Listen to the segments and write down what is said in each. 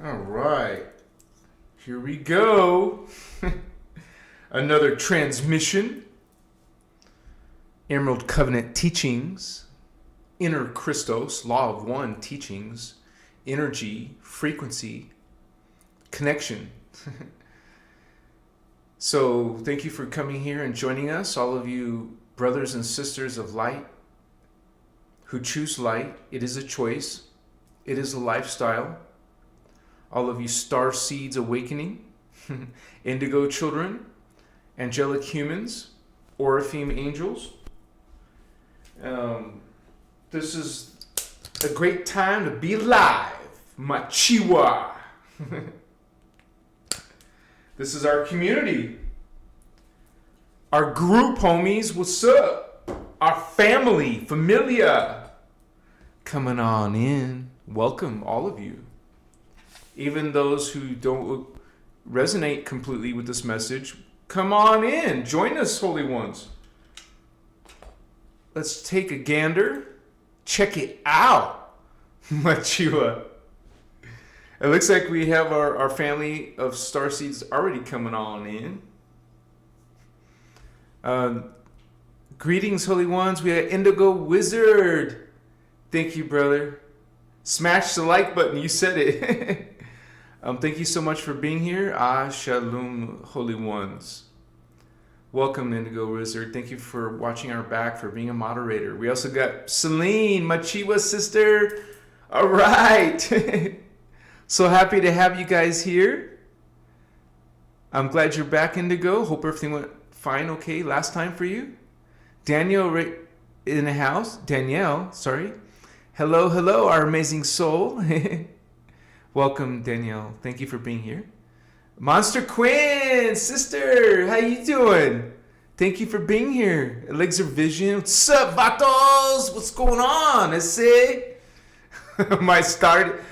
All right, here we go. Another transmission. Emerald Covenant teachings, inner Christos, law of one teachings, energy, frequency, connection. So thank you for coming here and joining us, all of you brothers and sisters of light who choose light. It is a choice. It is a lifestyle. All of you Starseeds Awakening, Indigo children, Angelic humans, Orifeme angels. This is a great time to be alive. Machiwa. This is our community. Our group, homies. What's up? Our family, familia. Coming on in. Welcome, all of you. Even those who don't resonate completely with this message, come on in. Join us, holy ones. Let's take a gander. Check it out. Machiwa. It looks like we have our family of starseeds already coming on in. Greetings, holy ones. We have Indigo Wizard. Thank you, brother. Smash the like button. You said it. Thank you so much for being here. Shalom, holy ones. Welcome, Indigo Wizard. Thank you for watching our back, for being a moderator. We also got Celine, Machiwa sister. All right. So happy to have you guys here. I'm glad you're back, Indigo. Hope everything went fine, okay, last time for you. Danielle right in the house. Danielle, sorry. Hello, hello, our amazing soul. Welcome, Danielle. Thank you for being here. Monster Quinn, sister, how you doing? Thank you for being here. Elixir Vision, what's up, vatos? What's going on? I say, my Starseed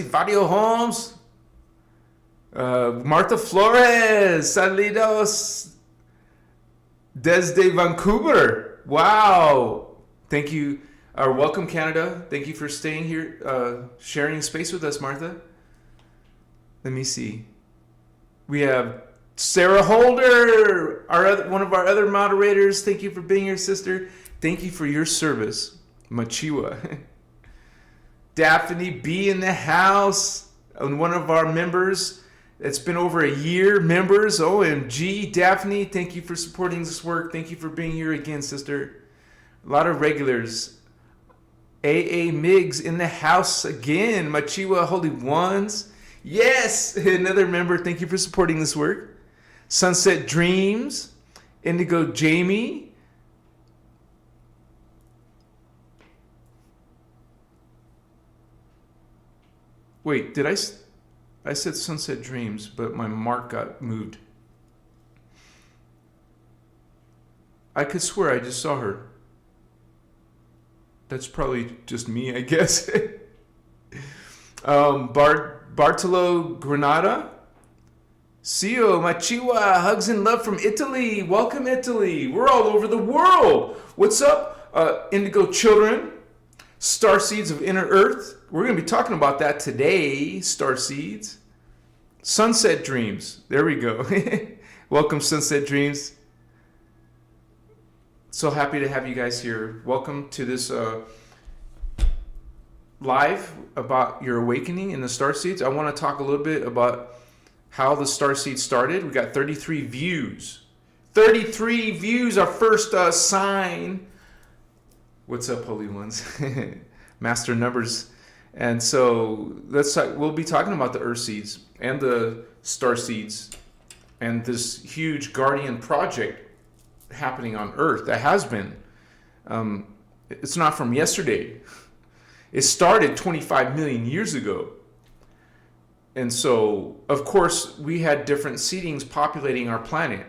Vadio Holmes, Martha Flores, saludos desde Vancouver. Wow, thank you. Welcome, Canada. Thank you for staying here, sharing space with us, Martha. Let me see. We have Sarah Holder, one of our other moderators. Thank you for being here, sister. Thank you for your service, Machiwa. Daphne B in the house, and one of our members. It's been over a year, members. OMG, Daphne, thank you for supporting this work. Thank you for being here again, sister. A lot of regulars. AA Miggs in the house again. Machiwa Holy Ones. Yes, another member. Thank you for supporting this work. Sunset Dreams. Indigo Jamie. Wait, did I said Sunset Dreams, but my mark got moved. I could swear I just saw her. That's probably just me, I guess. Bartolo Granada. Sio Machiwa, hugs and love from Italy. Welcome, Italy. We're all over the world. What's up, Indigo children? Starseeds of Inner Earth. We're going to be talking about that today, Starseeds. Sunset Dreams. There we go. Welcome, Sunset Dreams. So happy to have you guys here. Welcome to this live about your awakening in the Starseeds. I want to talk a little bit about how the Starseeds started. We got 33 views. 33 views, our first sign. What's up, holy ones? Master numbers. And so we'll be talking about the Earth Seeds and the Starseeds and this huge guardian project happening on Earth that has been. It's not from yesterday. It started 25 million years ago. And so, of course, we had different seedings populating our planet.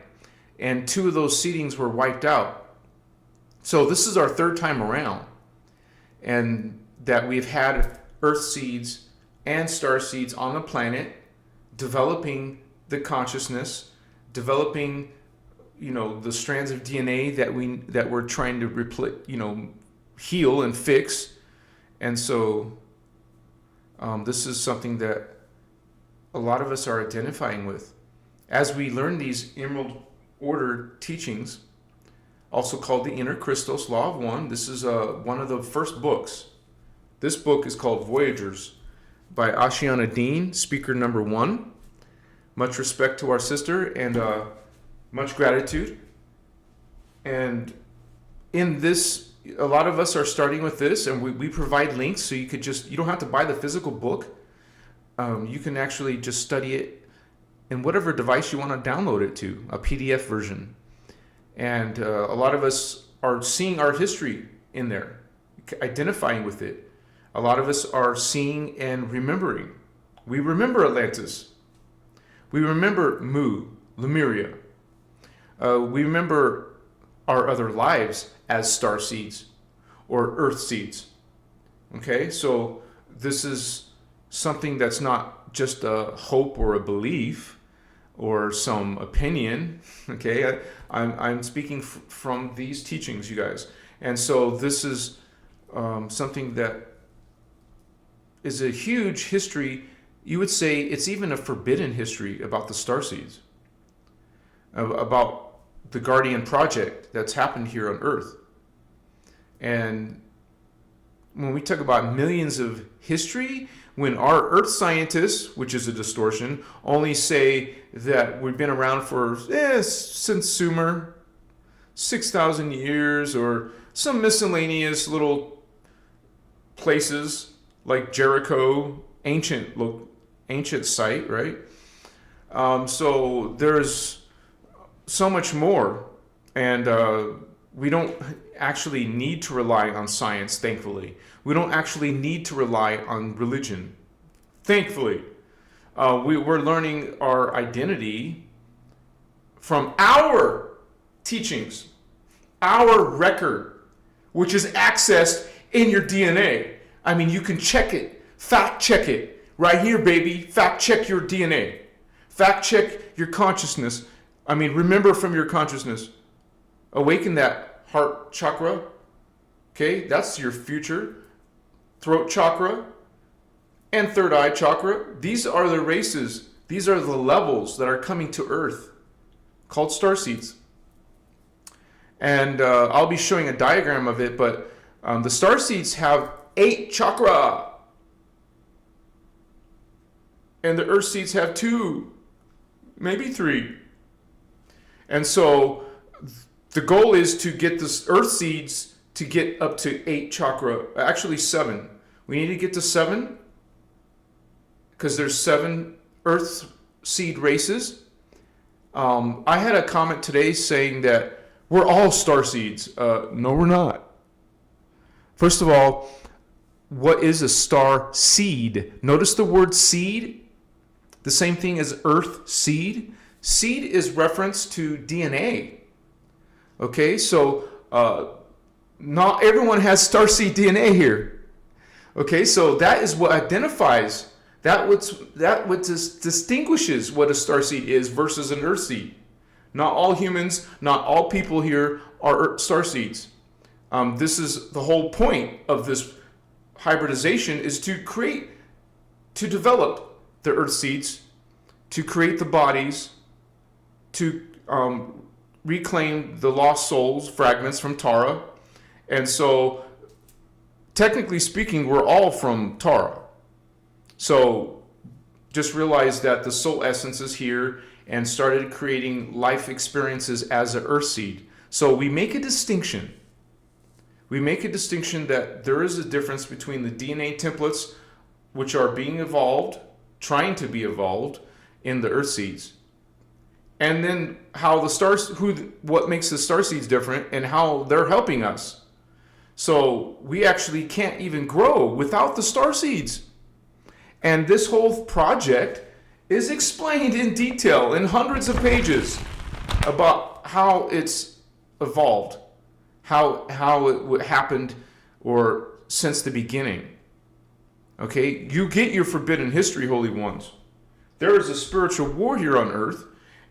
And 2 of those seedings were wiped out. So this is our 3rd time around. And that we've had Earth seeds and star seeds on the planet, developing the consciousness, developing, the strands of DNA that we're trying to heal and fix, And so this is something that a lot of us are identifying with. As we learn these Emerald Order teachings, also called the Inner Christos Law of One, this is one of the first books. This book is called Voyagers by Ashiana Dean, speaker number 1. Much respect to our sister and much gratitude. And in this, a lot of us are starting with this, and we provide links so you don't have to buy the physical book. You can actually just study it in whatever device you want to download it to, a PDF version. And a lot of us are seeing our history in there, identifying with it. A lot of us are seeing and remembering. We remember Atlantis. We remember Lemuria. We remember our other lives as starseeds or earth seeds. Okay, so this is something that's not just a hope or a belief or some opinion. Okay, I'm speaking from these teachings, you guys. And so this is something that is a huge history. You would say it's even a forbidden history about the starseeds, about the Guardian Project that's happened here on Earth. And when we talk about millions of history, when our Earth scientists, which is a distortion, only say that we've been around for since Sumer, 6,000 years, or some miscellaneous little places like Jericho, ancient site, right? So there's so much more, and we don't actually need to rely on science, thankfully. We don't actually need to rely on religion, thankfully. We're learning our identity from our teachings, our record, which is accessed in your DNA. I mean, you can check it, fact check it, right here, baby. Fact check your DNA, fact check your consciousness. I mean, remember from your consciousness, awaken that heart chakra. Okay, that's your future. Throat chakra and third eye chakra. These are the races. These are the levels that are coming to Earth, called starseeds. And I'll be showing a diagram of it, but the starseeds have 8 chakra. And the Earth seeds have 2, maybe 3. And so the goal is to get the Earth seeds to get up to 8 chakra, actually 7. We need to get to 7 because there's 7 Earth seed races. I had a comment today saying that we're all starseeds. No, we're not. First of all, what is a star seed? Notice the word seed, the same thing as Earth seed. Seed is reference to DNA. Okay, so not everyone has starseed DNA here. Okay, so that is what identifies, what distinguishes what a starseed is versus an earth seed. Not all humans, not all people here are starseeds. This is the whole point of this hybridization, is to develop the earth seeds, to create the bodies, to reclaim the lost souls, fragments from Tara. And so, technically speaking, we're all from Tara. So, just realize that the soul essence is here and started creating life experiences as an earth seed. So, we make a distinction. We make a distinction that there is a difference between the DNA templates, which are being evolved, trying to be evolved in the earth seeds, and then how what makes the starseeds different and how they're helping us. So we actually can't even grow without the starseeds. And this whole project is explained in detail in hundreds of pages about how it's evolved, how it happened, or since the beginning. Okay, you get your forbidden history, holy ones. There is a spiritual war here on Earth,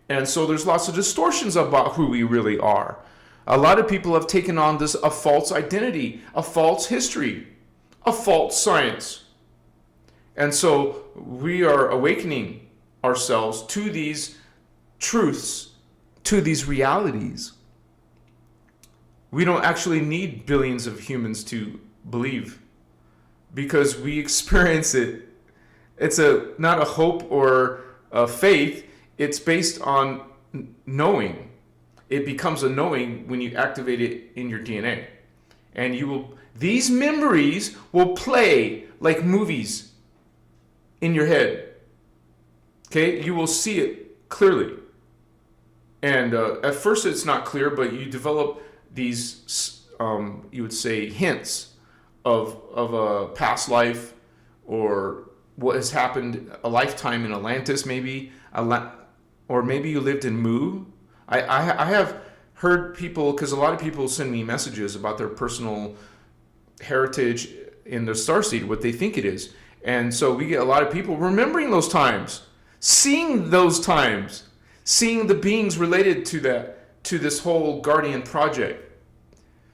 and so there's lots of distortions about who we really are. A lot of people have taken on a false identity, a false history, a false science. And so we are awakening ourselves to these truths, to these realities. We don't actually need billions of humans to believe, because we experience it. It's not a hope or a faith. It's based on knowing. It becomes a knowing when you activate it in your DNA. And these memories will play like movies in your head. Okay? You will see it clearly. And at first it's not clear, but you develop these, you would say, hints of a past life, or what has happened, a lifetime in Atlantis maybe, or maybe you lived in Mu. I have heard people, because a lot of people send me messages about their personal heritage in their starseed, what they think it is. And so we get a lot of people remembering those times, seeing those times, seeing the beings related to that, to this whole guardian project.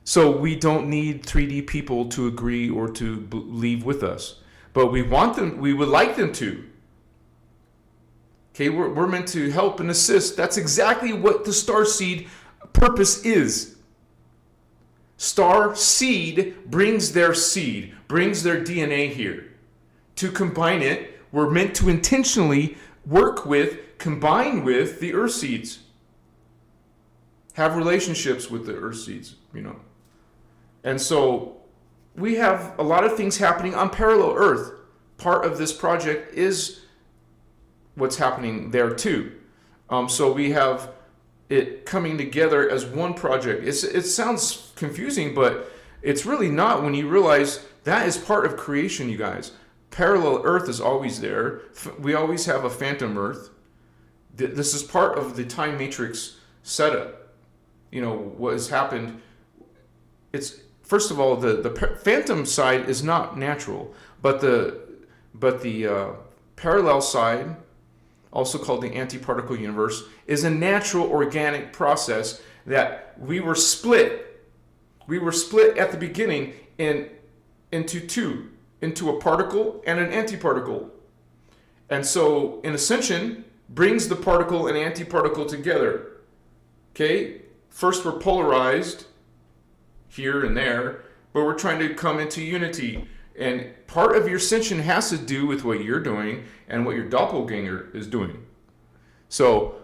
So we don't need 3D people to agree or to believe with us, but we want them, we would like them to. Okay, we're meant to help and assist. That's exactly what the starseed purpose is. Starseed brings their seed, brings their DNA here. To combine it, we're meant to intentionally work with, combine with the earth seeds. Have relationships with the earth seeds, you know. And so we have a lot of things happening on parallel earth. Part of this project is what's happening there too. So we have it coming together as one project. It sounds confusing, but it's really not when you realize that is part of creation, you guys. Parallel earth is always there. We always have a phantom earth. This is part of the time matrix setup. You know, what has happened. It's, first of all, the phantom side is not natural, but the parallel side, also called the antiparticle universe, is a natural organic process that we were split. We were split at the beginning into two, into a particle and an antiparticle. And so in Ascension brings the particle and antiparticle together. Okay? First we're polarized here and there, but we're trying to come into unity. And part of your ascension has to do with what you're doing and what your doppelganger is doing. So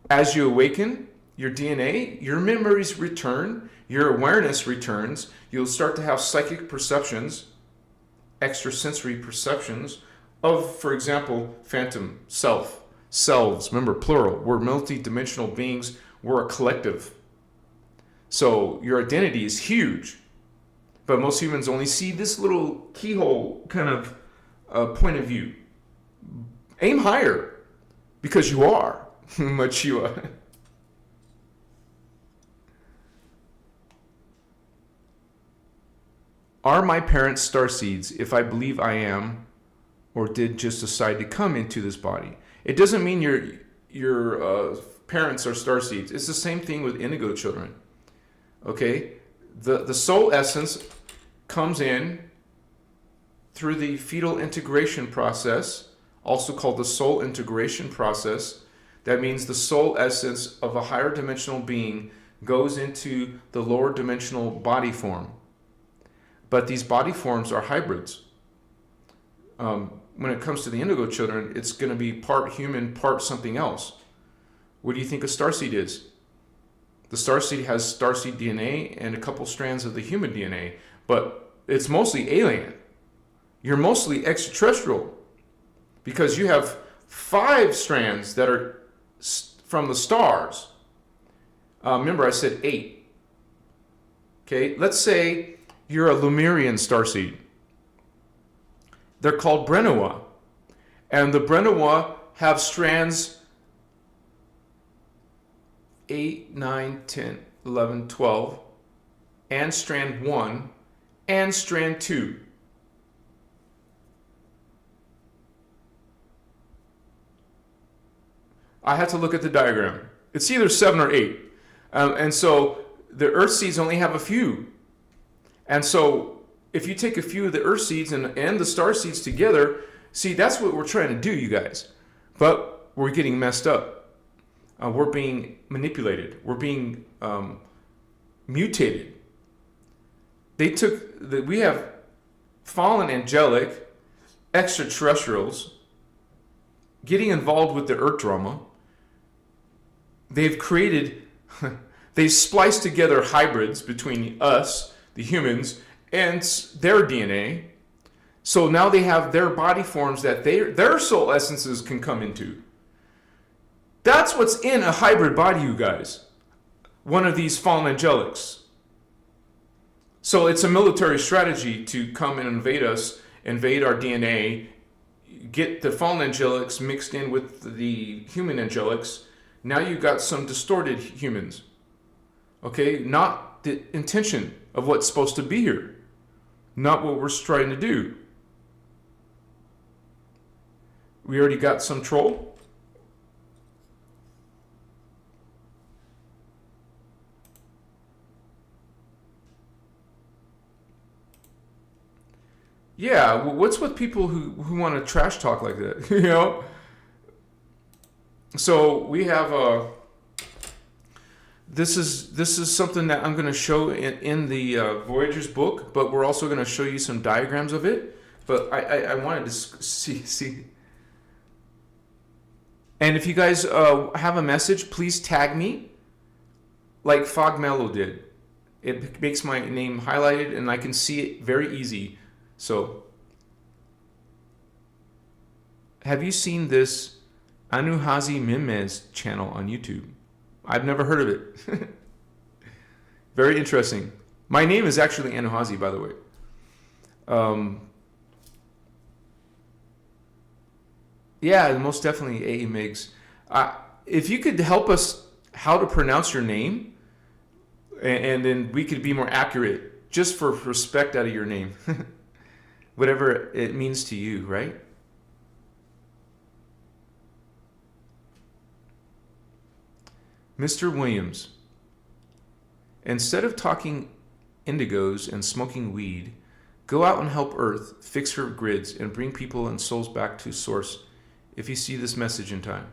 as you awaken your DNA, your memories return, your awareness returns, you'll start to have psychic perceptions, extrasensory perceptions of, for example, phantom self, selves. Remember, plural. We're multi-dimensional beings. We're a collective. So your identity is huge. But most humans only see this little keyhole kind of point of view. Aim higher, because you are Machua. Are my parents starseeds if I believe I am, or did just decide to come into this body? It doesn't mean your parents are starseeds. It's the same thing with indigo children. Okay? The soul essence comes in through the fetal integration process, also called the soul integration process. That means the soul essence of a higher dimensional being goes into the lower dimensional body form. But these body forms are hybrids. When it comes to the indigo children, it's going to be part human, part something else. What do you think a starseed is? The starseed has starseed DNA and a couple strands of the human DNA, but it's mostly alien. You're mostly extraterrestrial because you have 5 strands that are from the stars. Remember, I said 8. Okay, let's say you're a Lemurian starseed. They're called Brenua. And the Brenua have strands 8, 9, 10, 11, 12, and strand 1, and strand 2. I had to look at the diagram. It's either 7 or 8. And so the Earth seeds only have a few. And so if you take a few of the earth seeds and the star seeds together, see, that's what we're trying to do, you guys. But we're getting messed up. We're being manipulated. We're being mutated. We have fallen angelic extraterrestrials getting involved with the earth drama. They've spliced together hybrids between us, the humans, and their DNA. So now they have their body forms that their soul essences can come into. That's what's in a hybrid body, you guys. One of these fallen angelics. So it's a military strategy to come and invade us, invade our DNA, get the fallen angelics mixed in with the human angelics. Now you've got some distorted humans. Okay? Not the intention of what's supposed to be here. Not what we're trying to do. We already got some troll. Yeah, well, what's with people who want to trash talk like that? You know? So we have this is something that I'm going to show in the Voyager's book, but we're also going to show you some diagrams of it. But I wanted to see. And if you guys have a message, please tag me, like Fog Mellow did. It makes my name highlighted, and I can see it very easy. So, have you seen this Anuhazi Mimez channel on YouTube? I've never heard of it. Very interesting. My name is actually Anuhazi, by the way. Yeah, most definitely A.E. Miggs. If you could help us how to pronounce your name, and then we could be more accurate, just for respect out of your name. Whatever it means to you, right? Mr. Williams, instead of talking indigos and smoking weed, go out and help Earth fix her grids and bring people and souls back to source if you see this message in time.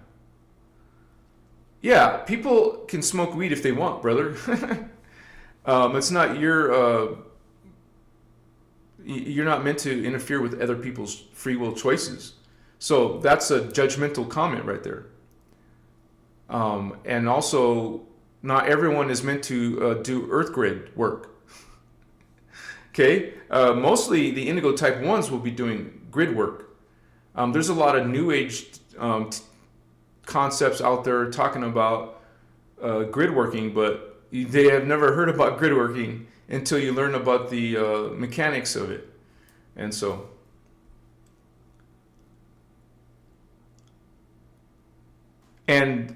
Yeah, people can smoke weed if they want, brother. It's not your... You're not meant to interfere with other people's free will choices. So that's a judgmental comment right there. And also, not everyone is meant to do earth grid work. Okay? Mostly the indigo type 1s will be doing grid work. There's a lot of new age concepts out there talking about grid working, but they have never heard about grid working until you learn about the mechanics of it. And so, and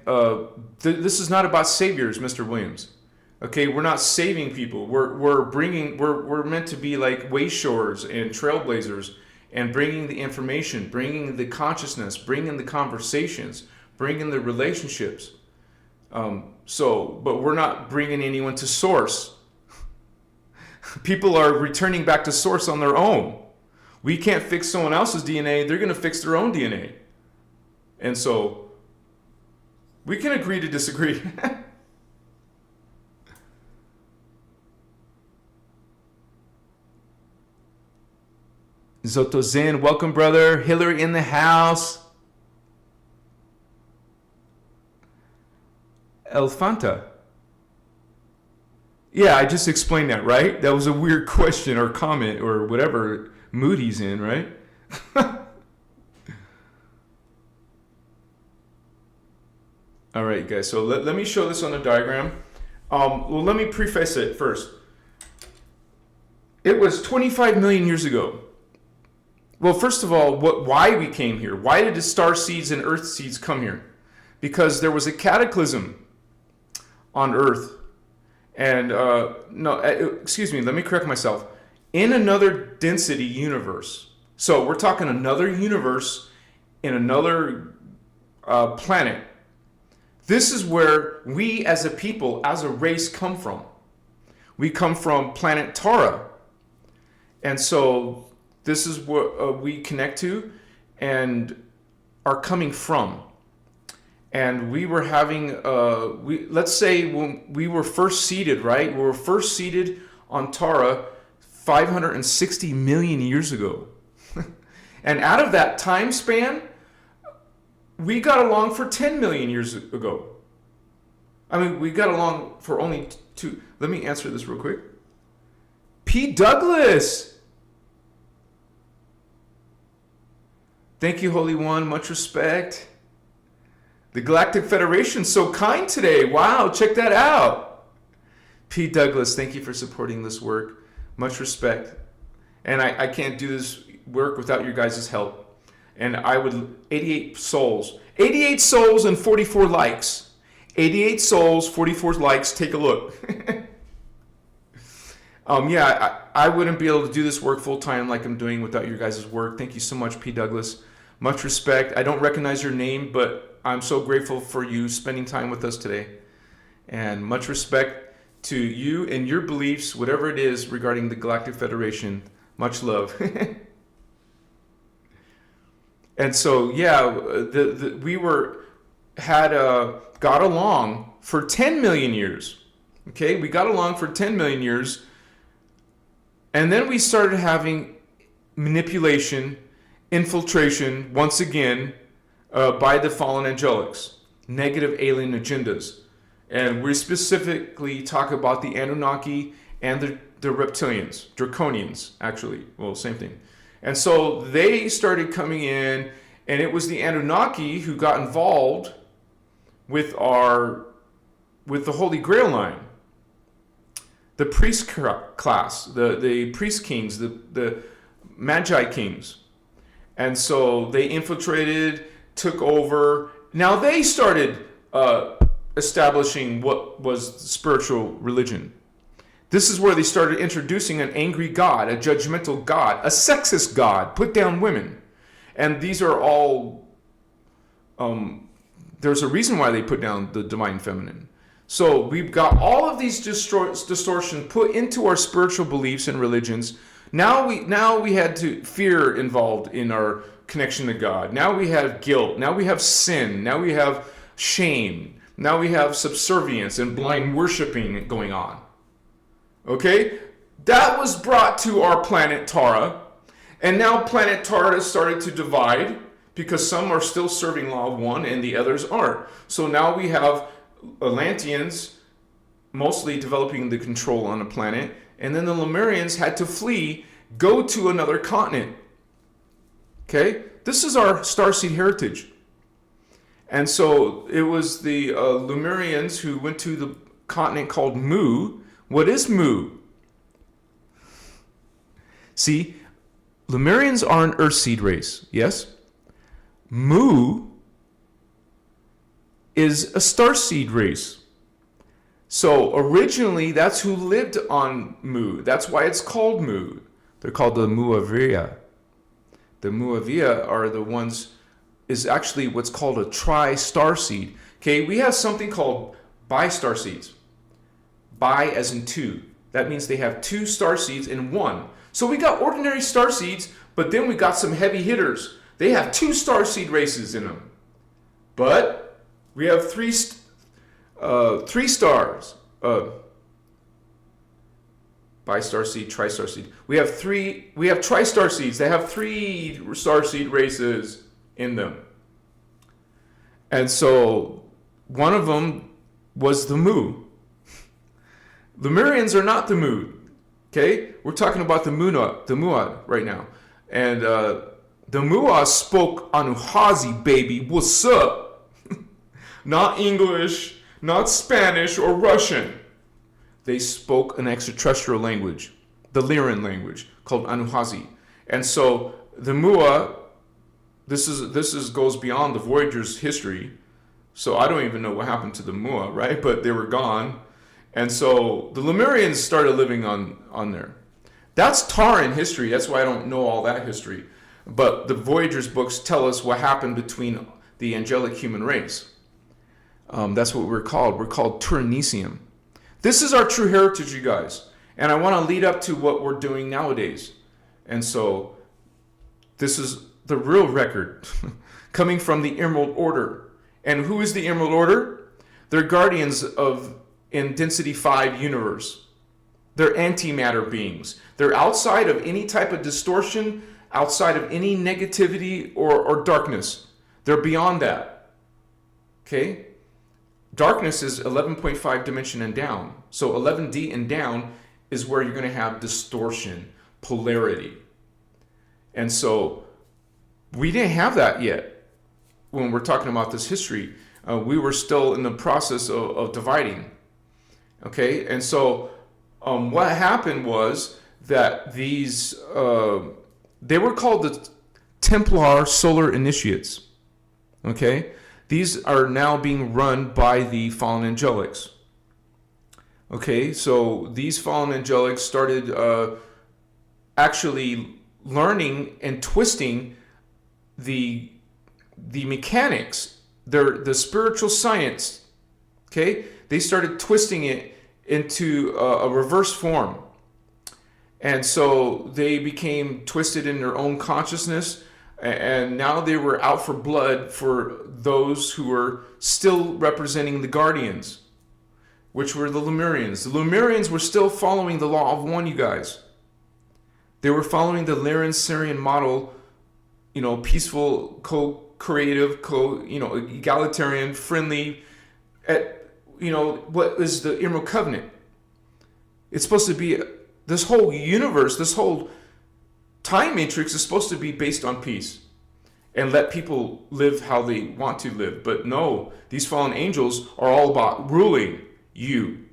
this is not about saviors, Mr. Williams. Okay, we're not saving people. We're meant to be like wayshores and trailblazers, and bringing the information, bringing the consciousness, bringing the conversations, bringing the relationships. But we're not bringing anyone to source. People are returning back to source on their own. We can't fix someone else's DNA. They're going to fix their own DNA. And so we can agree to disagree. Zoto Zen, welcome, brother. Hillary in the house. Elfanta. Yeah, I just explained that, right? That was a weird question or comment or whatever mood he's in, right? All right, guys. So let me show this on a diagram. Well, let me preface it first. It was 25 million years ago. Well, first of all, why we came here? Why did the star seeds and earth seeds come here? Because there was a cataclysm on Earth. And excuse me, let me correct myself. In another density universe. So we're talking another universe in another planet. This is where we as a people, as a race, come from. We come from planet Tara. And so this is what we connect to and are coming from. And we were having, let's say when we were first seeded, right? We were first seeded on Tara 560 million years ago. And out of that time span, we got along for 10 million years ago. I mean, we got along for only two. Let me answer this real quick. P. Douglas. Thank you, Holy One. Much respect. The Galactic Federation, so kind today. Wow, check that out. P. Douglas, thank you for supporting this work. Much respect. And I can't do this work without your guys' help. And I would, 88 souls and 44 likes. 88 souls, 44 likes, take a look. I wouldn't be able to do this work full time like I'm doing without your guys' work. Thank you so much, P. Douglas. Much respect. I don't recognize your name, but I'm so grateful for you spending time with us today. And much respect to you and your beliefs, whatever it is regarding the Galactic Federation. Much love. And so, yeah, we got along for 10 million years. Okay, we got along for 10 million years. And then we started having manipulation, infiltration, once again, by the fallen angelics, negative alien agendas. And we specifically talk about the Anunnaki and the reptilians, draconians, actually. Well, same thing. And so they started coming in, and it was the Anunnaki who got involved with the Holy Grail line. The priest class, the priest kings, the Magi kings. And so they infiltrated, took over. Now they started establishing what was spiritual religion. This is where they started introducing an angry God, a judgmental God, a sexist God, put down women. And these are all, there's a reason why they put down the divine feminine. So we've got all of these distortions put into our spiritual beliefs and religions. Now we had fear involved in our connection to God. Now we have guilt. Now we have sin. Now we have shame. Now we have subservience and blind worshiping going on. Okay? That was brought to our planet Tara. And now planet Tara has started to divide because some are still serving Law of One and the others aren't. So now we have Atlanteans mostly developing the control on the planet. And then the Lemurians had to flee, go to another continent. Okay? This is our starseed heritage. And so it was the Lemurians who went to the continent called Mu. What is Mu? See, Lemurians are an earthseed race, yes? Mu is a starseed race. So originally, that's who lived on Mu. That's why it's called Mu. They're called the Muavia. The Muavia are the ones, is actually what's called a tri-starseed. Okay, we have something called bi-starseeds. Bi as in two. That means they have two starseeds in one. So we got ordinary starseeds, but then we got some heavy hitters. They have two starseed races in them. But we have three stars. Bi-starseed, tri-starseed. We have tri-starseeds. They have three starseed races in them. And so one of them was the Mu. Lemurians are not the Mu. Okay? We're talking about the Muad right now. And the Muad spoke Anuhazi, baby. What's up? Not English, not Spanish or Russian. They spoke an extraterrestrial language, the Lyran language, called Anuhazi. And so the Mua, this goes beyond the Voyager's history. So I don't even know what happened to the Mua, right? But they were gone. And so the Lemurians started living on there. That's Taran history. That's why I don't know all that history. But the Voyager's books tell us what happened between the angelic human race. That's what we're called. We're called Turaneusiam. This is our true heritage, you guys. And I want to lead up to what we're doing nowadays. And so this is the real record coming from the Emerald Order. And who is the Emerald Order? They're guardians of in density 5 universe. They're antimatter beings. They're outside of any type of distortion, outside of any negativity or darkness. They're beyond that. Okay? Darkness is 11.5 dimension and down. So 11D and down is where you're going to have distortion, polarity. And so we didn't have that yet when we're talking about this history. We were still in the process of dividing. Okay? And so what happened was that these, they were called the Templar Solar Initiates. Okay? These are now being run by the fallen angelics. Okay, so these fallen angelics started actually learning and twisting the mechanics, the spiritual science. Okay, they started twisting it into a reverse form, and so they became twisted in their own consciousness. And now they were out for blood for those who were still representing the Guardians, which were the Lemurians. The Lemurians were still following the law of one, you guys. They were following the Lyran-Syrian model, peaceful, co-creative, egalitarian, friendly, what is the Emerald Covenant? It's supposed to be, this whole universe, this whole time matrix is supposed to be based on peace and let people live how they want to live. But no, these fallen angels are all about ruling you,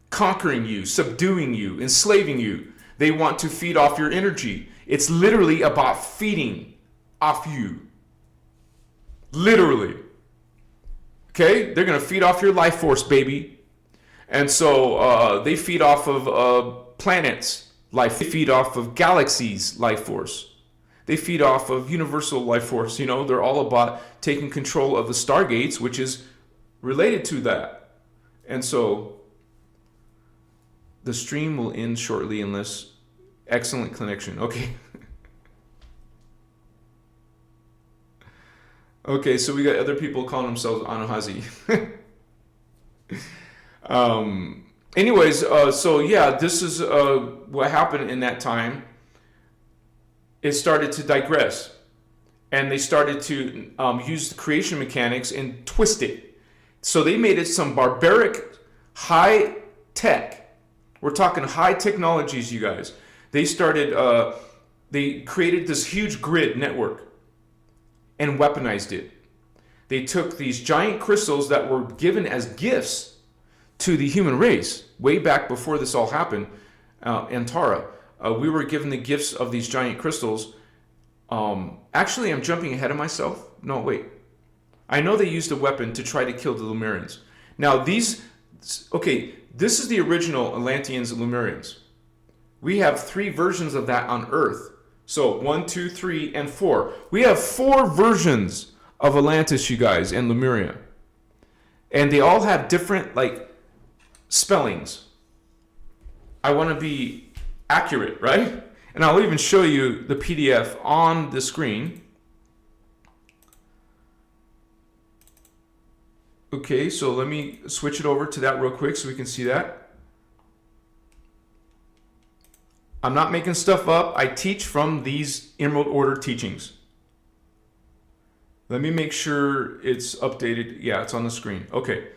conquering you, subduing you, enslaving you. They want to feed off your energy. It's literally about feeding off you. Literally. Okay? They're going to feed off your life force, baby. And so they feed off of planets. Life. They feed off of galaxies' life force. They feed off of universal life force. They're all about taking control of the stargates, which is related to that. And so the stream will end shortly unless excellent connection. Okay. Okay, so we got other people calling themselves Anahazi. Anyways, so yeah, this is what happened in that time. It started to digress, and they started to use the creation mechanics and twist it. So they made it some barbaric, high tech. We're talking high technologies, you guys. They started, they created this huge grid network and weaponized it. They took these giant crystals that were given as gifts to the human race way back before this all happened. Antara, we were given the gifts of these giant crystals. Actually, I'm jumping ahead of myself. No, wait. I know they used a weapon to try to kill the Lemurians. Now this is the original Atlanteans and Lemurians. We have 3 versions of that on Earth. So 1, 2, 3, and 4. We have 4 versions of Atlantis, you guys, and Lemuria. And they all have different, spellings. I want to be accurate, right? And I'll even show you the PDF on the screen. Okay, so let me switch it over to that real quick so we can see that. I'm not making stuff up. I teach from these Emerald Order teachings. Let me make sure it's updated. Yeah, it's on the screen. Okay.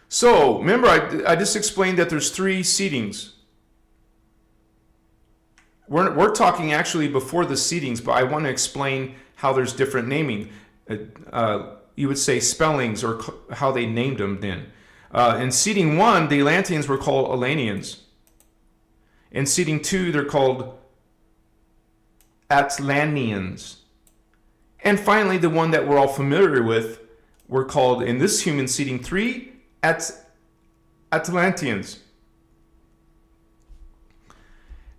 So, remember, I just explained that there's 3 seedings. We're talking actually before the seedings, but I want to explain how there's different naming. You would say spellings or how they named them then. In seeding 1, the Atlanteans were called Atlanteans. In seeding 2, they're called Atlanteans. And finally, the one that we're all familiar with, we're called, in this human seeding 3, Atlanteans.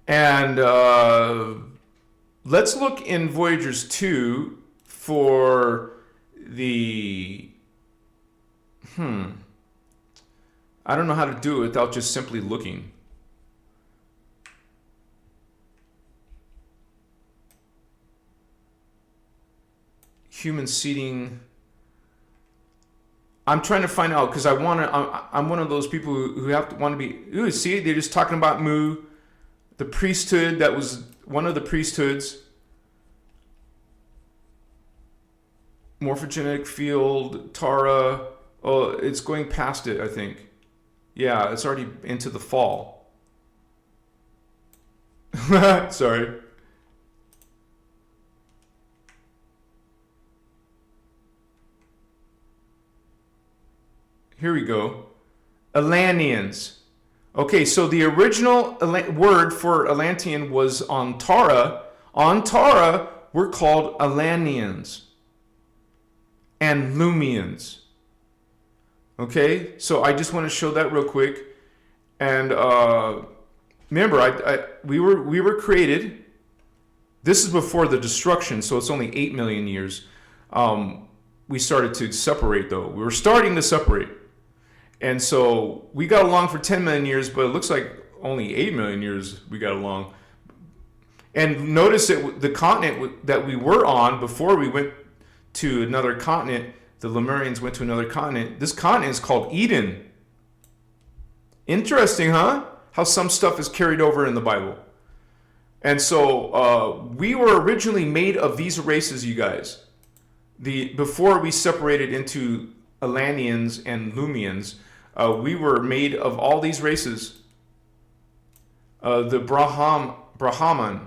And let's look in Voyagers 2 for the... I don't know how to do it without just simply looking. human seeding. I'm trying to find out because I want to. I'm one of those people who want to be. Ooh, see, they're just talking about Mu, the priesthood. That was one of the priesthoods. Morphogenetic field, Tara. Oh, it's going past it, I think. Yeah, it's already into the fall. Sorry. Here we go. Atlanteans. Okay, so the original word for Atlantean was on Tara. On Tara, we're called Atlanteans and Lumians. Okay, so I just want to show that real quick. And remember, we were created. This is before the destruction, so it's only 8 million years. We started to separate, though. We were starting to separate. And so we got along for 10 million years, but it looks like only 8 million years we got along. And notice that the continent that we were on before we went to another continent, the Lemurians went to another continent. This continent is called Eden. Interesting, huh? How some stuff is carried over in the Bible. And so we were originally made of these races, you guys. Before we separated into Atlanteans and Lumians, we were made of all these races. The Brahman,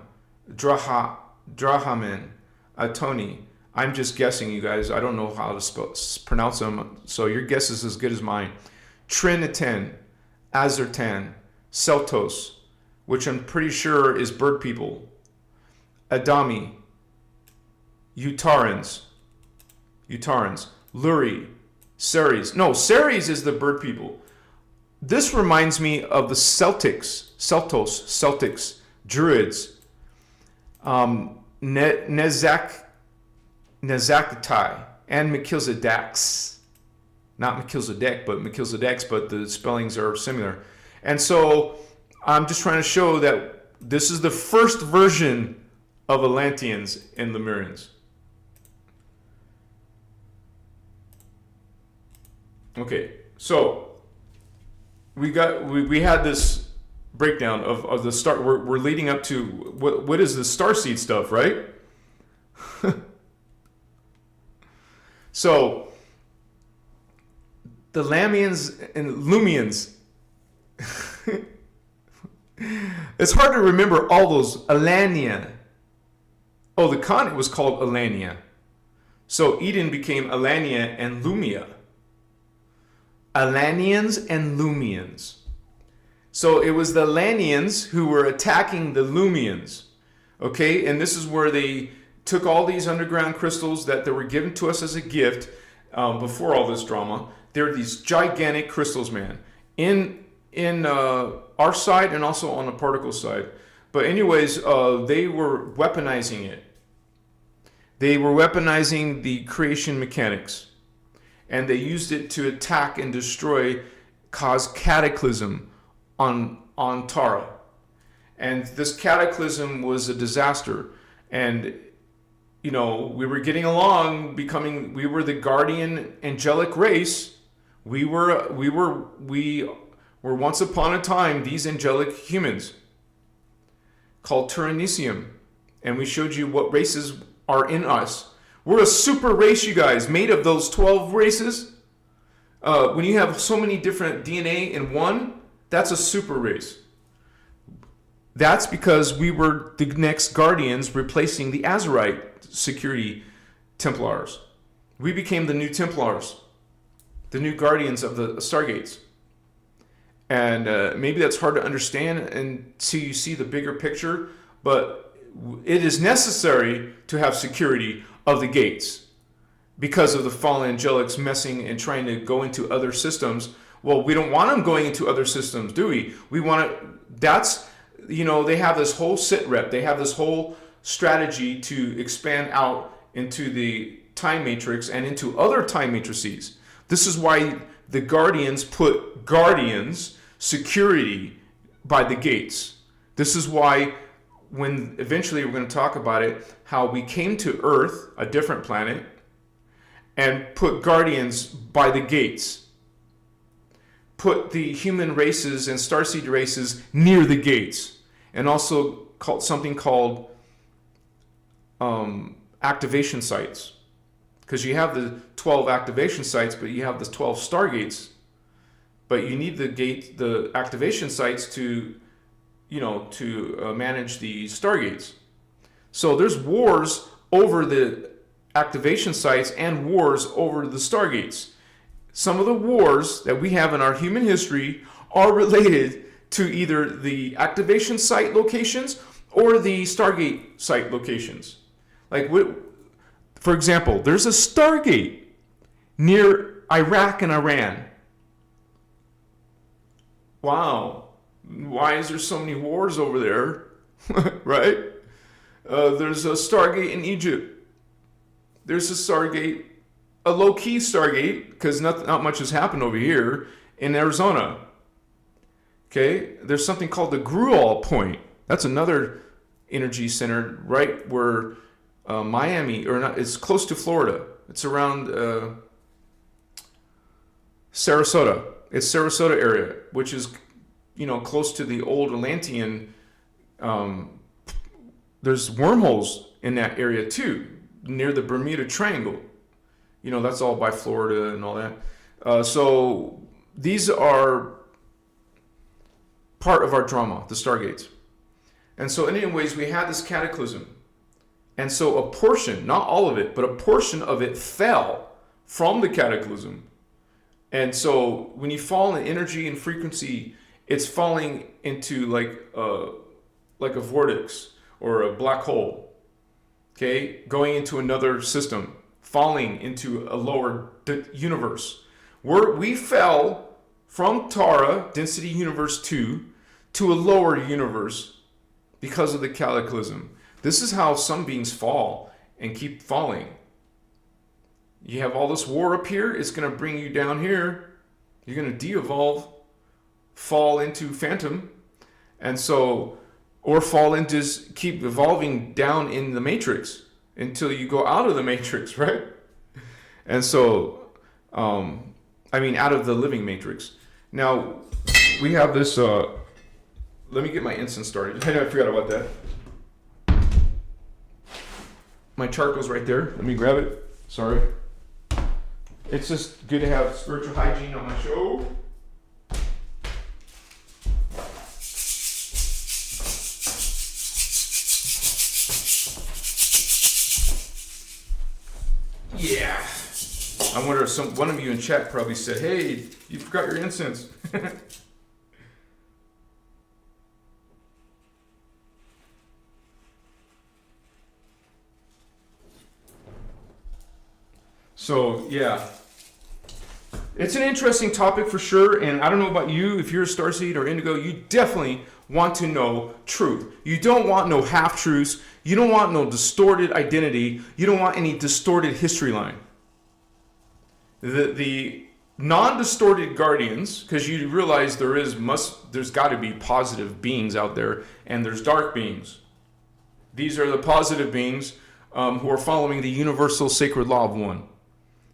Drahaman, Atoni. I'm just guessing, you guys. I don't know how to pronounce them, so your guess is as good as mine. Trinitan, Azertan, Celtos, which I'm pretty sure is bird people. Adami, Utarans, Luri, Ceres. No, Ceres is the bird people. This reminds me of the Celtics, Celtics, Druids, Nezaktai, and Melchizedeks. Not Melchizedek, but Melchizedeks, but the spellings are similar. And so I'm just trying to show that this is the first version of Atlanteans and Lemurians. Okay, so we had this breakdown of the start. We're leading up to what is the starseed stuff, right? So the Lamians and Lumians. It's hard to remember all those. Alania. Oh, the continent was called Alania. So Eden became Alania and Lumia. Alanians and Lumians. So it was the Alanians who were attacking the Lumians. Okay, and this is where they took all these underground crystals that they were given to us as a gift before all this drama. They're these gigantic crystals, man. In our side and also on the particle side. But anyways, they were weaponizing it. They were weaponizing the creation mechanics. And they used it to attack and destroy, cause cataclysm on Tara. And this cataclysm was a disaster. And, you know, we were getting along, we were the guardian angelic race. We were once upon a time these angelic humans called Turaneusiam. And we showed you what races are in us. We're a super race, you guys, made of those 12 races. When you have so many different DNA in one, that's a super race. That's because we were the next guardians replacing the Azerite security Templars. We became the new Templars, the new guardians of the Stargates. And maybe that's hard to understand until you see the bigger picture, but it is necessary to have security of the gates because of the fallen angelics messing and trying to go into other systems. Well, we don't want them going into other systems, do we? We want to, that's, you know, they have this whole sit rep. They have this whole strategy to expand out into the time matrix and into other time matrices. This is why the guardians put guardians security by the gates. This is why when eventually we're going to talk about it, how we came to Earth, a different planet, and put guardians by the gates. Put the human races and starseed races near the gates. And also something called activation sites. Because you have the 12 activation sites, but you have the 12 stargates. But you need the activation sites to manage the stargates. So there's wars over the activation sites and wars over the stargates. Some of the wars that we have in our human history are related to either the activation site locations or the stargate site locations. Like, for example, there's a stargate near Iraq and Iran. Wow. Why is there so many wars over there? Right? There's a stargate in Egypt. There's a stargate, a low-key stargate, because not much has happened over here, in Arizona. Okay? There's something called the Gruol Point. That's another energy center right where Miami, or not, it's close to Florida. It's around Sarasota. It's Sarasota area, which is, close to the old Atlantean. There's wormholes in that area too, near the Bermuda Triangle. That's all by Florida and all that. So these are part of our drama, the Stargates. And so anyways, we had this cataclysm. And so a portion, not all of it, but a portion of it fell from the cataclysm. And so when you fall in energy and frequency, it's falling into like a vortex or a black hole. Okay? Going into another system, falling into a lower universe. We fell from Tara, density universe 2, to a lower universe because of the cataclysm. This is how some beings fall and keep falling. You have all this war up here, it's going to bring you down here. You're going to de-evolve, fall into phantom, and so, or fall into, keep evolving down in the matrix until you go out of the matrix, right? And so, out of the living matrix. Now, we have this, let me get my incense started. I forgot about that. My charcoal's right there. Let me grab it. Sorry. It's just good to have spiritual hygiene on my show. Yeah. I wonder if one of you in chat probably said, "Hey, you forgot your incense." So, yeah. It's an interesting topic for sure, and I don't know about you, if you're a starseed or indigo, you definitely want to know truth. You don't want no half-truths. You don't want no distorted identity. You don't want any distorted history line. The non-distorted guardians, because you realize there's got to be positive beings out there, and there's dark beings. These are the positive beings who are following the universal sacred law of one.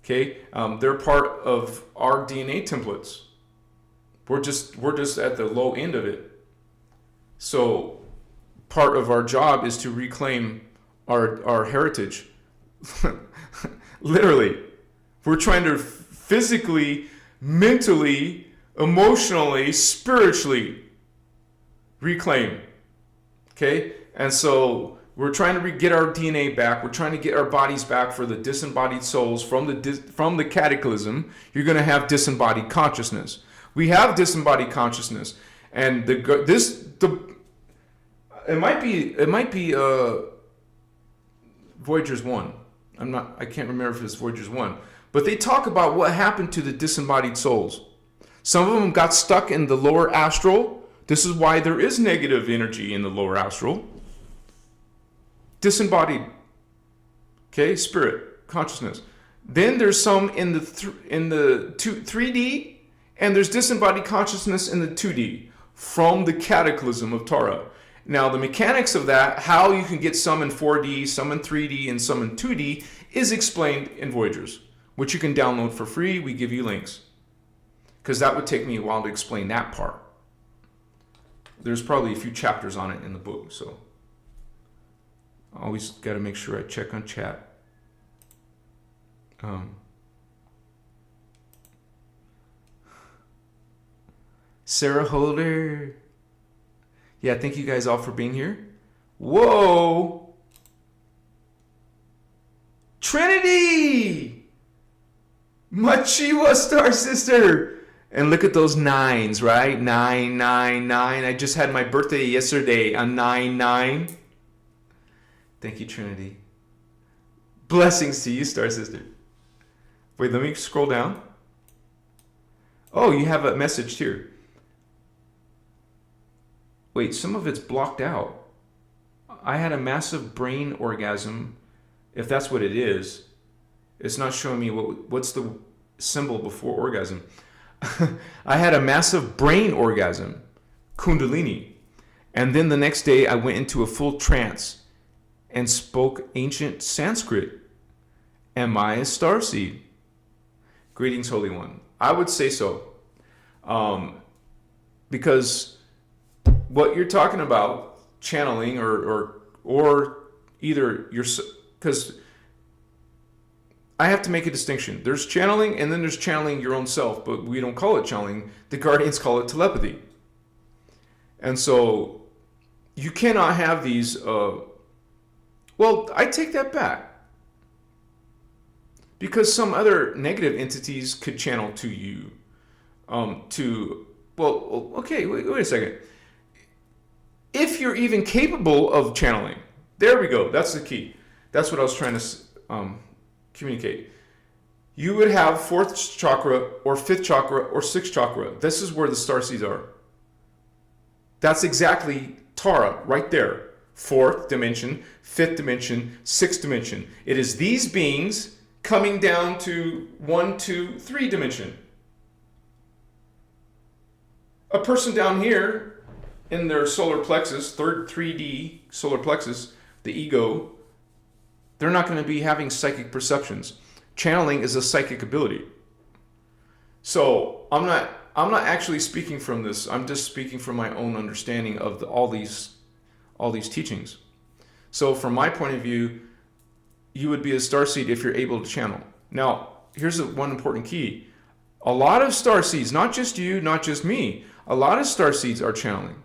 Okay, they're part of our DNA templates. We're just at the low end of it. So part of our job is to reclaim our heritage. Literally, we're trying to physically, mentally, emotionally, spiritually reclaim. Okay, and so we're trying to get our DNA back. We're trying to get our bodies back for the disembodied souls from the cataclysm. You're going to have disembodied consciousness. We have disembodied consciousness, and it might be Voyager's 1. I can't remember if it's Voyager's 1, but they talk about what happened to the disembodied souls. Some of them got stuck in the lower astral. This is why there is negative energy in the lower astral. Disembodied, okay, spirit, consciousness. Then there's some in the 3D, and there's disembodied consciousness in the 2D from the cataclysm of Tara. Now, the mechanics of that, how you can get some in 4D, some in 3D, and some in 2D, is explained in Voyagers. which you can download for free. We give you links, because that would take me a while to explain that part. There's probably a few chapters on it in the book, so I always got to make sure I check on chat. Sarah Holder. Yeah, thank you guys all for being here. Whoa! Trinity! Machiwa Star Sister! And look at those nines, right? 999. I just had my birthday yesterday on 9/9. Thank you, Trinity. Blessings to you, Star Sister. Wait, let me scroll down. Oh, you have a message here. Wait, some of it's blocked out. I had a massive brain orgasm. If that's what it is, it's not showing me what's the symbol before orgasm. I had a massive brain orgasm, Kundalini. And then the next day I went into a full trance and spoke ancient Sanskrit. Am I a starseed? Greetings, Holy One. I would say so. Because what you're talking about, channeling or either you're, because I have to make a distinction. There's channeling, and then there's channeling your own self, but we don't call it channeling. The Guardians call it telepathy. And so you cannot have these, well, I take that back. Because some other negative entities could channel to you, well, okay, wait a second. If you're even capable of channeling, there we go, that's the key. That's what I was trying to communicate. You would have 4th chakra or 5th chakra or 6th chakra. This is where the starseeds are. That's exactly Tara right there. 4th dimension, 5th dimension, 6th dimension. It is these beings coming down to 1, 2, 3 dimension. A person down here in their solar plexus, 3D solar plexus, the ego, they're not going to be having psychic perceptions. Channeling is a psychic ability. So I'm not actually speaking from this. I'm just speaking from my own understanding of all these teachings. So from my point of view, you would be a starseed if you're able to channel. Now, here's one important key. A lot of starseeds, not just you, not just me, a lot of starseeds are channeling,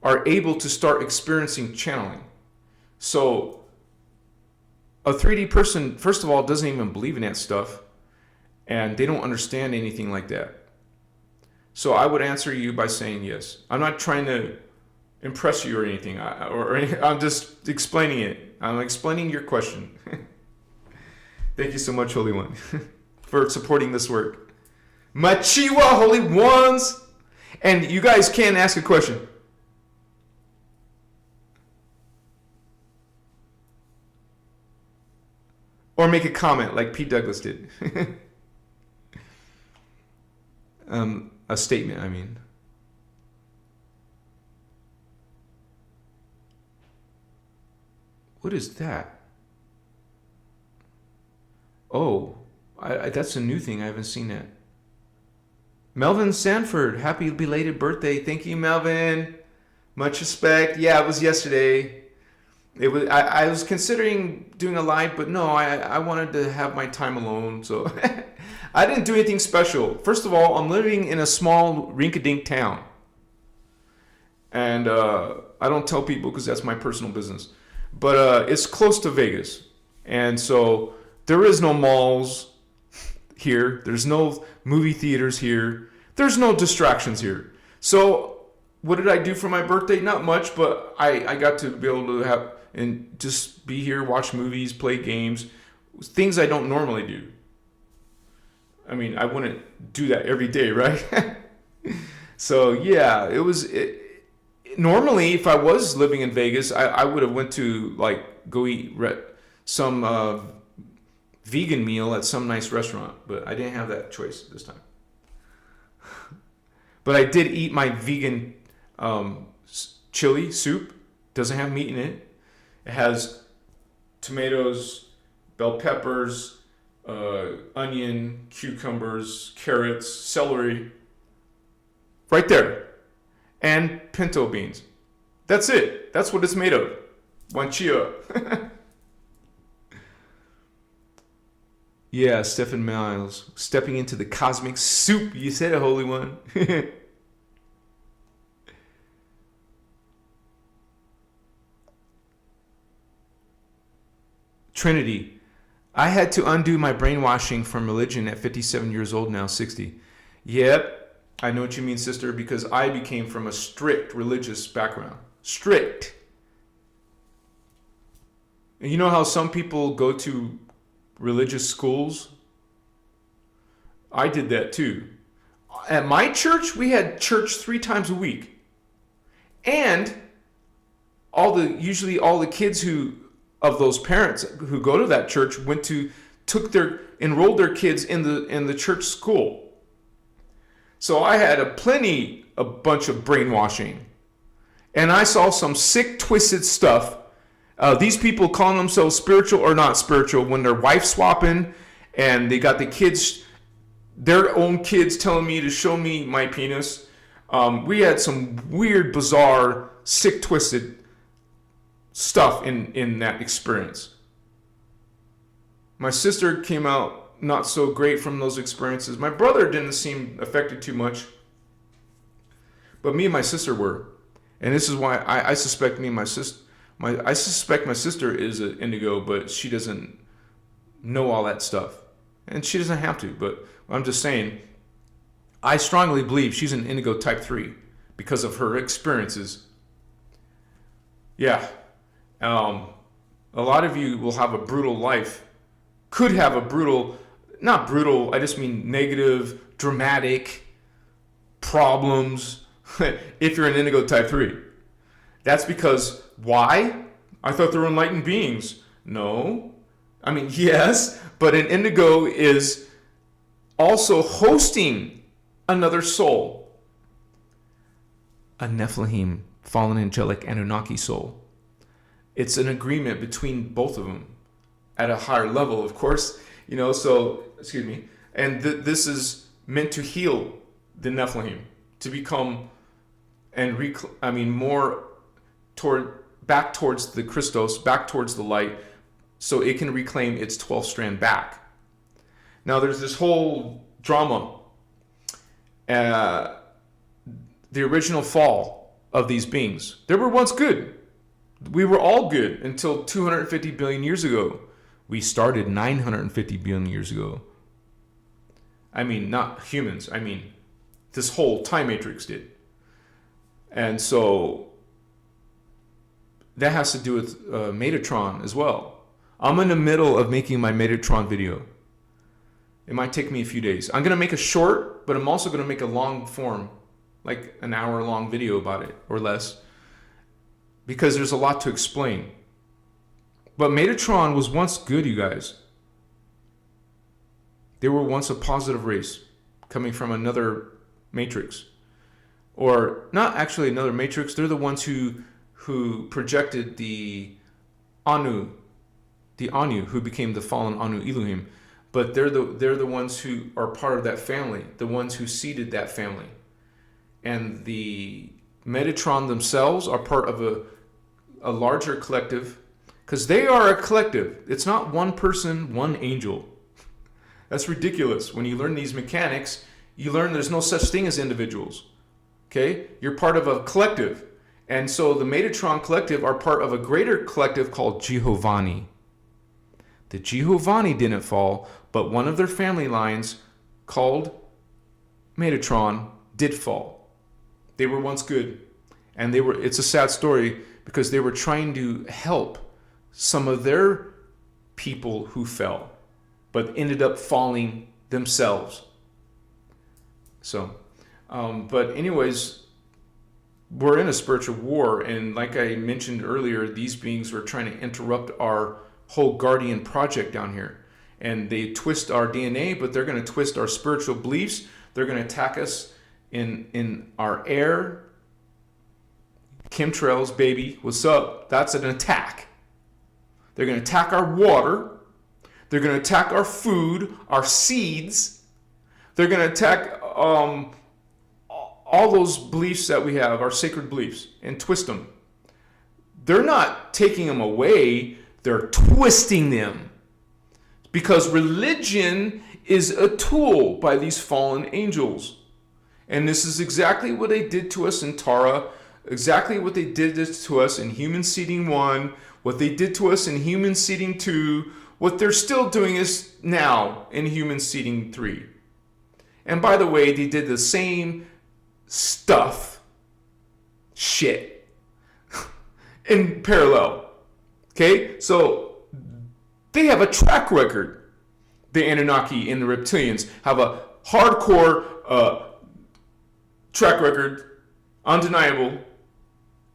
are able to start experiencing channeling. So a 3D person, first of all, doesn't even believe in that stuff, and they don't understand anything like that. So I would answer you by saying yes. I'm not trying to impress you or anything, I'm just explaining it. I'm explaining your question. Thank you so much, Holy One, for supporting this work. Machiwa, Holy Ones! And you guys can ask a question. Or make a comment like Pete Douglas did. A statement, I mean. What is that? Oh, that's a new thing. I haven't seen that. Melvin Sanford, happy belated birthday. Thank you, Melvin. Much respect. Yeah, it was yesterday. It was. I was considering doing a live, but no, I wanted to have my time alone. So I didn't do anything special. First of all, I'm living in a small rinky-dink town. And I don't tell people because that's my personal business. But it's close to Vegas. And so there is no malls here. There's no movie theaters here. There's no distractions here. So what did I do for my birthday? Not much, but I got to be able to have and just be here, watch movies, play games, things I don't normally do. I mean, I wouldn't do that every day, right? So yeah, it was... Normally, if I was living in Vegas, I would have went to go eat some vegan meal at some nice restaurant, but I didn't have that choice this time. But I did eat my vegan chili soup. Doesn't have meat in it. It has tomatoes, bell peppers, onion, cucumbers, carrots, celery. Right there. And pinto beans. That's it. That's what it's made of. One chia. Yeah, Stephen Miles. Stepping into the cosmic soup. You said it, Holy One. Trinity. I had to undo my brainwashing from religion at 57 years old now, 60. Yep, I know what you mean, sister, because I became from a strict religious background. Strict. And you know how some people go to religious schools? I did that too. At my church, we had church 3 times a week. And usually all the kids of those parents who go to that church enrolled their kids in the church school. So I had a bunch of brainwashing, and I saw some sick, twisted stuff. These people calling themselves spiritual or not spiritual when they're wife swapping, and they got their own kids telling me to show me my penis. We had some weird, bizarre, sick, twisted stuff in that experience. My sister came out not so great from those experiences. My brother didn't seem affected too much, but me and my sister were. And this is why I suspect my sister is an indigo, but she doesn't know all that stuff, and she doesn't have to. But I'm just saying, I strongly believe she's an indigo type 3 because of her experiences. Yeah. A lot of you will have a brutal life. Could have a brutal, not brutal, I just mean negative, dramatic problems if you're an indigo type 3. That's because, why? I thought they were enlightened beings. No. I mean, yes, but an indigo is also hosting another soul. A Nephilim, fallen angelic Anunnaki soul. It's an agreement between both of them at a higher level, of course, so, excuse me. And this is meant to heal the Nephilim, to become more back towards the Christos, back towards the light, so it can reclaim its 12th strand back. Now, there's this whole drama. The original fall of these beings. They were once good. We were all good until 250 billion years ago. We started 950 billion years ago. I mean, not humans. I mean, this whole time matrix did. And so that has to do with Metatron as well. I'm in the middle of making my Metatron video. It might take me a few days. I'm going to make a short, but I'm also going to make a long form, like an hour-long video about it or less, because there's a lot to explain. But Metatron was once good, you guys. They were once a positive race coming from another matrix. Or not actually another matrix. They're the ones who projected the Anu who became the fallen Anu Elohim. But they're the ones who are part of that family, the ones who seeded that family. And the Metatron themselves are part of a larger collective, because they are a collective. It's not one person, one angel. That's ridiculous. When you learn these mechanics, you learn there's no such thing as individuals. Okay? You're part of a collective. And so the Metatron collective are part of a greater collective called Giovanni. The Giovanni didn't fall, but one of their family lines called Metatron did fall. They were once good. And it's a sad story because they were trying to help some of their people who fell, but ended up falling themselves. So, but anyways, we're in a spiritual war, and like I mentioned earlier, these beings were trying to interrupt our whole guardian project down here. And they twist our DNA, but they're going to twist our spiritual beliefs. They're going to attack us in our air. Chemtrails, baby, what's up? That's an attack. They're going to attack our water. They're going to attack our food, our seeds. They're going to attack all those beliefs that we have, our sacred beliefs, and twist them. They're not taking them away, they're twisting them. Because religion is a tool by these fallen angels. And this is exactly what they did to us in Tara, exactly what they did to us in Human Seeding 1, what they did to us in Human Seeding 2, what they're still doing is now in Human Seeding 3. And by the way, they did the same shit, in parallel. Okay? So they have a track record. The Anunnaki and the reptilians have a hardcore track record, undeniable,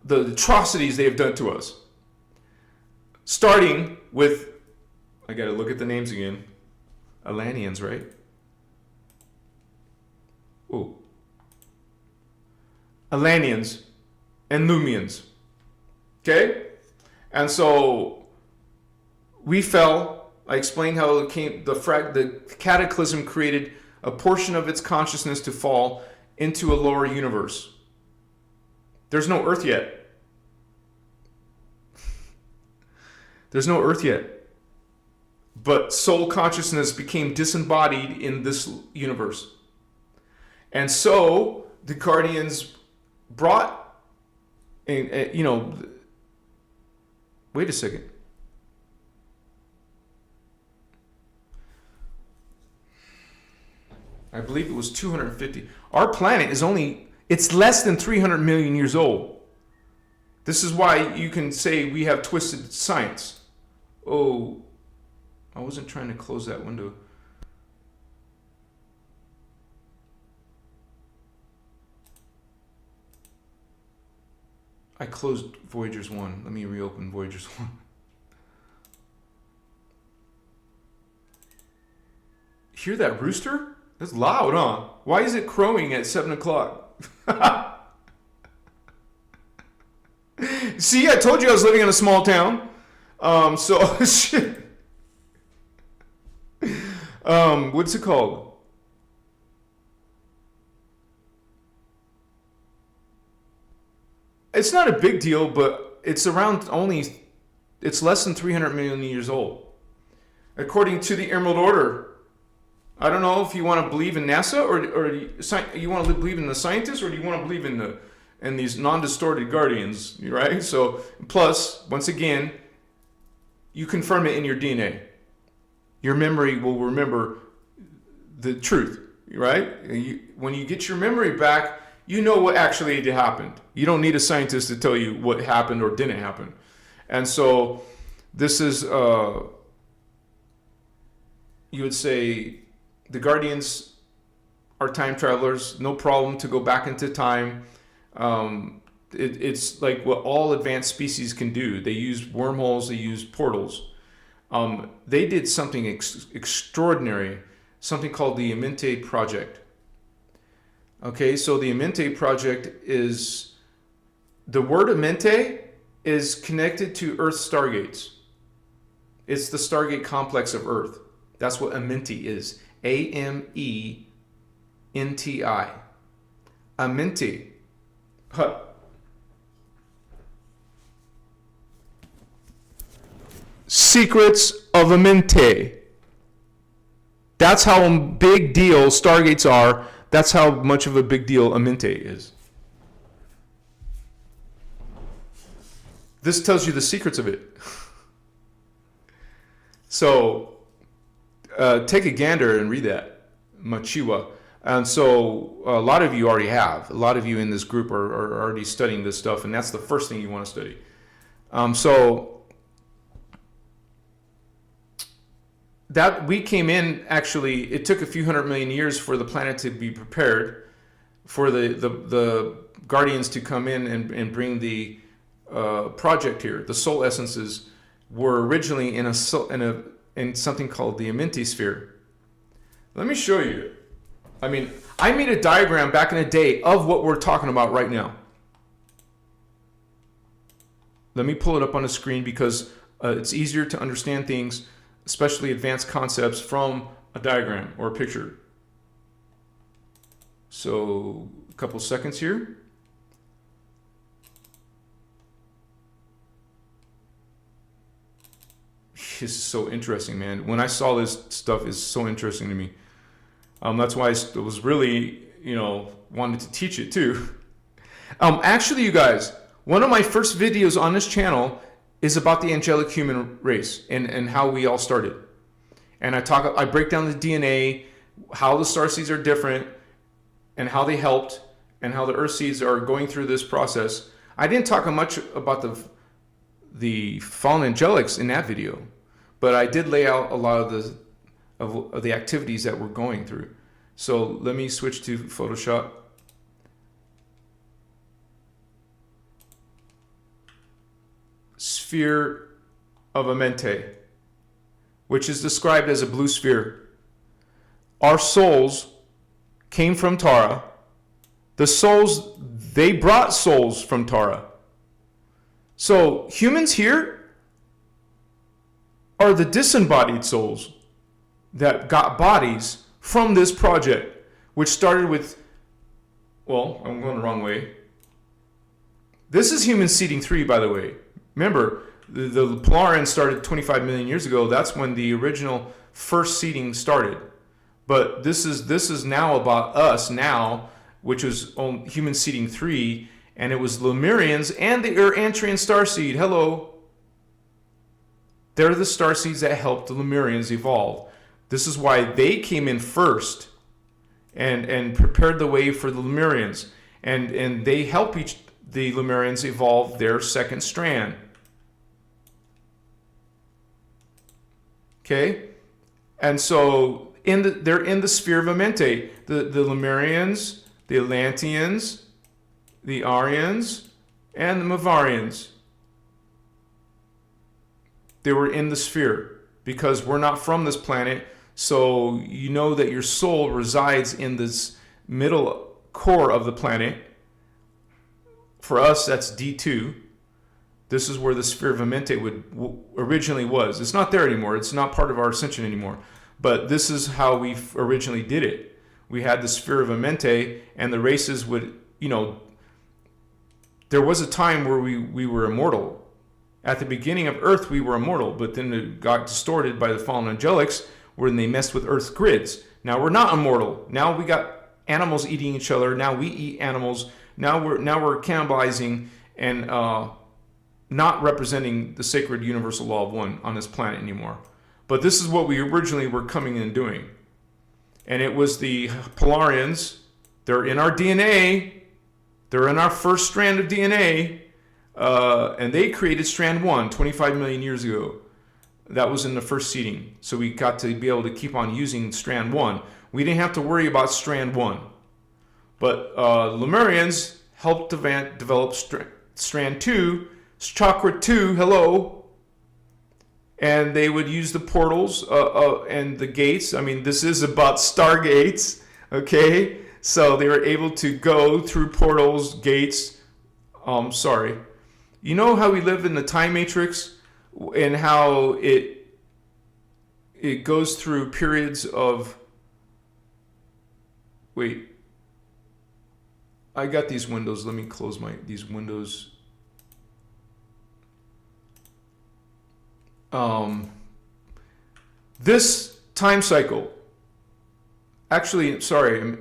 the atrocities they have done to us. Starting with, I gotta look at the names again, Atlanteans, right? Ooh. Atlanteans and Lumians. Okay? And so we fell. I explained how it came, the cataclysm created a portion of its consciousness to fall into a lower universe. There's no Earth yet. There's no Earth yet. But soul consciousness became disembodied in this universe. And so the Guardians brought, wait a second. I believe it was 250. Our planet is it's less than 300 million years old. This is why you can say we have twisted science. Oh, I wasn't trying to close that window. I closed Voyager's 1. Let me reopen Voyager's 1. Hear that rooster? That's loud, huh? Why is it crowing at 7 o'clock? See, I told you I was living in a small town. Shit. What's it called? It's not a big deal, but it's it's less than 300 million years old. According to the Emerald Order. I don't know if you want to believe in NASA or you want to believe in the scientists, or do you want to believe in these non-distorted guardians, right? So, plus, once again, you confirm it in your DNA. Your memory will remember the truth, right? When you get your memory back, you know what actually happened. You don't need a scientist to tell you what happened or didn't happen. And so, this is, you would say, the Guardians are time travelers, no problem to go back into time. It's like what all advanced species can do. They use wormholes, they use portals. They did something extraordinary, something called the Amenti project. Okay, so the Amenti project is, the word Amenti is connected to Earth stargates. It's the Stargate complex of Earth. That's what Amenti is. Amenti. Amenti. Huh. Secrets of Amenti. That's how big deal stargates are. That's how much of a big deal Amenti is. This tells you the secrets of it. So, take a gander and read that, Machiwa. And so a lot of you already have. A lot of you in this group are already studying this stuff, and that's the first thing you want to study. So that we came in, actually, it took a few 100 million years for the planet to be prepared, for the Guardians to come in and bring the project here. The soul essences were originally in something called the Amenti sphere. Let me show you. I mean, I made a diagram back in the day of what we're talking about right now. Let me pull it up on the screen because it's easier to understand things especially advanced concepts, from a diagram or a picture. So a couple seconds here. This is so interesting, man. When I saw this stuff, it's so interesting to me. That's why I was really, wanted to teach it too. Actually, you guys, one of my first videos on this channel is about the angelic human race and how we all started. And I break down the DNA, how the starseeds are different, and how they helped, and how the earth seeds are going through this process. I didn't talk much about the fallen angelics in that video, but I did lay out a lot of the activities that we're going through. So let me switch to Photoshop. Sphere of Amenti, which is described as a blue sphere. Our souls came from Tara. The souls, they brought souls from Tara. So humans here are the disembodied souls that got bodies from this project, which started with, well, I'm going the wrong way. This is human seeding 3, by the way. Remember, the Polarians started 25 million years ago. That's when the original first seeding started. But this is now about us now, which was on human seeding 3, and it was Lemurians and the Antrian starseed. Hello. They're the starseeds that helped the Lemurians evolve. This is why they came in first and prepared the way for the Lemurians. And they help the Lemurians evolve their second strand. Okay? And so they're in the sphere of Amenti. The Lemurians, the Atlanteans, the Aryans, and the Mavarians. They were in the sphere because we're not from this planet. So you know that your soul resides in this middle core of the planet. For us, that's D2. This is where the sphere of Amenti originally was. It's not there anymore. It's not part of our ascension anymore. But this is how we originally did it. We had the sphere of Amenti, and the races would, there was a time where we were immortal. At the beginning of Earth, we were immortal, but then it got distorted by the fallen angelics when they messed with Earth's grids. Now we're not immortal. Now we got animals eating each other. Now we eat animals. Now we're cannibalizing and not representing the sacred universal law of one on this planet anymore. But this is what we originally were coming in doing. And it was the Polarians. They're in our DNA. They're in our first strand of DNA. And they created strand 1 25 million years ago. That was in the first seeding. So we got to be able to keep on using strand 1. We didn't have to worry about strand 1. But Lemurians helped develop strand 2, chakra 2, hello. And they would use the portals and the gates. I mean, this is about stargates, okay? So they were able to go through portals, gates. Sorry. You know how we live in the time matrix and how it goes through periods of... Wait. I got these windows. Let me close these windows. This time cycle, actually, sorry,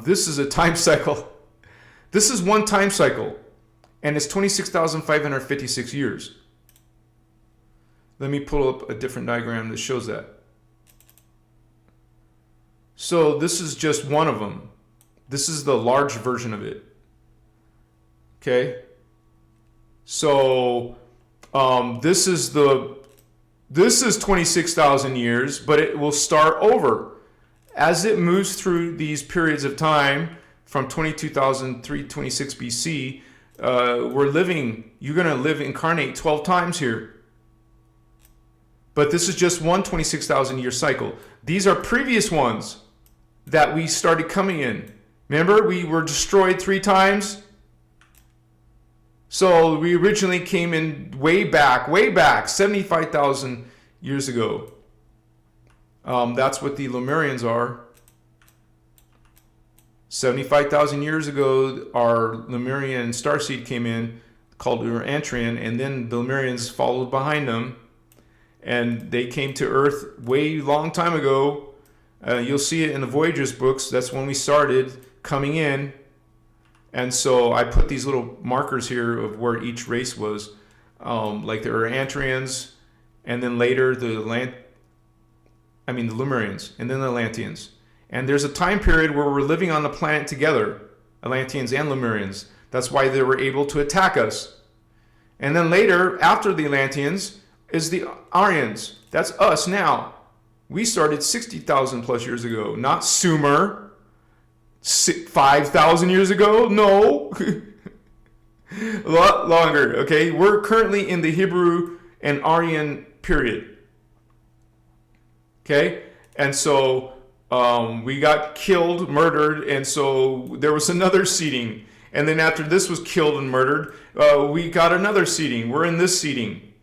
this is a time cycle. This is one time cycle, and it's 26,556 years. Let me pull up a different diagram that shows that. So this is just one of them. This is the large version of it. Okay. So this is 26,000 years, but it will start over as it moves through these periods of time from 22,326 BC. You're going to live incarnate 12 times here. But this is just one 26,000 year cycle. These are previous ones that we started coming in. Remember, we were destroyed 3 times. So we originally came in way back, 75,000 years ago. That's what the Lemurians are. 75,000 years ago, our Lemurian starseed came in, called Urantrian, and then the Lemurians followed behind them, and they came to Earth way long time ago. You'll see it in the Voyagers books. That's when we started coming in. And so I put these little markers here of where each race was, like the Urantrians, and then later the Lemurians, and then the Atlanteans. And there's a time period where we're living on the planet together, Atlanteans and Lemurians. That's why they were able to attack us. And then later, after the Atlanteans, is the Aryans. That's us now. We started 60,000 plus years ago, not Sumer. 5,000 years ago? No. A lot longer, okay? We're currently in the Hebrew and Aryan period. Okay? And so we got killed, murdered, and so there was another seeding. And then after this was killed and murdered, we got another seeding. We're in this seeding.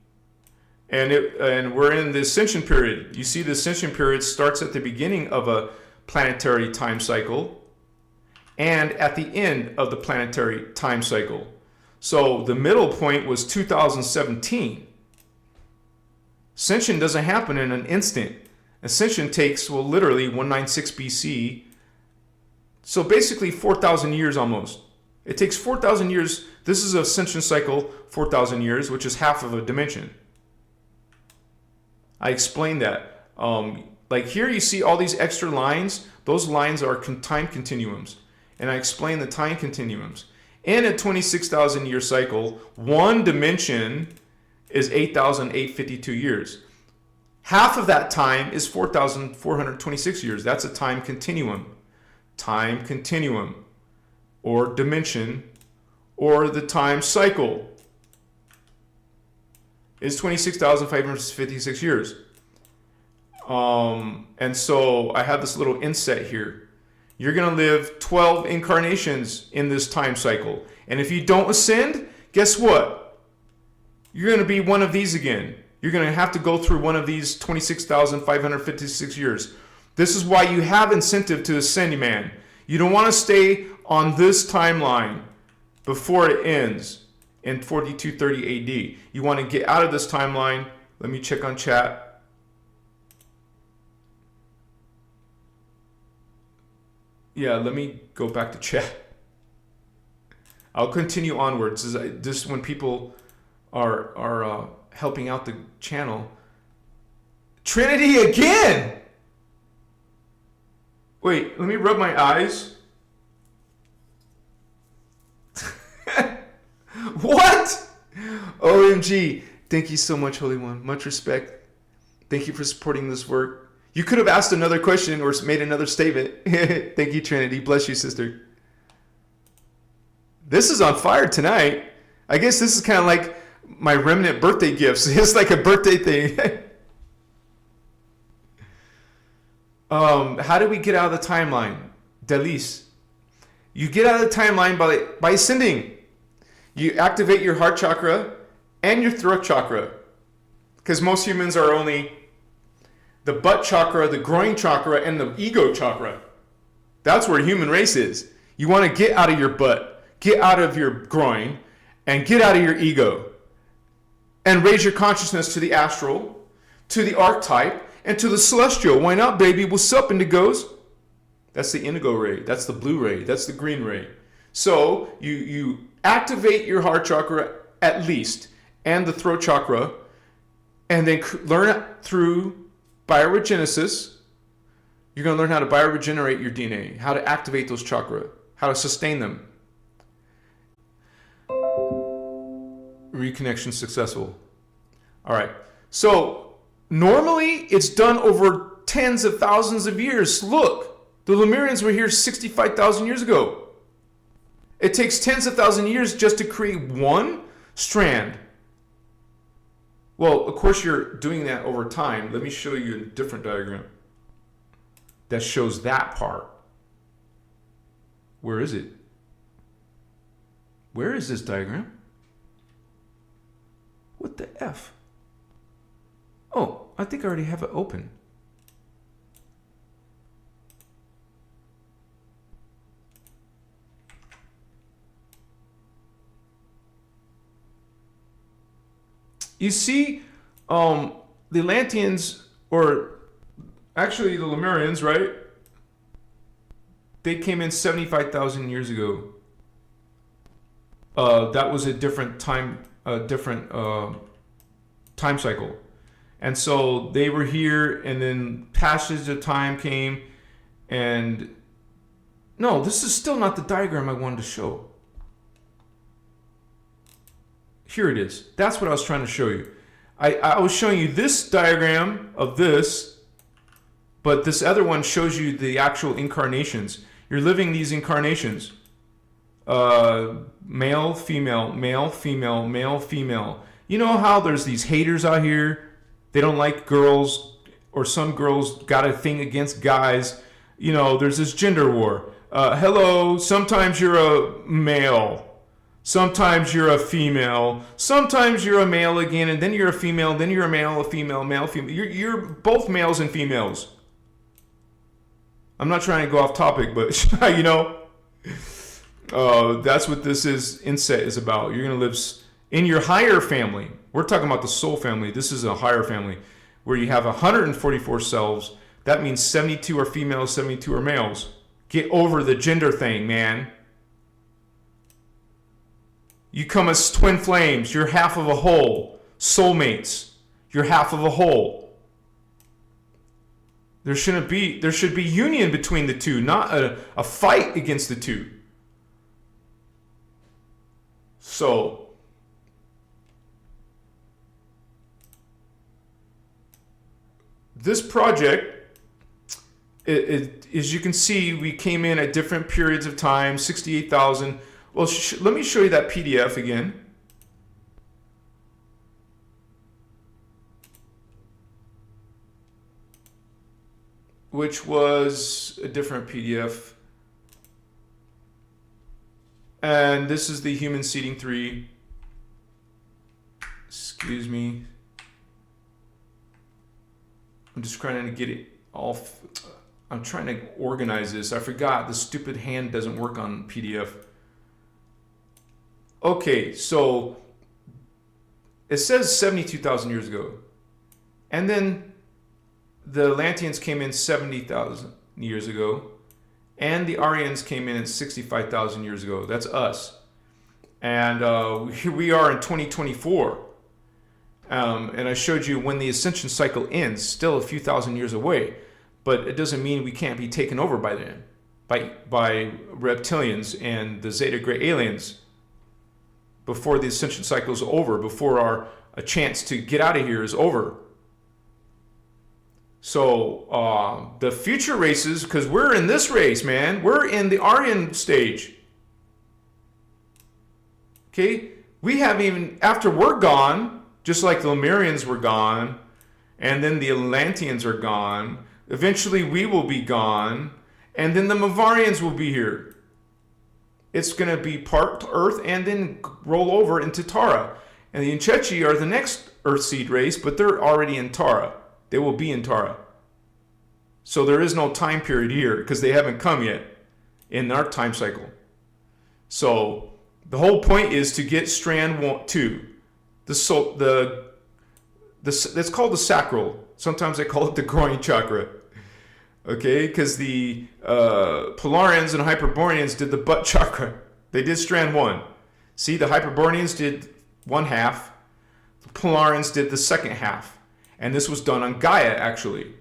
And we're in the Ascension period. You see, the Ascension period starts at the beginning of a planetary time cycle and at the end of the planetary time cycle. So the middle point was 2017. Ascension doesn't happen in an instant. Ascension takes, well, literally 196 BC. So basically 4,000 years almost. It takes 4,000 years. This is an Ascension cycle, 4,000 years, which is half of a dimension. I explained that. Like here you see all these extra lines. Those lines are time continuums. And I explain the time continuums. In a 26,000 year cycle, one dimension is 8,852 years. Half of that time is 4,426 years. That's a time continuum. Time continuum, or dimension, or the time cycle is 26,556 years. And so I have this little inset here. You're going to live 12 incarnations in this time cycle. And if you don't ascend, guess what? You're going to be one of these again. You're going to have to go through one of these 26,556 years. This is why you have incentive to ascend, man. You don't want to stay on this timeline before it ends in 4230 AD. You want to get out of this timeline. Let me check on chat. Yeah, let me go back to chat. I'll continue onwards. This when people are helping out the channel. Trinity again! Wait, let me rub my eyes. What? OMG. Thank you so much, Holy One. Much respect. Thank you for supporting this work. You could have asked another question or made another statement. Thank you, Trinity. Bless you, sister. This is on fire tonight. I guess this is kind of like my remnant birthday gifts. It's like a birthday thing. How do we get out of the timeline? Delis. You get out of the timeline by ascending. You activate your heart chakra and your throat chakra. Because most humans are only the butt chakra, the groin chakra, and the ego chakra. That's where human race is. You want to get out of your butt, get out of your groin, and get out of your ego. And raise your consciousness to the astral, to the archetype, and to the celestial. Why not, baby? What's up, indigos? That's the indigo ray. That's the blue ray. That's the green ray. So you activate your heart chakra at least, and the throat chakra, and then learn it through bioregenesis. You're going to learn how to bioregenerate your DNA, how to activate those chakra, how to sustain them. Reconnection successful. All right. So normally it's done over tens of thousands of years. Look, the Lemurians were here 65,000 years ago. It takes tens of thousands of years just to create one strand. Well, of course, you're doing that over time. Let me show you a different diagram that shows that part. Where is it? Where is this diagram? What the F? Oh, I think I already have it open. You see, the Atlanteans, or actually the Lemurians, right? They came in 75,000 years ago. That was a different time cycle. And so they were here, and then passage of time came, and no, this is still not the diagram I wanted to show. Here it is. That's what I was trying to show you. I was showing you this diagram of this, but this other one shows you the actual incarnations. You're living these incarnations. Male, female, male, female, male, female. You know how there's these haters out here? They don't like girls, or some girls got a thing against guys. You know, there's this gender war. Hello, sometimes you're a male. Sometimes you're a female. Sometimes you're a male again, and then you're a female, then you're a male, a female, male, female. You're both males and females. I'm not trying to go off topic, but you know, that's what this inset is about. You're going to live in your higher family. We're talking about the soul family. This is a higher family where you have 144 selves. That means 72 are females, 72 are males. Get over the gender thing, man. You come as twin flames. You're half of a whole. Soulmates. You're half of a whole. There should be union between the two, not a fight against the two. So, this project, as you can see, we came in at different periods of time, 68,000. Well, let me show you that PDF again. Which was a different PDF. And this is the human seeding 3. Excuse me. I'm just trying to get it all. I'm trying to organize this. I forgot the stupid hand doesn't work on PDF. Okay, so it says 72,000 years ago. And then the Atlanteans came in 70,000 years ago. And the Aryans came in at 65,000 years ago. That's us. And here we are in 2024. And I showed you when the Ascension cycle ends, still a few thousand years away. But it doesn't mean we can't be taken over by them, by reptilians and the Zeta Gray aliens before the Ascension cycle is over, before a chance to get out of here is over. So the future races, because we're in this race, man. We're in the Aryan stage. Okay? We haven't even, after we're gone, just like the Lemurians were gone, and then the Atlanteans are gone, eventually we will be gone, and then the Mavarians will be here. It's going to be part Earth and then roll over into Tara. And the Inchechi are the next Earthseed race, but they're already in Tara. They will be in Tara. So there is no time period here because they haven't come yet in our time cycle. So the whole point is to get Strand 2. That's called the sacral. Sometimes they call it the groin chakra. Okay, because the Polarians and Hyperboreans did the butt chakra. They did Strand 1. See, the Hyperboreans did one half. The Polarians did the second half. And this was done on Gaia, actually.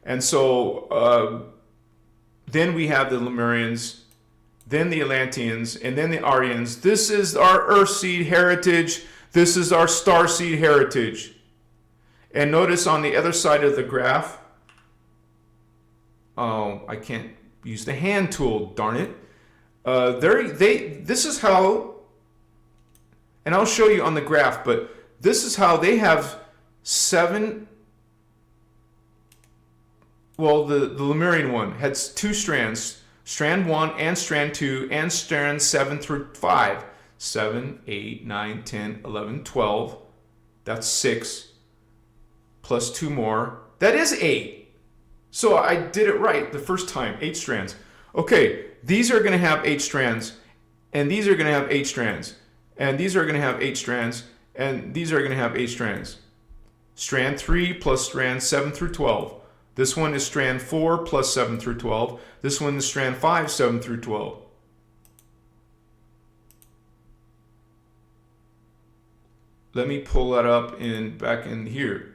And so then we have the Lemurians, then the Atlanteans, and then the Aryans. This is our Earthseed heritage. This is our Starseed heritage. And notice on the other side of the graph, I can't use the hand tool, darn it. This is how, and I'll show you on the graph, but this is how they have 7. Well, the Lemurian one had 2 strands, Strand 1 and Strand 2, and Strand 7 through 5. 7, 8, 9, 10, 11, 12. That's 6. plus 2 more. That is 8. So I did it right the first time, 8 strands. Okay, these are going to have 8 strands, and these are going to have 8 strands, and these are going to have 8 strands, and these are going to have 8 strands. Strand 3 plus strand 7 through 12. This one is strand 4 plus 7 through 12. This one is strand 5, 7 through 12. Let me pull that up back in here.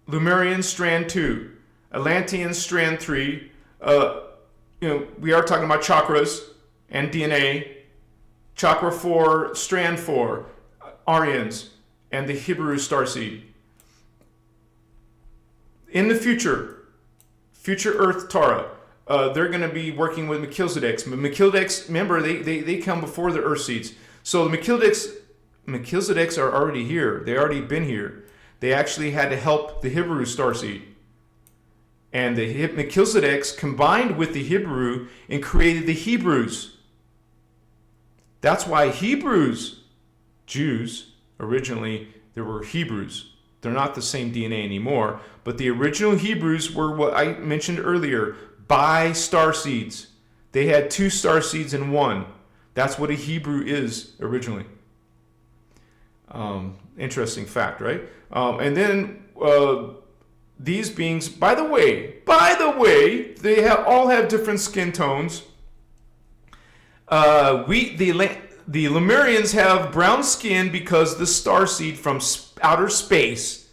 Lemurian strand 2, Atlantean strand 3. We are talking about chakras and DNA. Chakra 4, strand 4, Aryans, and the Hebrew starseed. In the future Earth Tara, they're going to be working with Melchizedeks. But Melchizedeks, remember, they come before the Earth seeds. So the Melchizedeks are already here. They already been here. They actually had to help the Hebrew starseed. And the Melchizedeks combined with the Hebrew and created the Hebrews. That's why Hebrews, Jews, originally, there were Hebrews. They're not the same DNA anymore. But the original Hebrews were what I mentioned earlier, by starseeds. They had 2 starseeds in one. That's what a Hebrew is originally. Interesting fact, right? And then these beings, by the way, they all have different skin tones. The Lemurians have brown skin because the starseed from outer space,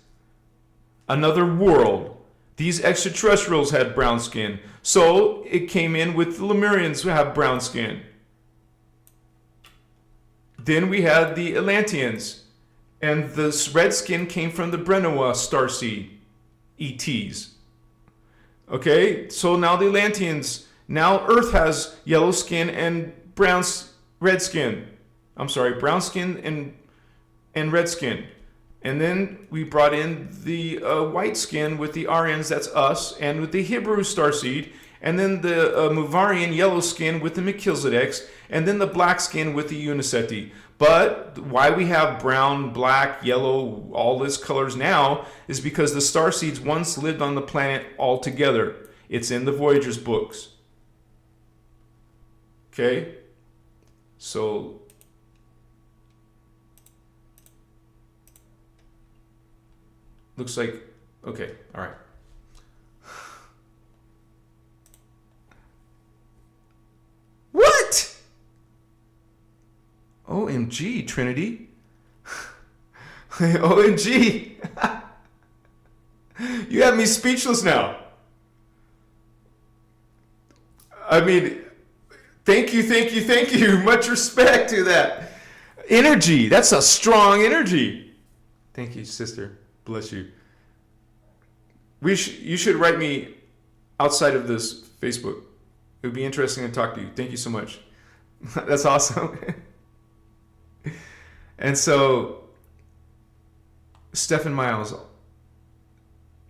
another world. These extraterrestrials had brown skin, so it came in with the Lemurians who have brown skin. Then we had the Atlanteans, and the red skin came from the Brenoa starseed, ETs. Okay, so now the Atlanteans, now Earth has yellow skin and brown skin and red skin. And then we brought in the white skin with the Aryans, that's us, and with the Hebrew starseed, and then the Muvarian yellow skin with the Melchizedeks, and then the black skin with the Uniseti. But why we have brown, black, yellow, all these colors now is because the starseeds once lived on the planet all together. It's in the Voyager's books. Okay? So looks like, okay, all right. What? OMG, Trinity. OMG. You have me speechless now. I mean, thank you. Much respect to that. Energy, that's a strong energy. Thank you, sister. Bless you. You should write me outside of this Facebook. It would be interesting to talk to you. Thank you so much. That's awesome. And so, Stephen Miles.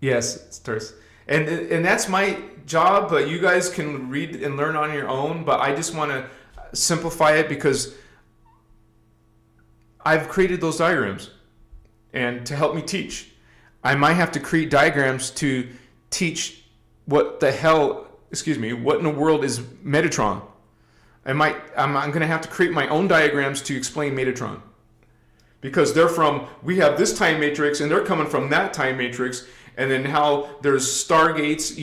Yes, it's Thurs. And that's my job, but you guys can read and learn on your own. But I just want to simplify it because I've created those diagrams and to help me teach. I might have to create diagrams to teach what in the world is Metatron. I'm going to have to create my own diagrams to explain Metatron. Because we have this time matrix and they're coming from that time matrix, and then how there's stargates,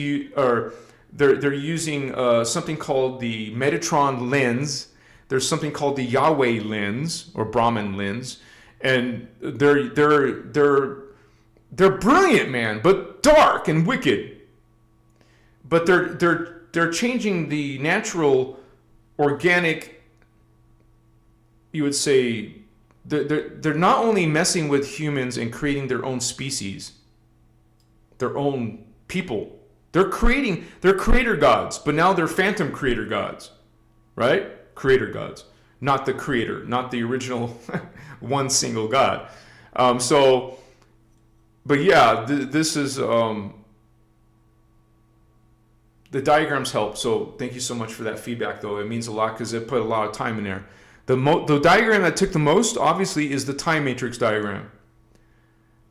they're using something called the Metatron lens. There's something called the Yahweh lens or Brahman lens, and they're brilliant, man, but dark and wicked. But they're changing the natural, organic, you would say, they're not only messing with humans and creating their own species, their own people. They're creator gods, but now they're phantom creator gods, right? Creator gods, not the creator, not the original one single God. But yeah, this is the diagrams help. So thank you so much for that feedback, though. It means a lot because it put a lot of time in there. The diagram that took the most, obviously, is the time matrix diagram.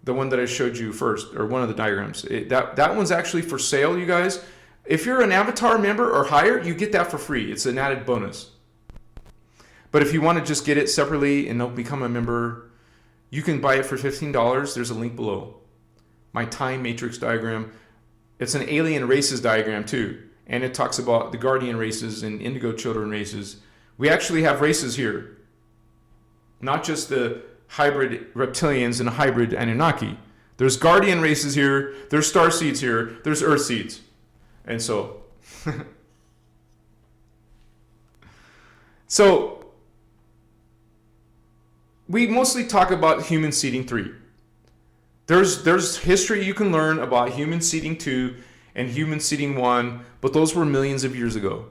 The one that I showed you first, or one of the diagrams. That one's actually for sale, you guys. If you're an Avatar member or higher, you get that for free. It's an added bonus. But if you want to just get it separately and don't become a member, you can buy it for $15. There's a link below. My time matrix diagram. It's an alien races diagram too. And it talks about the guardian races and indigo children races. We actually have races here. Not just the hybrid reptilians and hybrid Anunnaki. There's guardian races here. There's starseeds here. There's earthseeds. And so... So... we mostly talk about human seeding 3. There's history you can learn about human seeding 2 and human seeding 1, but those were millions of years ago.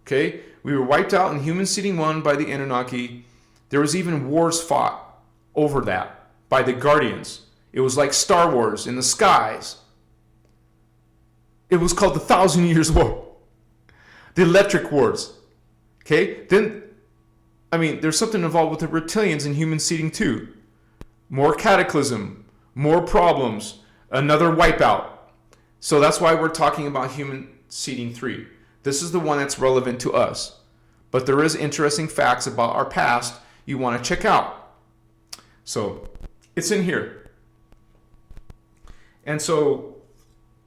Okay? We were wiped out in human seeding 1 by the Anunnaki. There was even wars fought over that by the Guardians. It was like Star Wars in the skies. It was called the 1,000 Years' War. The Electric Wars. Okay? Then, I mean, there's something involved with the reptilians and human seeding too. More cataclysm, more problems, another wipeout. So that's why we're talking about human seeding 3. This is the one that's relevant to us. But there is interesting facts about our past you want to check out. So it's in here. And so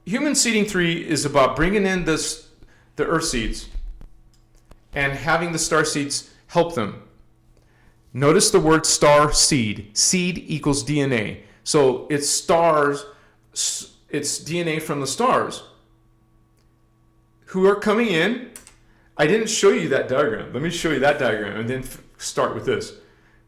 human seeding 3 is about bringing in the earth seeds and having the star seeds help them. Notice the word star seed. Seed equals DNA. So it's stars, it's DNA from the stars who are coming in. I didn't show you that diagram. Let me show you that diagram and then start with this.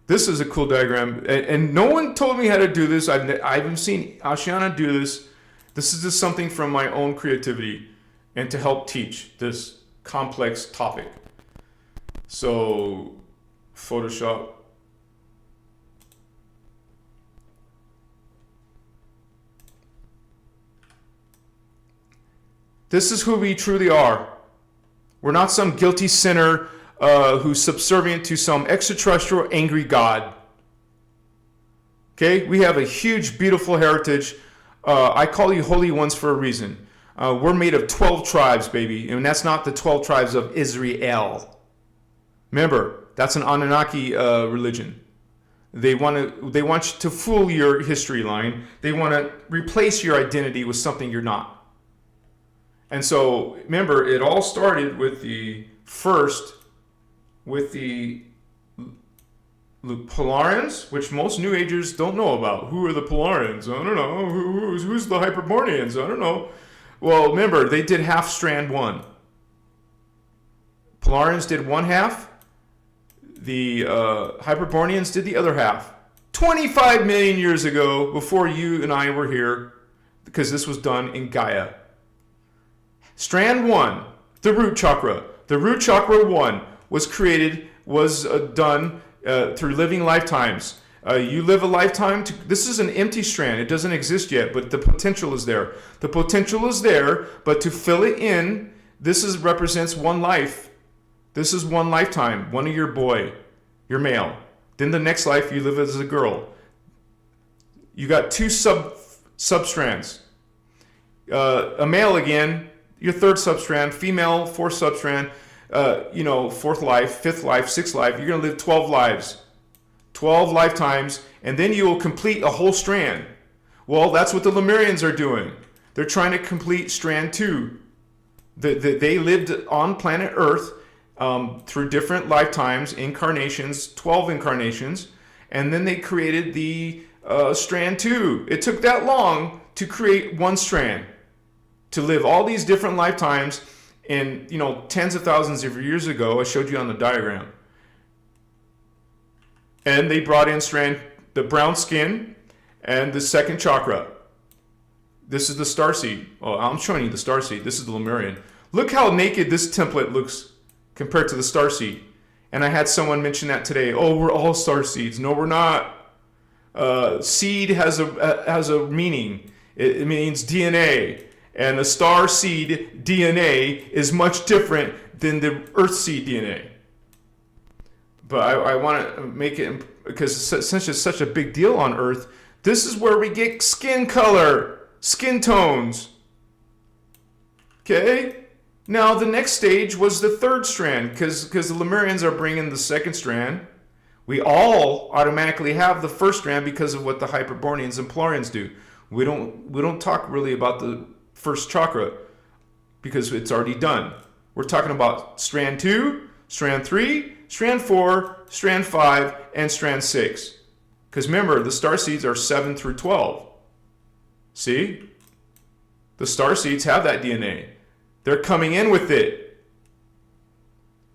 This is a cool diagram. And no one told me how to do this. I haven't seen Ashiana do this. This is just something from my own creativity and to help teach this complex topic. So, Photoshop. This is who we truly are. We're not some guilty sinner who's subservient to some extraterrestrial angry God. Okay? We have a huge, beautiful heritage. I call you holy ones for a reason. We're made of 12 tribes, baby. And that's not the 12 tribes of Israel. Remember, that's an Anunnaki religion. They want you to fool your history line. They want to replace your identity with something you're not. And so, remember, it all started with the Polarians, which most New Agers don't know about. Who are the Polarians? I don't know. Who's the Hyperbornians? I don't know. Well, remember, they did half Strand 1. Polarians did one half. The Hyperbornians did the other half. 25 million years ago, before you and I were here, because this was done in Gaia. Strand 1, the root chakra. The root chakra 1 was done through living lifetimes. You live a lifetime. This is an empty strand. It doesn't exist yet, but the potential is there. The potential is there, but to fill it in, represents one life. This is one lifetime. One of your boy, your male. Then the next life you live as a girl. You got two substrands. A male again. Your third substrand, female, fourth substrand, fourth life, fifth life, sixth life. You're going to live 12 lives, 12 lifetimes, and then you will complete a whole strand. Well, that's what the Lemurians are doing. They're trying to complete strand 2. They lived on planet Earth through different lifetimes, incarnations, 12 incarnations, and then they created the strand 2. It took that long to create one strand. To live all these different lifetimes in, tens of thousands of years ago. I showed you on the diagram. And they brought in the brown skin and the second chakra. This is the starseed. Oh, I'm showing you the starseed. This is the Lemurian. Look how naked this template looks compared to the starseed. And I had someone mention that today. Oh, we're all starseeds. No, we're not. Seed has a meaning. It means DNA. And the star seed DNA is much different than the earth seed DNA. but I want to make it, because since it's such a big deal on Earth, this is where we get skin color, skin tones. Okay? Now, the next stage was the third strand, because the Lemurians are bringing the second strand. We all automatically have the first strand because of what the Hyperboreans and Plorians do. We don't talk really about the first chakra because it's already done. We're talking about strand 2, strand 3, strand 4, strand 5, and strand 6. Because remember, the starseeds are 7 through 12. See? The starseeds have that DNA. They're coming in with it.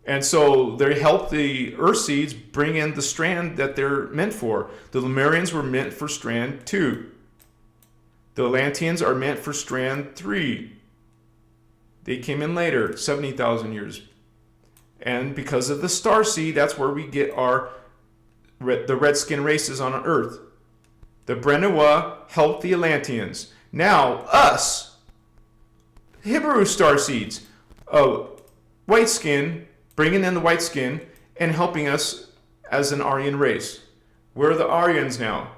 And so they help the earth seeds bring in the strand that they're meant for. The Lemurians were meant for strand 2. The Atlanteans are meant for strand 3. They came in later, 70,000 years. And because of the starseed, that's where we get the red skin races on Earth. The Brenua helped the Atlanteans. Now, us, Hebrew starseeds, white skin, bringing in the white skin and helping us as an Aryan race. We're the Aryans now.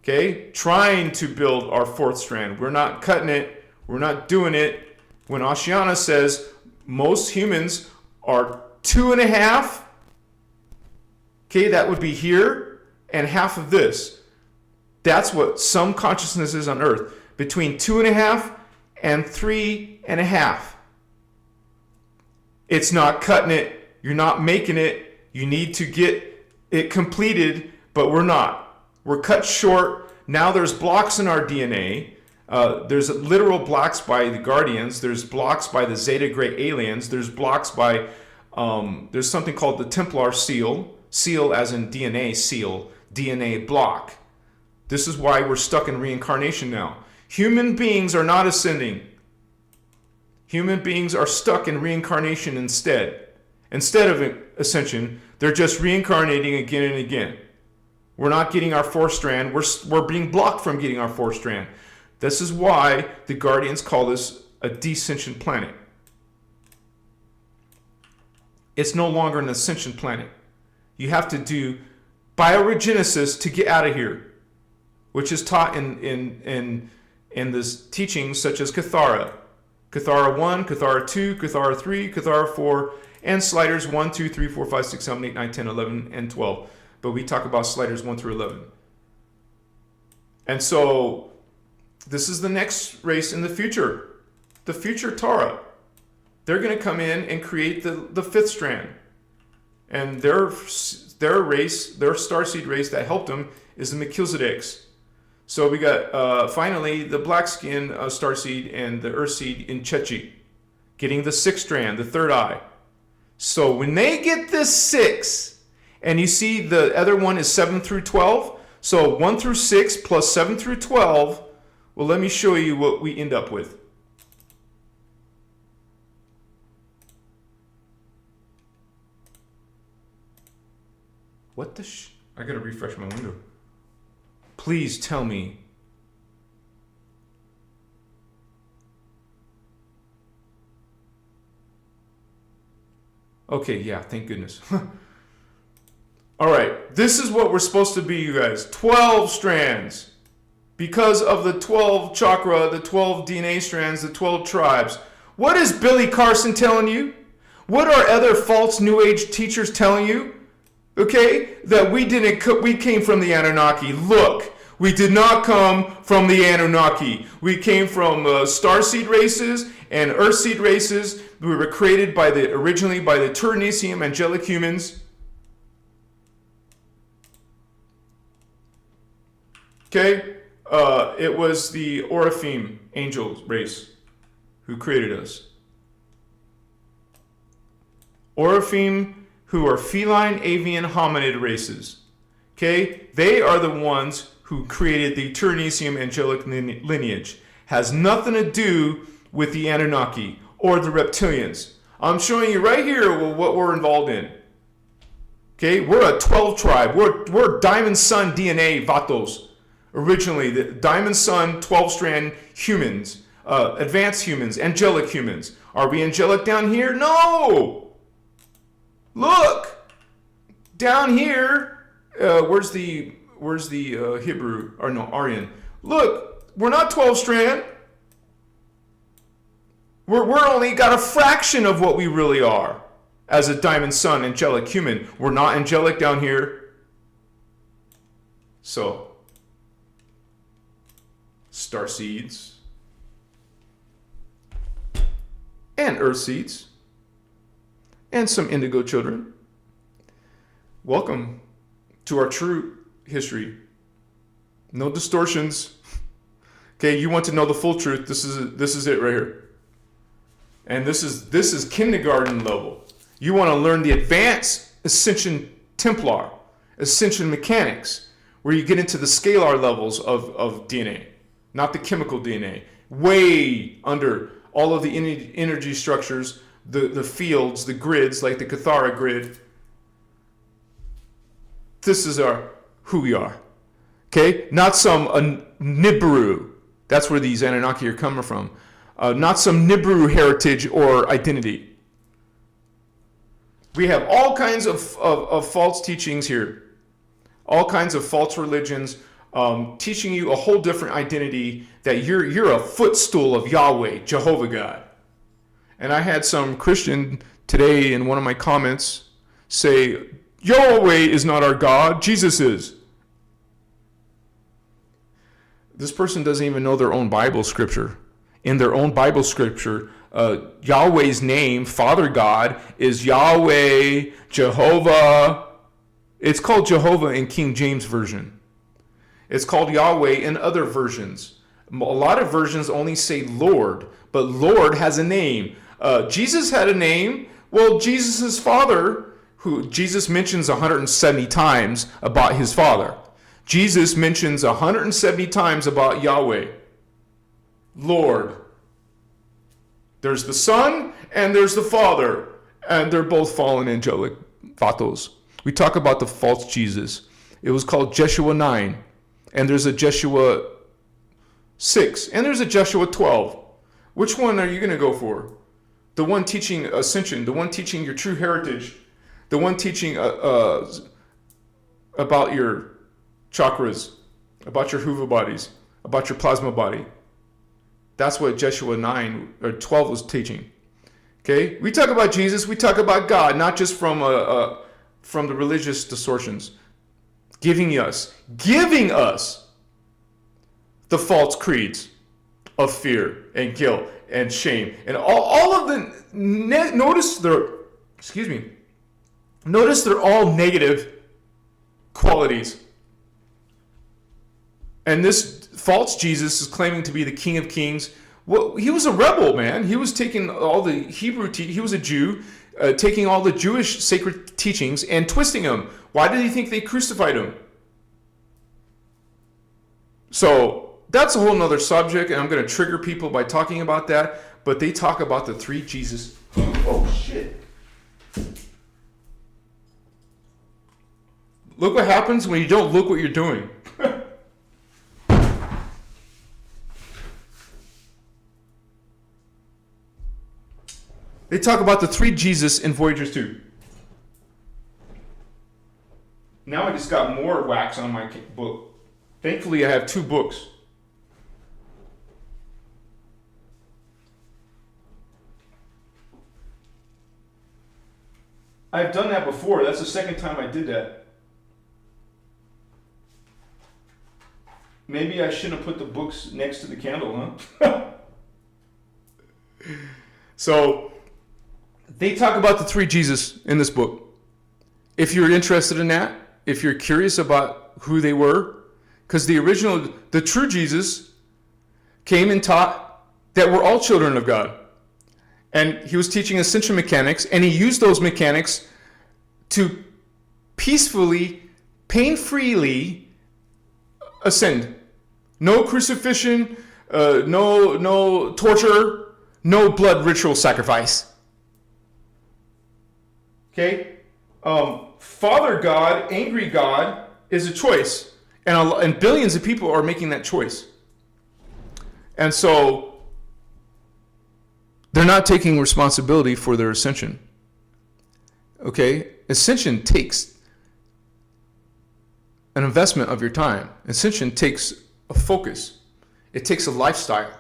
Okay? Trying to build our fourth strand. We're not cutting it. We're not doing it. When Oceana says most humans are 2.5, okay, that would be here, and half of this. That's what some consciousness is on Earth. Between 2.5 and 3.5. It's not cutting it. You're not making it. You need to get it completed, but we're not. We're cut short. Now there's blocks in our DNA. There's literal blocks by the Guardians. There's blocks by the Zeta Gray aliens. There's blocks by, there's something called the Templar Seal. Seal as in DNA seal. DNA block. This is why we're stuck in reincarnation now. Human beings are not ascending. Human beings are stuck in reincarnation instead. Instead of ascension, they're just reincarnating again and again. We're not getting our fourth strand. We're being blocked from getting our fourth strand. This is why the Guardians call this a descension planet. It's no longer an ascension planet. You have to do bioregenesis to get out of here, which is taught in this teachings such as Kathara. Kathara 1, Kathara 2, Kathara 3, Kathara 4, and sliders 1, 2, 3, 4, 5, 6, 7, 8, 9, 10, 11, and 12. But we talk about sliders 1 through 11. And so this is the next race in the future. The future Tara. They're going to come in and create the fifth strand. And their race, their starseed race that helped them is the Melchizedeks. So we got finally the black skin starseed and the earth seed in Chechi getting the sixth strand, the third eye. So when they get this 6, and you see the other one is 7 through 12, so 1 through 6 plus 7 through 12, well, let me show you what we end up with. What the I gotta refresh my window. Please tell me. Okay, yeah, thank goodness. All right, this is what we're supposed to be, you guys. 12 strands. Because of the 12 chakra, the 12 DNA strands, the 12 tribes. What is Billy Carson telling you? What are other false New Age teachers telling you? Okay, that we came from the Anunnaki. Look, we did not come from the Anunnaki. We came from starseed races and earthseed races. We were created originally by the Turaneusiam angelic humans. Okay, it was the Oraphim angel race who created us. Oraphim, who are feline, avian, hominid races. Okay, they are the ones who created the Turaneusiam angelic lineage. Has nothing to do with the Anunnaki or the reptilians. I'm showing you right here what we're involved in. Okay, we're a 12 tribe. We're Diamond Sun DNA Vatos. Originally, the Diamond Sun 12-strand humans, advanced humans, angelic humans. Are we angelic down here? No! Look, down here, where's the Hebrew, or no, Aryan? Look, we're not 12 strand. We're only got a fraction of what we really are as a diamond sun, angelic human. We're not angelic down here. So, starseeds and earth seeds and some indigo children. Welcome to our true history. No distortions. Okay, you want to know the full truth. This is it right here. And this is kindergarten level. You want to learn the advanced Ascension Templar, Ascension mechanics, where you get into the scalar levels of DNA, not the chemical DNA. Way under all of the energy structures, the fields, the grids, like the Kathara grid. This is who we are. Okay? Not some Nibiru. That's where these Anunnaki are coming from. Not some Nibiru heritage or identity. We have all kinds of false teachings here. All kinds of false religions teaching you a whole different identity, that you're a footstool of Yahweh, Jehovah God. And I had some Christian today in one of my comments say, Yahweh is not our God, Jesus is. This person doesn't even know their own Bible scripture. In their own Bible scripture, Yahweh's name, Father God, is Yahweh, Jehovah. It's called Jehovah in King James Version. It's called Yahweh in other versions. A lot of versions only say Lord, but Lord has a name. Jesus had a name. Well, Jesus' father, who Jesus mentions 170 times about his father. Jesus mentions 170 times about Yahweh. Lord. There's the Son and there's the Father, and they're both fallen angelic vatos. We talk about the false Jesus. It was called Jeshua 9, and there's a Jeshua 6, and there's a Jeshua 12. Which one are you going to go for? The one teaching Ascension, the one teaching your true heritage, the one teaching about your chakras, about your Huva bodies, about your plasma body. That's what Jeshua 9 or 12 was teaching. Okay? We talk about Jesus, we talk about God, not just from the religious distortions. Giving us the false creeds of fear and guilt and shame. And all of the, notice they're all negative qualities. And this false Jesus is claiming to be the King of Kings. Well, he was a rebel, man. He was taking all the Hebrew, he was a Jew, taking all the Jewish sacred teachings and twisting them. Why did he think they crucified him? So that's a whole nother subject, and I'm going to trigger people by talking about that. But they talk about the three Jesus. Oh, shit. Look what happens when you don't look what you're doing. They talk about the three Jesus in Voyagers 2. Now I just got more wax on my book. Thankfully, I have two books. I've done that before. That's the second time I did that. Maybe I shouldn't have put the books next to the candle, huh? So, they talk about the three Jesus in this book. If you're interested in that, if you're curious about who they were, because the true Jesus came and taught that we're all children of God. And he was teaching Ascension mechanics, and he used those mechanics to peacefully, pain-freely ascend. No crucifixion, no torture, no blood ritual sacrifice. Okay? Father God, angry God, is a choice. And billions of people are making that choice. And so, they're not taking responsibility for their ascension. Okay? Ascension takes an investment of your time. Ascension takes a focus. It takes a lifestyle.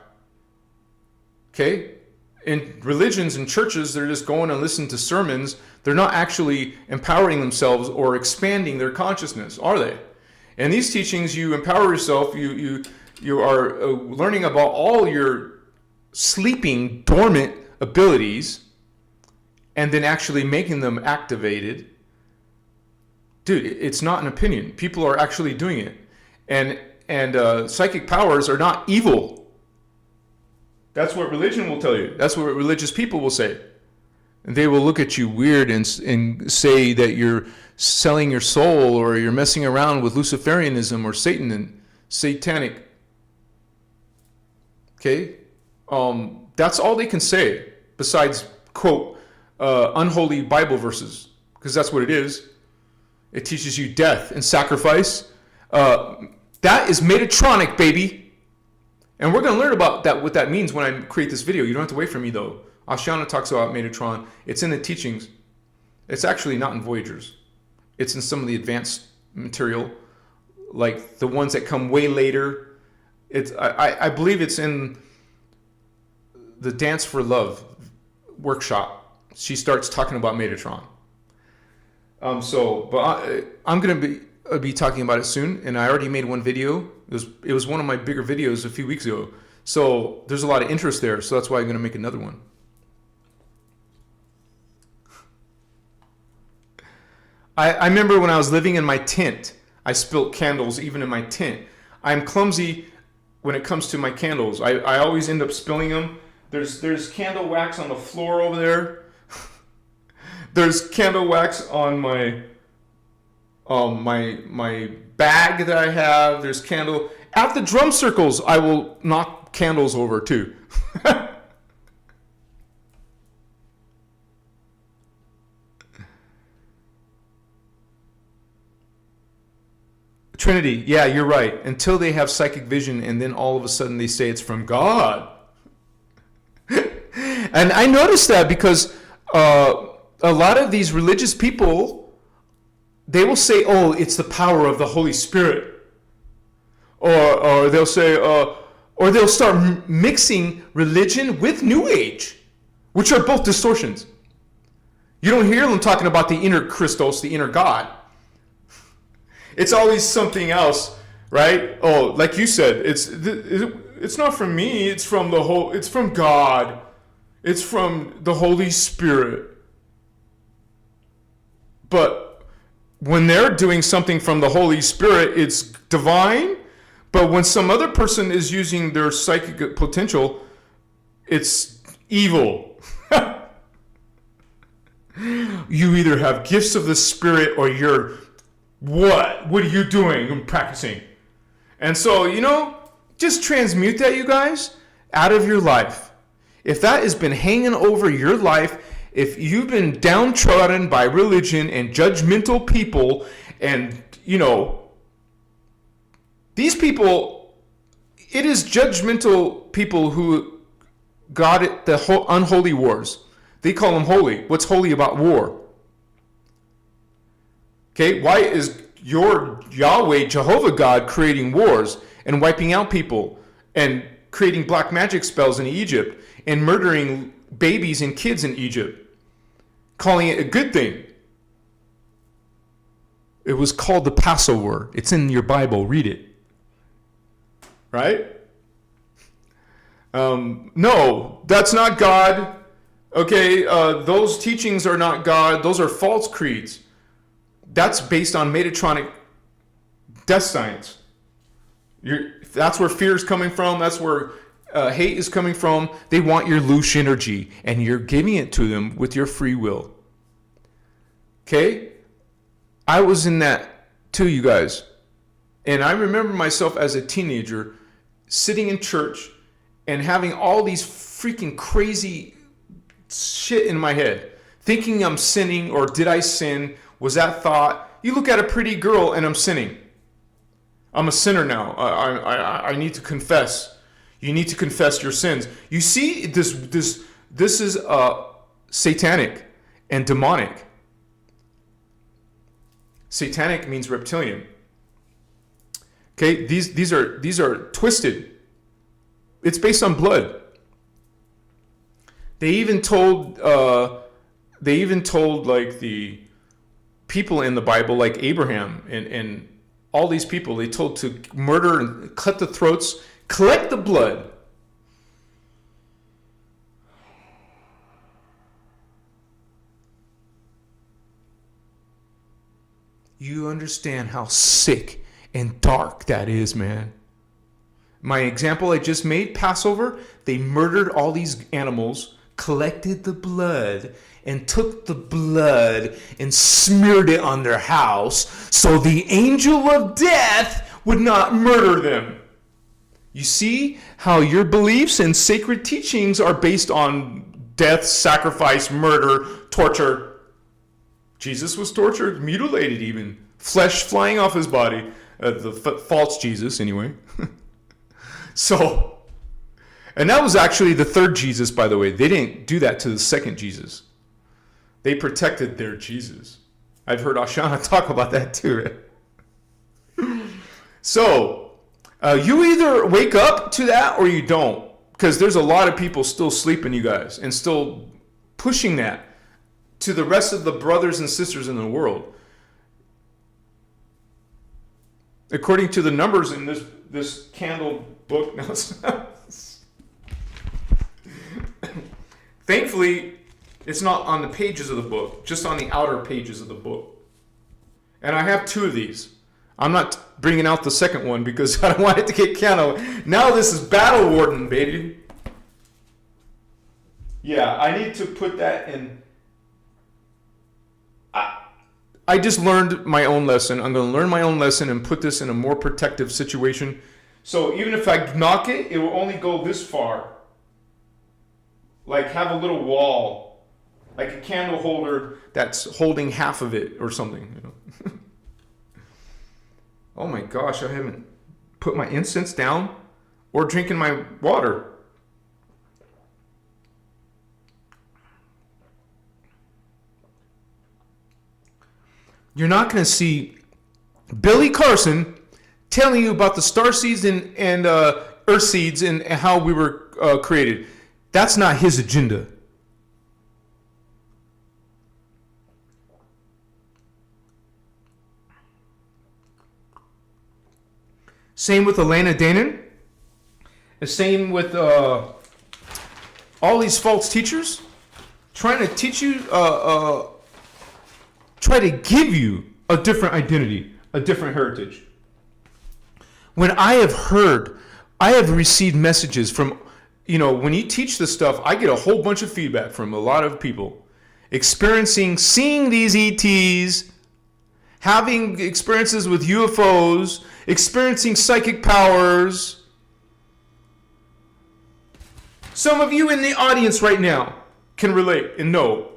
Okay? In religions and churches, they're just going and listening to sermons. They're not actually empowering themselves or expanding their consciousness, are they? In these teachings, you empower yourself. You are learning about all your sleeping, dormant abilities, and then actually making them activated. Dude, it's not an opinion. People are actually doing it. And psychic powers are not evil. That's what religion will tell you. That's what religious people will say. And they will look at you weird and say that you're selling your soul or you're messing around with Luciferianism or Satan and satanic. Okay? That's all they can say besides, quote, unholy Bible verses. Because that's what it is. It teaches you death and sacrifice. That is Metatronic, baby. And we're going to learn about that, what that means when I create this video. You don't have to wait for me, though. Ashiana talks about Metatron. It's in the teachings. It's actually not in Voyagers. It's in some of the advanced material, like the ones that come way later. I believe it's in the Dance for Love workshop. She starts talking about Metatron. I'm going to be talking about it soon, and I already made one video. It was one of my bigger videos a few weeks ago. So there's a lot of interest there, so that's why I'm going to make another one. I remember when I was living in my tent, I spilt candles even in my tent. I'm clumsy when it comes to my candles. I always end up spilling them. There's candle wax on the floor over there. There's candle wax on my bag that I have. There's candle at the drum circles. I will knock candles over too. Trinity, yeah, you're right. Until they have psychic vision, and then all of a sudden they say it's from God. And I noticed that because a lot of these religious people, they will say, oh, it's the power of the Holy Spirit. Or they'll say, or they'll start mixing religion with New Age, which are both distortions. You don't hear them talking about the inner Christos, the inner God. It's always something else, right? Oh, like you said, it's not from me, it's from it's from God. It's from the Holy Spirit. But when they're doing something from the Holy Spirit, it's divine. But when some other person is using their psychic potential, it's evil. You either have gifts of the Spirit or you're what? What are you doing? I'm practicing. And so, just transmute that, you guys, out of your life. If that has been hanging over your life, if you've been downtrodden by religion and judgmental people, and, these people, it is judgmental people who got it, the unholy wars. They call them holy. What's holy about war? Okay, why is your Yahweh, Jehovah God, creating wars and wiping out people and creating black magic spells in Egypt and murdering babies and kids in Egypt, calling it a good thing? It was called the Passover. It's in your Bible. Read it. Right? No, that's not God. Okay, those teachings are not God. Those are false creeds. That's based on Metatronic death science. That's where fear is coming from. That's where hate is coming from. They want your loose energy, and you're giving it to them with your free will. Okay? I was in that too, you guys. And I remember myself as a teenager sitting in church and having all these freaking crazy shit in my head. Thinking I'm sinning, or did I sin? Was that thought? You look at a pretty girl and I'm sinning. I'm a sinner now. I need to confess. You need to confess your sins. You see, this is satanic and demonic. Satanic means reptilian. Okay, these are twisted. It's based on blood. They even told like the people in the Bible, like Abraham and all these people, they told to murder and cut the throats, collect the blood. You understand how sick and dark that is, man. My example I just made, Passover, they murdered all these animals, collected the blood, and took the blood and smeared it on their house so the angel of death would not murder them. You see how your beliefs and sacred teachings are based on death, sacrifice, murder, torture. Jesus was tortured, mutilated even. Flesh flying off his body. The false Jesus, anyway. So, and that was actually the third Jesus, by the way. They didn't do that to the second Jesus. They protected their Jesus. I've heard Ashana talk about that too. So, you either wake up to that or you don't. Because there's a lot of people still sleeping, you guys, and still pushing that to the rest of the brothers and sisters in the world. According to the numbers in this candle book, now thankfully, it's not on the pages of the book, just on the outer pages of the book. And I have two of these. I'm not bringing out the second one because I don't want it to get canceled. Now this is Battle Warden, baby. Yeah, I need to put that in. I just learned my own lesson. I'm going to learn my own lesson and put this in a more protective situation. So even if I knock it, it will only go this far. Like have a little wall. Like a candle holder that's holding half of it or something. You know? Oh my gosh, I haven't put my incense down or drinking my water. You're not going to see Billy Carson telling you about the starseeds and earth seeds and how we were created. That's not his agenda. Same with Elena Danon. The same with all these false teachers trying to teach you, try to give you a different identity, a different heritage. When I have received messages from, when you teach this stuff, I get a whole bunch of feedback from a lot of people seeing these ETs, having experiences with UFOs, experiencing psychic powers. Some of you in the audience right now can relate and know.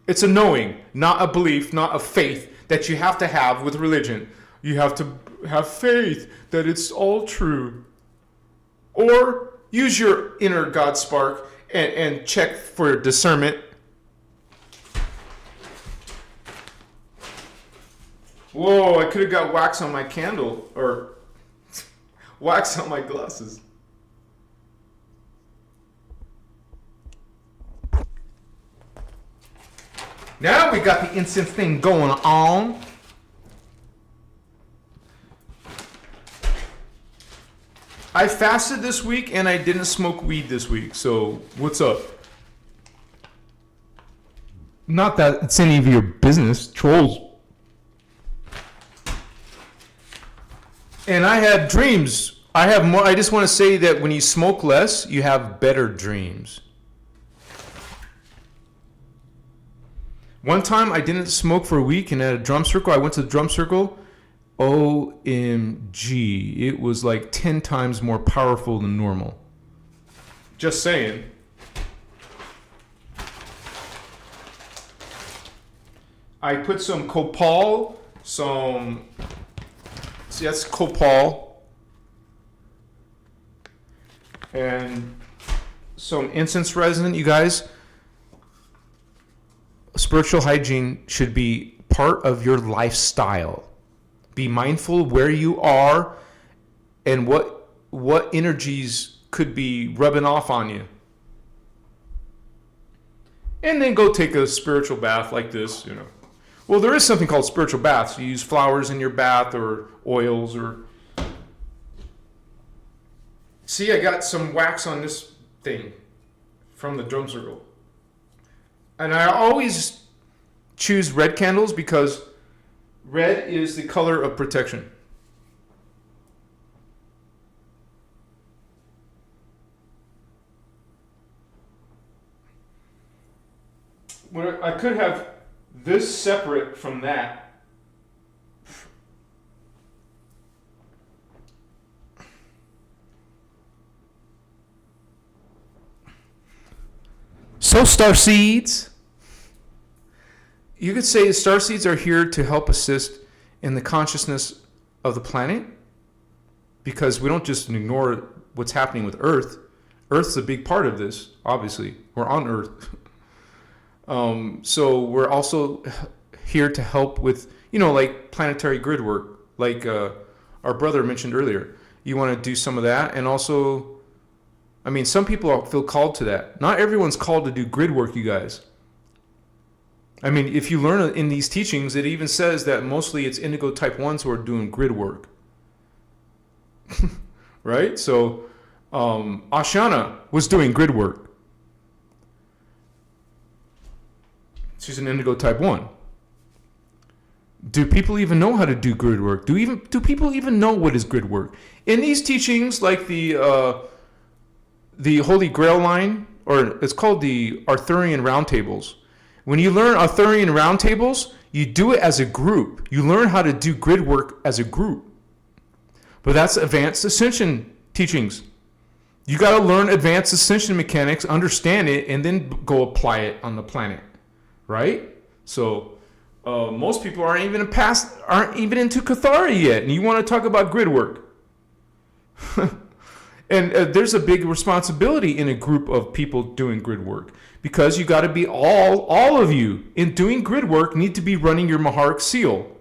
It's a knowing, not a belief, not a faith that you have to have with religion. You have to have faith that it's all true. Or use your inner God spark and check for discernment. Whoa, I could have got wax on my candle or wax on my glasses. Now we got the incense thing going on. I fasted this week and I didn't smoke weed this week. So what's up? Not that it's any of your business, trolls. And I had dreams. I have more. I just want to say that when you smoke less, you have better dreams. One time I didn't smoke for a week and at a drum circle, I went to the drum circle. OMG. It was like 10 times more powerful than normal. Just saying. I put some copal, see that's copal, and some incense resin, you guys. Spiritual hygiene should be part of your lifestyle. Be mindful where you are and what energies could be rubbing off on you. And then go take a spiritual bath like this, you know. Well, there is something called spiritual baths. You use flowers in your bath or oils or... See, I got some wax on this thing from the drum circle. And I always choose red candles because red is the color of protection. I could have this separate from that. So, starseeds, you could say starseeds are here to help assist in the consciousness of the planet, because we don't just ignore what's happening with Earth. Earth's a big part of this, obviously. We're on Earth. So we're also here to help with, like planetary grid work, like our brother mentioned earlier. You want to do some of that, and also, some people feel called to that. Not everyone's called to do grid work, you guys. If you learn in these teachings, it even says that mostly it's indigo type 1s who are doing grid work. Right? So Ashana was doing grid work. She's an indigo type 1. Do people even know how to do grid work? Do people even know what is grid work? In these teachings, like the Holy Grail line, or it's called the Arthurian Roundtables. When you learn Arthurian Roundtables, you do it as a group. You learn how to do grid work as a group. But that's advanced ascension teachings. You got to learn advanced ascension mechanics, understand it, and then go apply it on the planet. Right? So most people aren't even into Kathara yet, and you want to talk about grid work. And there's a big responsibility in a group of people doing grid work, because you got to be all of you in doing grid work need to be running your Mahara Seal,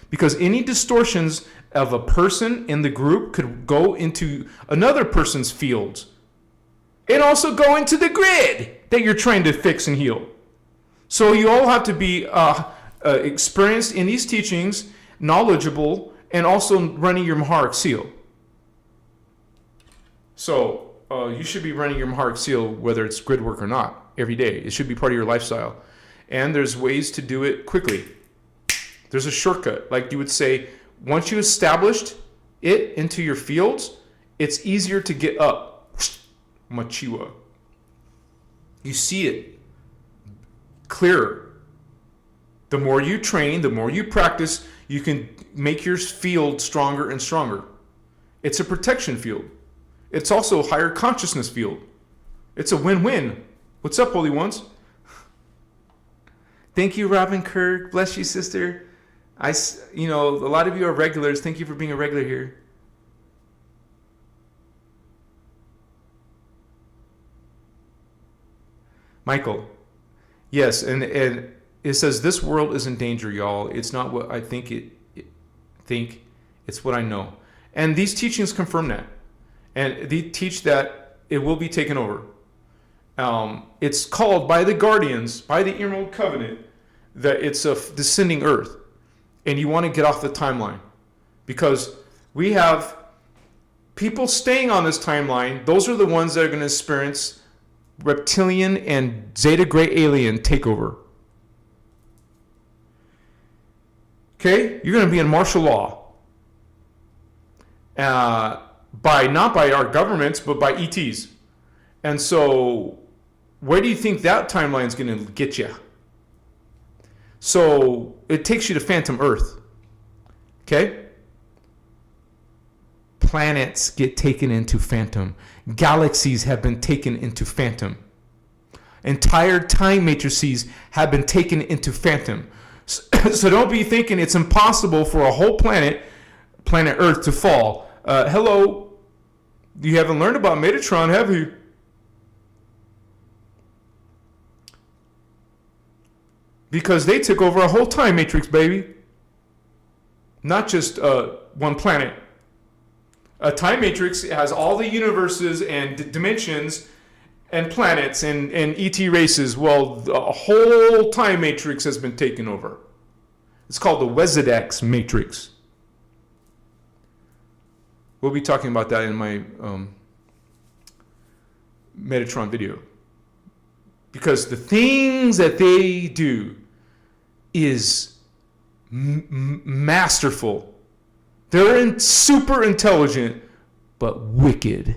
because any distortions of a person in the group could go into another person's fields and also go into the grid that you're trying to fix and heal. So you all have to be experienced in these teachings, knowledgeable, and also running your Mahara Seal. So you should be running your Mahara Seal, whether it's grid work or not, every day. It should be part of your lifestyle. And there's ways to do it quickly. There's a shortcut. Like you would say, once you established it into your fields, it's easier to get up. Machiwa. You see it clearer. The more you train, the more you practice, you can make your field stronger and stronger. It's a protection field. It's also a higher consciousness field. It's a win-win. What's up, Holy Ones? Thank you, Robin Kirk. Bless you, sister. A lot of you are regulars. Thank you for being a regular here. Michael. Yes, and it says this world is in danger, y'all. It's not what I think it's what I know. And these teachings confirm that. And they teach that it will be taken over. It's called by the Guardians, by the Emerald Covenant, that it's a descending earth. And you want to get off the timeline. Because we have people staying on this timeline. Those are the ones that are going to experience reptilian and Zeta Gray alien takeover. Okay? You're going to be in martial law. Not by our governments, but by ETs. And so, where do you think that timeline is going to get you? So, it takes you to Phantom Earth. Okay? Planets get taken into Phantom. Galaxies have been taken into Phantom. Entire time matrices have been taken into Phantom. So don't be thinking it's impossible for a whole planet Earth, to fall. Hello, you haven't learned about Metatron, have you? Because they took over a whole time matrix, baby. Not just one planet. A time matrix has all the universes and dimensions and planets and ET races. Well, the whole time matrix has been taken over. It's called the Wezedex matrix. We'll be talking about that in my Metatron video. Because the things that they do is masterful. They're super intelligent, but wicked.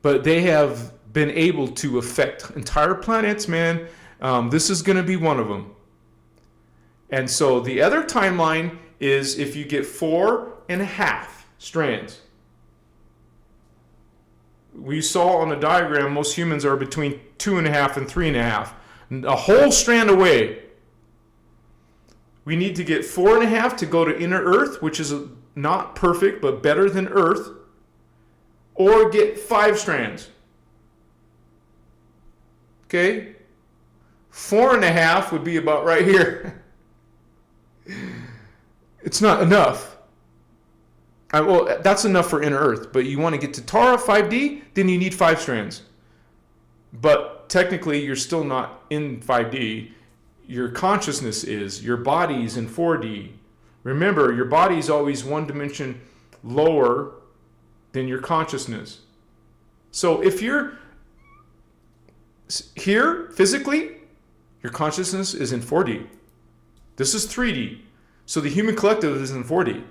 But they have been able to affect entire planets, man. This is going to be one of them. And so the other timeline is if you get 4.5 strands. We saw on the diagram most humans are between 2.5 and 3.5. A whole strand away. We need to get 4.5 to go to inner Earth, which is not perfect, but better than Earth. Or get 5 strands. Okay? 4.5 would be about right here. It's not enough. Well, that's enough for inner Earth. But you want to get to Tara 5D, then you need 5 strands. But technically, you're still not in 5D. Your consciousness is. Your body's in 4D. Remember, your body's always one dimension lower than your consciousness. So if you're here physically, your consciousness is in 4D. This is 3D. So the human collective is in 4D.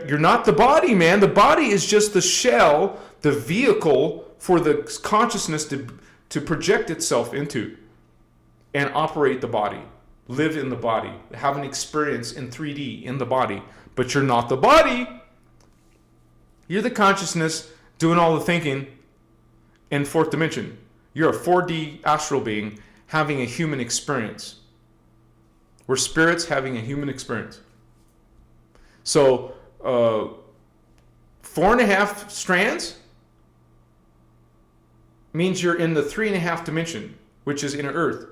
You're not the body, man. The body is just the shell, the vehicle for the consciousness to project itself into and operate the body, live in the body, have an experience in 3D in the body. But you're not the body. You're the consciousness doing all the thinking in 4th dimension. You're a 4D astral being having a human experience. We're spirits having a human experience. So 4.5 strands means you're in the 3.5 dimension, which is inner Earth.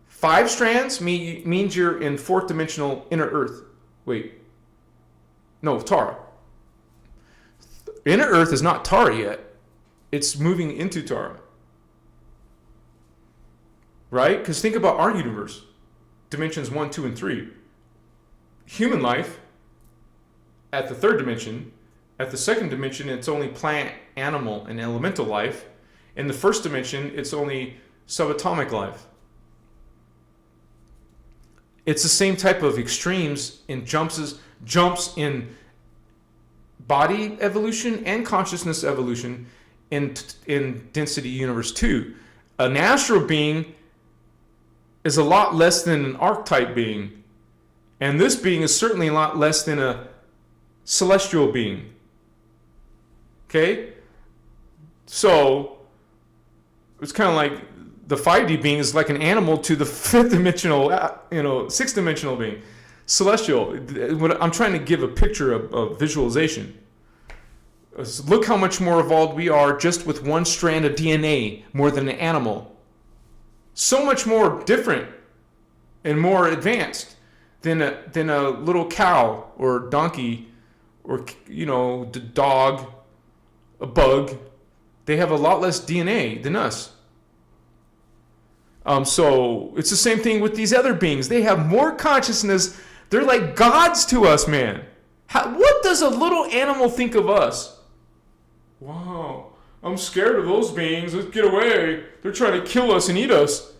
5 strands means you're in 4th dimensional inner Earth. Wait. No, Tara. Inner Earth is not Tara yet. It's moving into Tara. Right? Because think about our universe. Dimensions 1, 2, and 3. Human life at the 3rd dimension. At the 2nd dimension, it's only plant, animal, and elemental life. In the 1st dimension, it's only subatomic life. It's the same type of extremes in jumps in body evolution and consciousness evolution in density universe 2. An astral being is a lot less than an archetype being. And this being is certainly a lot less than a celestial being. Okay? So, it's kind of like the 5D being is like an animal to the 5th dimensional, 6th dimensional being. Celestial. I'm trying to give a picture of visualization. Look how much more evolved we are just with one strand of DNA more than an animal. So much more different and more advanced than a little cow or donkey or the dog, a bug. They have a lot less DNA than us. So it's the same thing with these other beings. They have more consciousness. They're like gods to us, man. What does a little animal think of us? Wow, I'm scared of those beings. Let's get away. They're trying to kill us and eat us.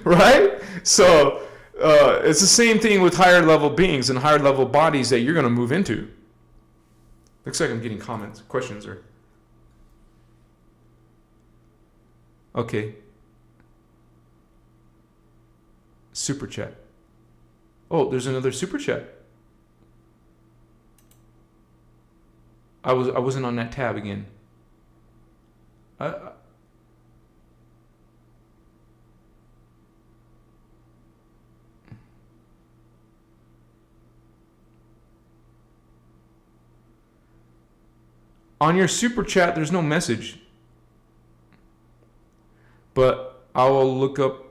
Right? So it's the same thing with higher level beings and higher level bodies that you're going to move into. Looks like I'm getting questions. Okay. Super chat. Oh, there's another super chat. I wasn't on that tab again. On your super chat, there's no message. but I will look up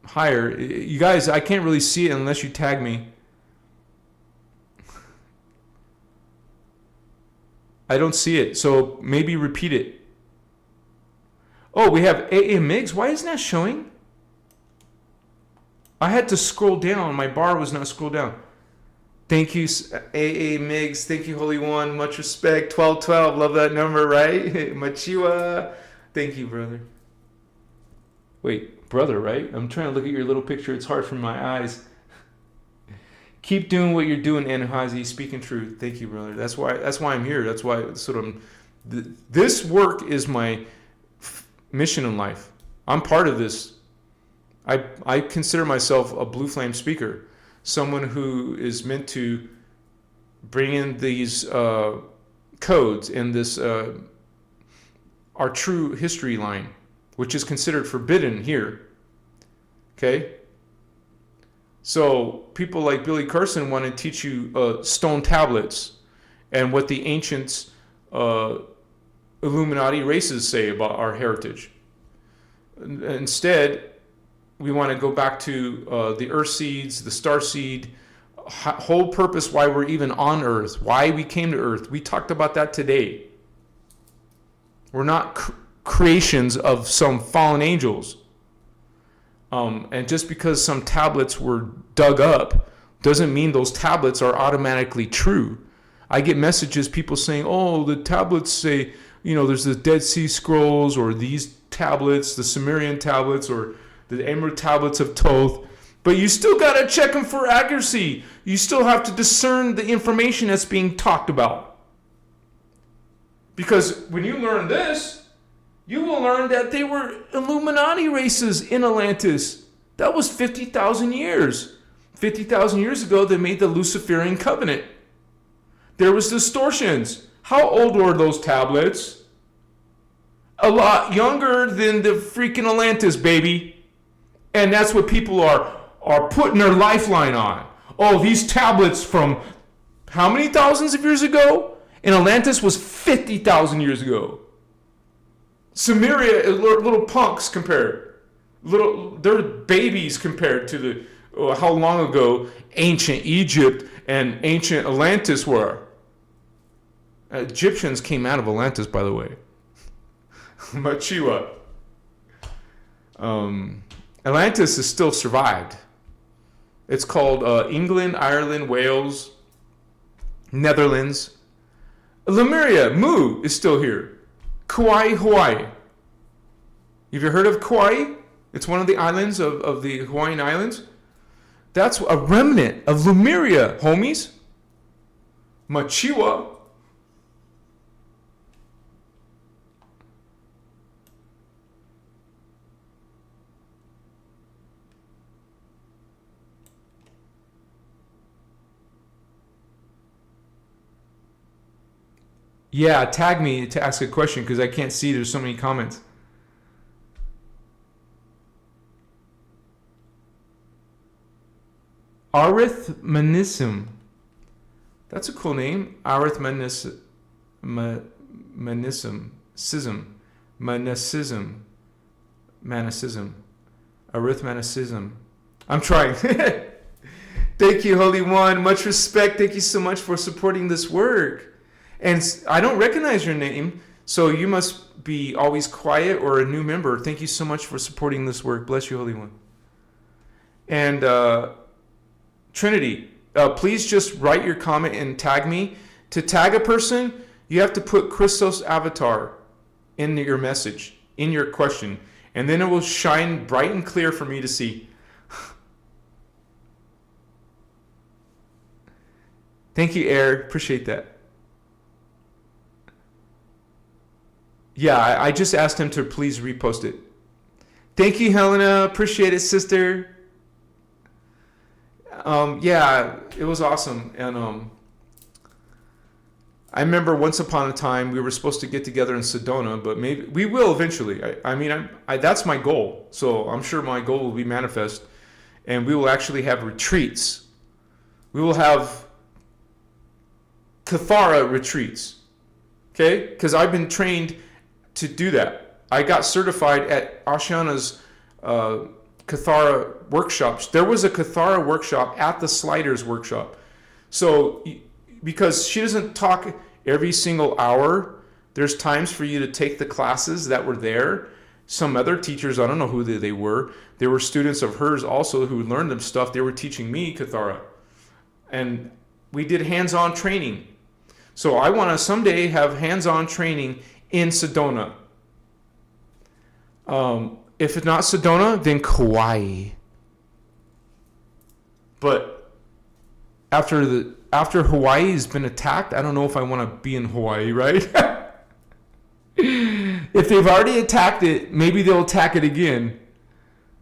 higher. You guys, I can't really see it unless you tag me. I don't see it, so maybe repeat it. Oh, we have AA Migs. Why isn't that showing? I had to scroll down. My bar was not scrolled down. Thank you, AA Migs. Thank you, Holy One. Much respect. 1212. Love that number, right? Machiwa. Thank you, brother. Wait, brother, right? I'm trying to look at your little picture. It's hard for my eyes. Keep doing what you're doing, Anahazi. Speaking truth. Thank you, brother. That's why I'm here. That's why this work is my mission in life. I'm part of this. I consider myself a blue flame speaker, someone who is meant to bring in these codes and this our true history line, which is considered forbidden here. Okay. So people like Billy Carson want to teach you stone tablets and what the ancients Illuminati races say about our heritage. Instead, we want to go back to the earth seeds, the star seed, whole purpose why we're even on earth, why we came to earth. We talked about that today. We're not creations of some fallen angels. And just because some tablets were dug up doesn't mean those tablets are automatically true. I get messages, people saying, oh, the tablets say, there's the Dead Sea Scrolls or these tablets, the Sumerian tablets or the Emerald tablets of Thoth. But you still got to check them for accuracy. You still have to discern the information that's being talked about. Because when you learn this, you will learn that they were Illuminati races in Atlantis. That was 50,000 years. 50,000 years ago, they made the Luciferian covenant. There was distortions. How old were those tablets? A lot younger than the freaking Atlantis, baby. And that's what people are putting their lifeline on. Oh, these tablets from how many thousands of years ago? And Atlantis was 50,000 years ago. Sumeria, little punks compared. They're babies compared to the how long ago ancient Egypt and ancient Atlantis were. Egyptians came out of Atlantis, by the way. Machiwa. Atlantis is still survived. It's called England, Ireland, Wales, Netherlands. Lemuria, Mu, is still here. Kauai, Hawaii. Have you heard of Kauai? It's one of the islands of the Hawaiian Islands. That's a remnant of Lemuria, homies. Machiwa. Yeah, tag me to ask a question because I can't see. There's so many comments. Arithmenism. That's a cool name. Arithmenism. Manicism. Arithmeticism. I'm trying. Thank you, Holy One. Much respect. Thank you so much for supporting this work. And I don't recognize your name, so you must be always quiet or a new member. Thank you so much for supporting this work. Bless you, Holy One. And Trinity, please just write your comment and tag me. To tag a person, you have to put Christos avatar in your message, in your question, and then it will shine bright and clear for me to see. Thank you, Air. Appreciate that. Yeah, I just asked him to please repost it. Thank you, Helena. Appreciate it, sister. Yeah, it was awesome. And I remember once upon a time we were supposed to get together in Sedona, but maybe we will eventually. I mean, that's my goal. So I'm sure my goal will be manifest. And we will actually have retreats. We will have Kathara retreats. Okay? Because I've been trained to do that. I got certified at Ashana's Kathara workshops. There was a Kathara workshop at the Sliders workshop. So because she doesn't talk every single hour, there's times for you to take the classes that were there. Some other teachers, I don't know who they were. They were students of hers also who learned them stuff. They were teaching me Kathara. And we did hands-on training. So I want to someday have hands-on training in Sedona. If it's not Sedona, then Kauai. But after Hawaii has been attacked, I don't know if I want to be in Hawaii, right? If they've already attacked it, maybe they'll attack it again.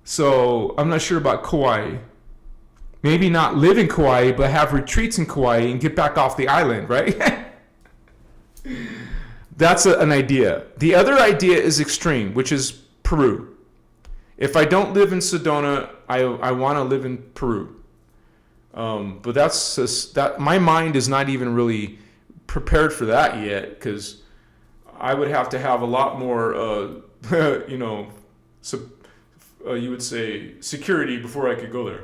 So I'm not sure about Kauai. Maybe not live in Kauai, but have retreats in Kauai and get back off the island, right? That's an idea. The other idea is extreme, which is Peru. If I don't live in Sedona, I want to live in Peru. But that's just, that my mind is not even really prepared for that yet, because I would have to have a lot more, you would say security before I could go there.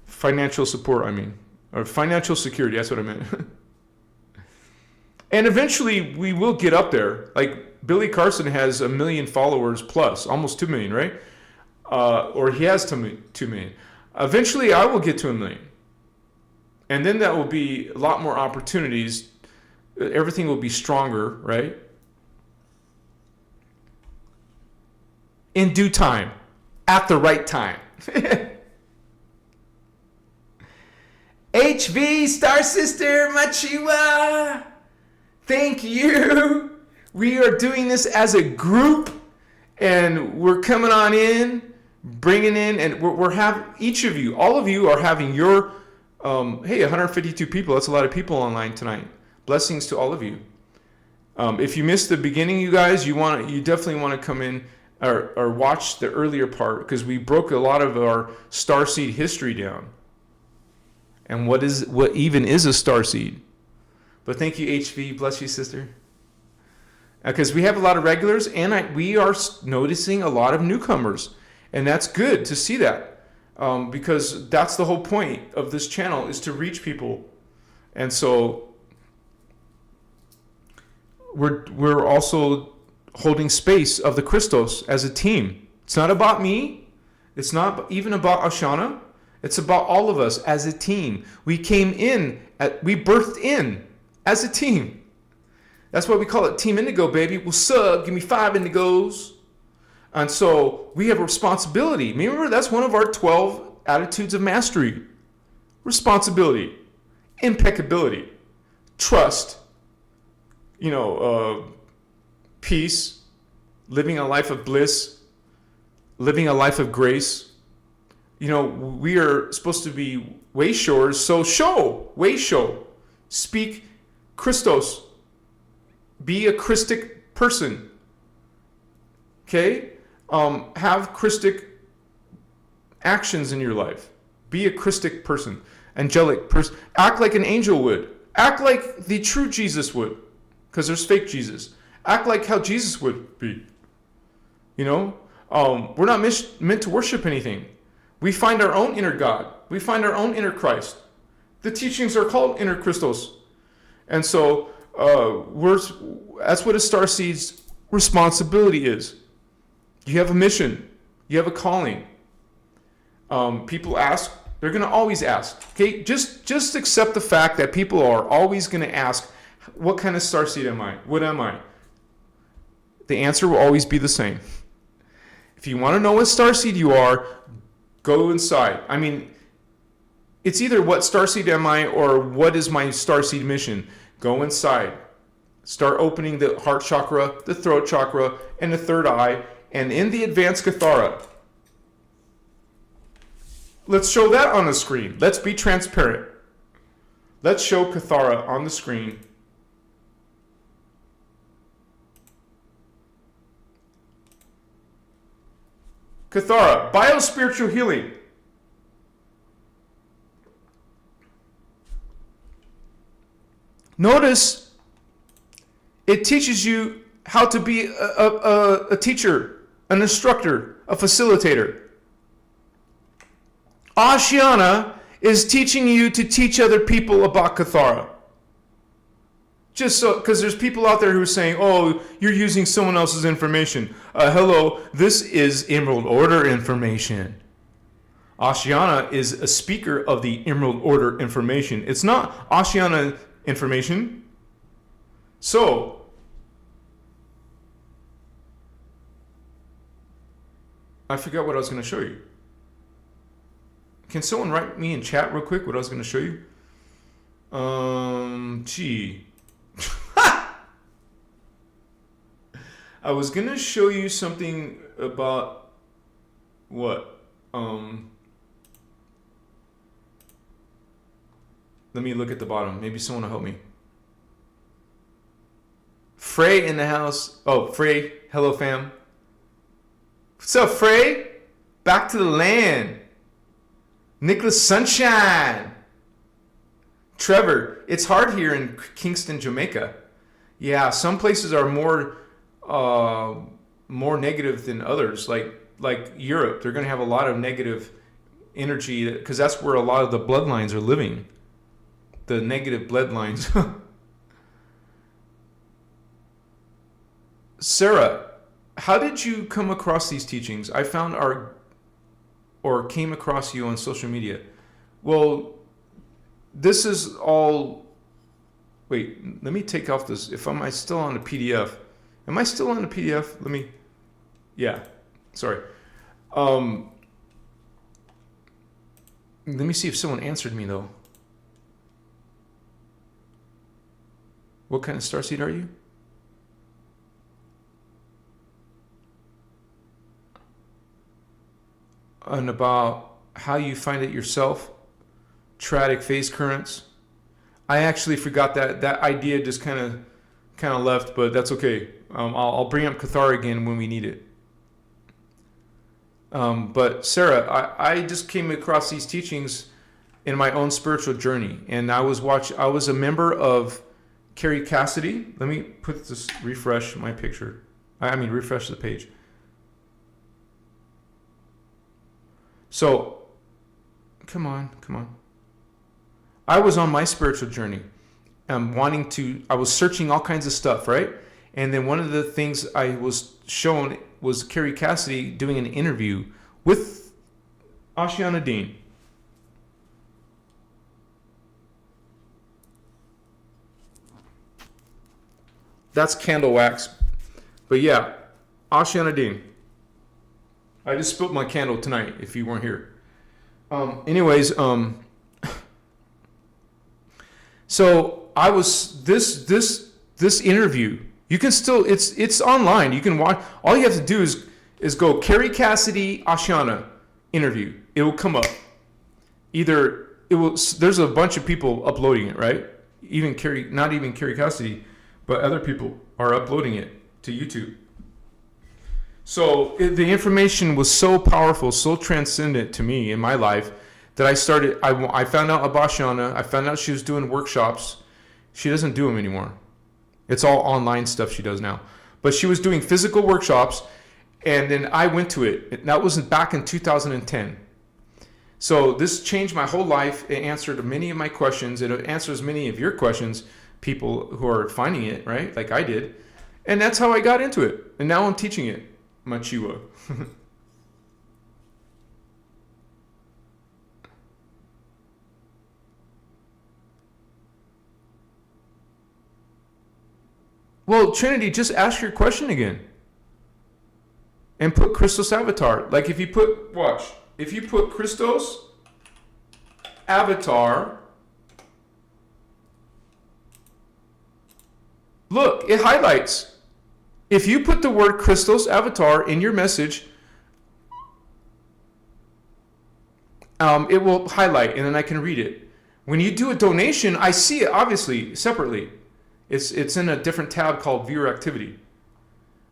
Financial support, I mean, or financial security. That's what I meant. And eventually we will get up there. Like Billy Carson has 1 million followers plus, almost 2 million, right? Or he has 2 million. Eventually I will get to 1 million. And then that will be a lot more opportunities. Everything will be stronger, right? In due time. At the right time. HV, Star Sister, Machiwa. Thank you. We are doing this as a group, and we're coming on in, bringing in, and we're having, each of you, all of you are having your, hey, 152 people. That's a lot of people online tonight. Blessings to all of you. If you missed the beginning, you guys, you definitely want to come in or watch the earlier part, because we broke a lot of our starseed history down. And what even is a starseed? But thank you, HV. Bless you, sister. Because we have a lot of regulars, and we are noticing a lot of newcomers. And that's good to see that. Because that's the whole point of this channel, is to reach people. And so we're also holding space of the Christos as a team. It's not about me. It's not even about Ashana. It's about all of us as a team. We birthed in as a team. That's why we call it Team Indigo, baby. What's up? Give me 5 Indigos. And so we have a responsibility. Remember, that's one of our 12 attitudes of mastery. Responsibility, impeccability, trust, peace, living a life of bliss, living a life of grace. We are supposed to be way shores, so show. Speak Christos. Be a Christic person. Okay? Have Christic actions in your life. Be a Christic person. Angelic person. Act like an angel would. Act like the true Jesus would. Because there's fake Jesus. Act like how Jesus would be. We're not meant to worship anything. We find our own inner God. We find our own inner Christ. The teachings are called inner Christos. And so that's what a starseed's responsibility is. You have a mission. You have a calling. People ask. They're going to always ask. Okay, just accept the fact that people are always going to ask, what kind of starseed am I? What am I? The answer will always be the same. If you want to know what starseed you are, go inside. I mean, it's either what starseed am I or what is my starseed mission. Go inside. Start opening the heart chakra, the throat chakra, and the third eye, and in the advanced Kathara. Let's show that on the screen. Let's be transparent. Let's show Kathara on the screen. Kathara, biospiritual healing. Notice it teaches you how to be a teacher, an instructor, a facilitator. Ashiana is teaching you to teach other people about Kathara. Just so, because there's people out there who are saying, oh, you're using someone else's information. Hello, this is Emerald Order information. Ashiana is a speaker of the Emerald Order information. It's not Ashiana information. So, I forgot what I was going to show you. Can someone write me in chat real quick what I was going to show you? Gee. I was going to show you something about what? Let me look at the bottom. Maybe someone will help me. Frey in the house. Oh, Frey. Hello, fam. What's up, Frey? Back to the land. Nicholas Sunshine. Trevor. It's hard here in Kingston, Jamaica. Yeah, some places are more negative than others. Like Europe, they're going to have a lot of negative energy because that's where a lot of the bloodlines are living. The negative bloodlines. Sarah, how did you come across these teachings? I found came across you on social media. Well, this is all. Wait, let me take off this. Am I still on the PDF? Am I still on the PDF? Yeah, sorry. Let me see if someone answered me though. What kind of starseed are you? And about how you find it yourself. Triadic phase currents. I actually forgot that idea just kind of left, but that's okay. I'll bring up Kathara again when we need it. But Sarah, I just came across these teachings in my own spiritual journey, and I was a member of Carrie Cassidy. Let me refresh my picture. Refresh the page. So, come on. I was on my spiritual journey. I was searching all kinds of stuff, right? And then one of the things I was shown was Carrie Cassidy doing an interview with Ashiana Dean. That's candle wax. But yeah, Ashiana Dean. I just spilled my candle tonight if you weren't here. So I was this interview. You can still it's online. You can watch. All you have to do is go Carrie Cassidy Ashiana interview. It will come up. There's a bunch of people uploading it, right? Not even Carrie Cassidy, but other people are uploading it to YouTube. So the information was so powerful, so transcendent to me in my life that I found out about Ashiana. I found out she was doing workshops. She doesn't do them anymore. It's all online stuff she does now. But she was doing physical workshops, and then I went to it. That was back in 2010. So this changed my whole life. It answered many of my questions. It answers many of your questions, people who are finding it, right? Like I did. And that's how I got into it. And now I'm teaching it. Machiwa. Well, Trinity, just ask your question again. And put Christos avatar. Like if you put Christos avatar, look, it highlights. If you put the word Christos avatar in your message, it will highlight and then I can read it. When you do a donation, I see it obviously separately. It's in a different tab called viewer activity.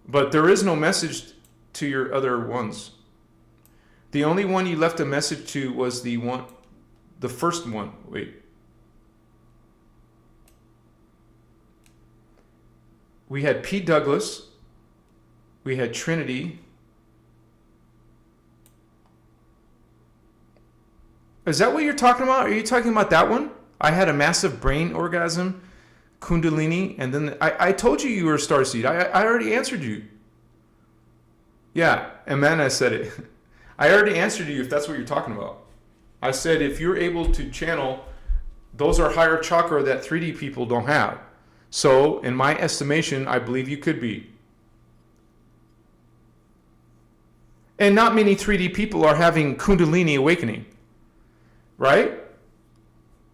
But there is no message to your other ones. The only one you left a message to was the first one. Wait. We had P. Douglas. We had Trinity. Is that what you're talking about? Are you talking about that one? I had a massive brain orgasm, Kundalini, and then I told you were a starseed. I already answered you. Yeah, Amanda said it. I already answered you if that's what you're talking about. I said if you're able to channel, those are higher chakra that 3D people don't have. So, in my estimation, I believe you could be. And not many 3D people are having Kundalini awakening, right?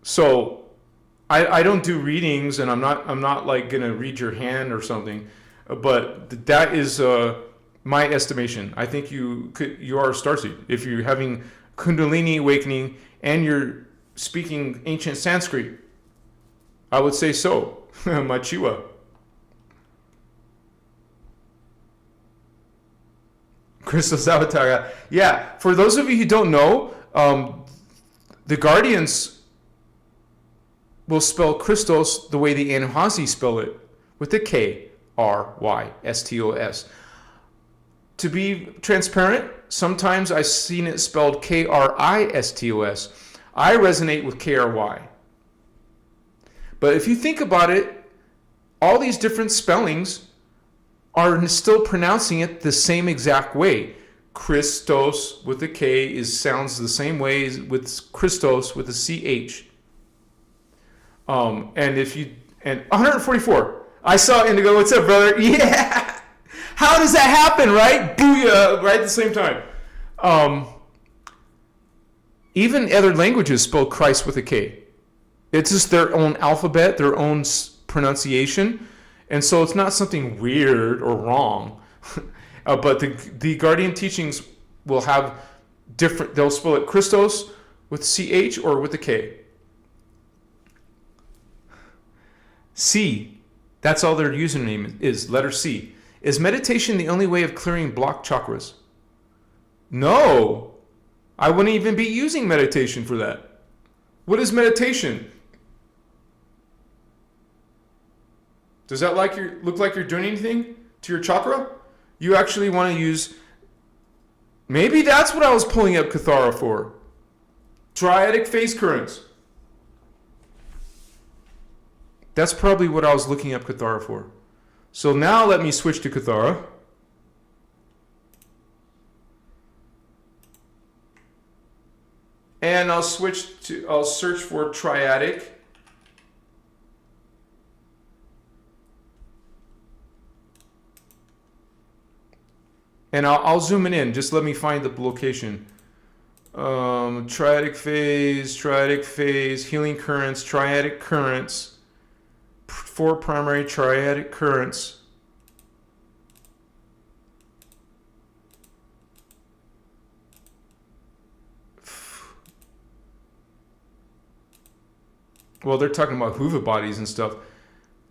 So, I don't do readings, and I'm not like gonna read your hand or something, but that is my estimation. I think you are a starseed if you're having Kundalini awakening and you're speaking ancient Sanskrit. I would say so. Machiwa. Christos Avatar. Yeah, for those of you who don't know, the Guardians will spell Christos the way the Anunnaki spell it, with a K-R-Y-S-T-O-S. To be transparent, sometimes I've seen it spelled K-R-I-S-T-O-S. I resonate with K-R-Y. But if you think about it, all these different spellings are still pronouncing it the same exact way. Christos with a K sounds the same way as with Christos with a CH. And 144. I saw Indigo. What's up, brother? Yeah. How does that happen, right? Booyah! Right at the same time. Even other languages spell Christ with a K. It's just their own alphabet, their own pronunciation. And so it's not something weird or wrong. But the Guardian teachings will have different, they'll spell it Christos with CH or with a K. C, that's all their username is, letter C. Is meditation the only way of clearing blocked chakras? No. I wouldn't even be using meditation for that. What is meditation? Does that look like you're doing anything to your chakra? You actually want to use... Maybe that's what I was pulling up Kathara for. Triadic phase currents. That's probably what I was looking up Kathara for. So now let me switch to Kathara. And I'll search for Triadic. And I'll zoom it in. Just let me find the location. Triadic phase, healing currents, triadic currents. 4 primary triadic currents. Well, they're talking about Huva bodies and stuff.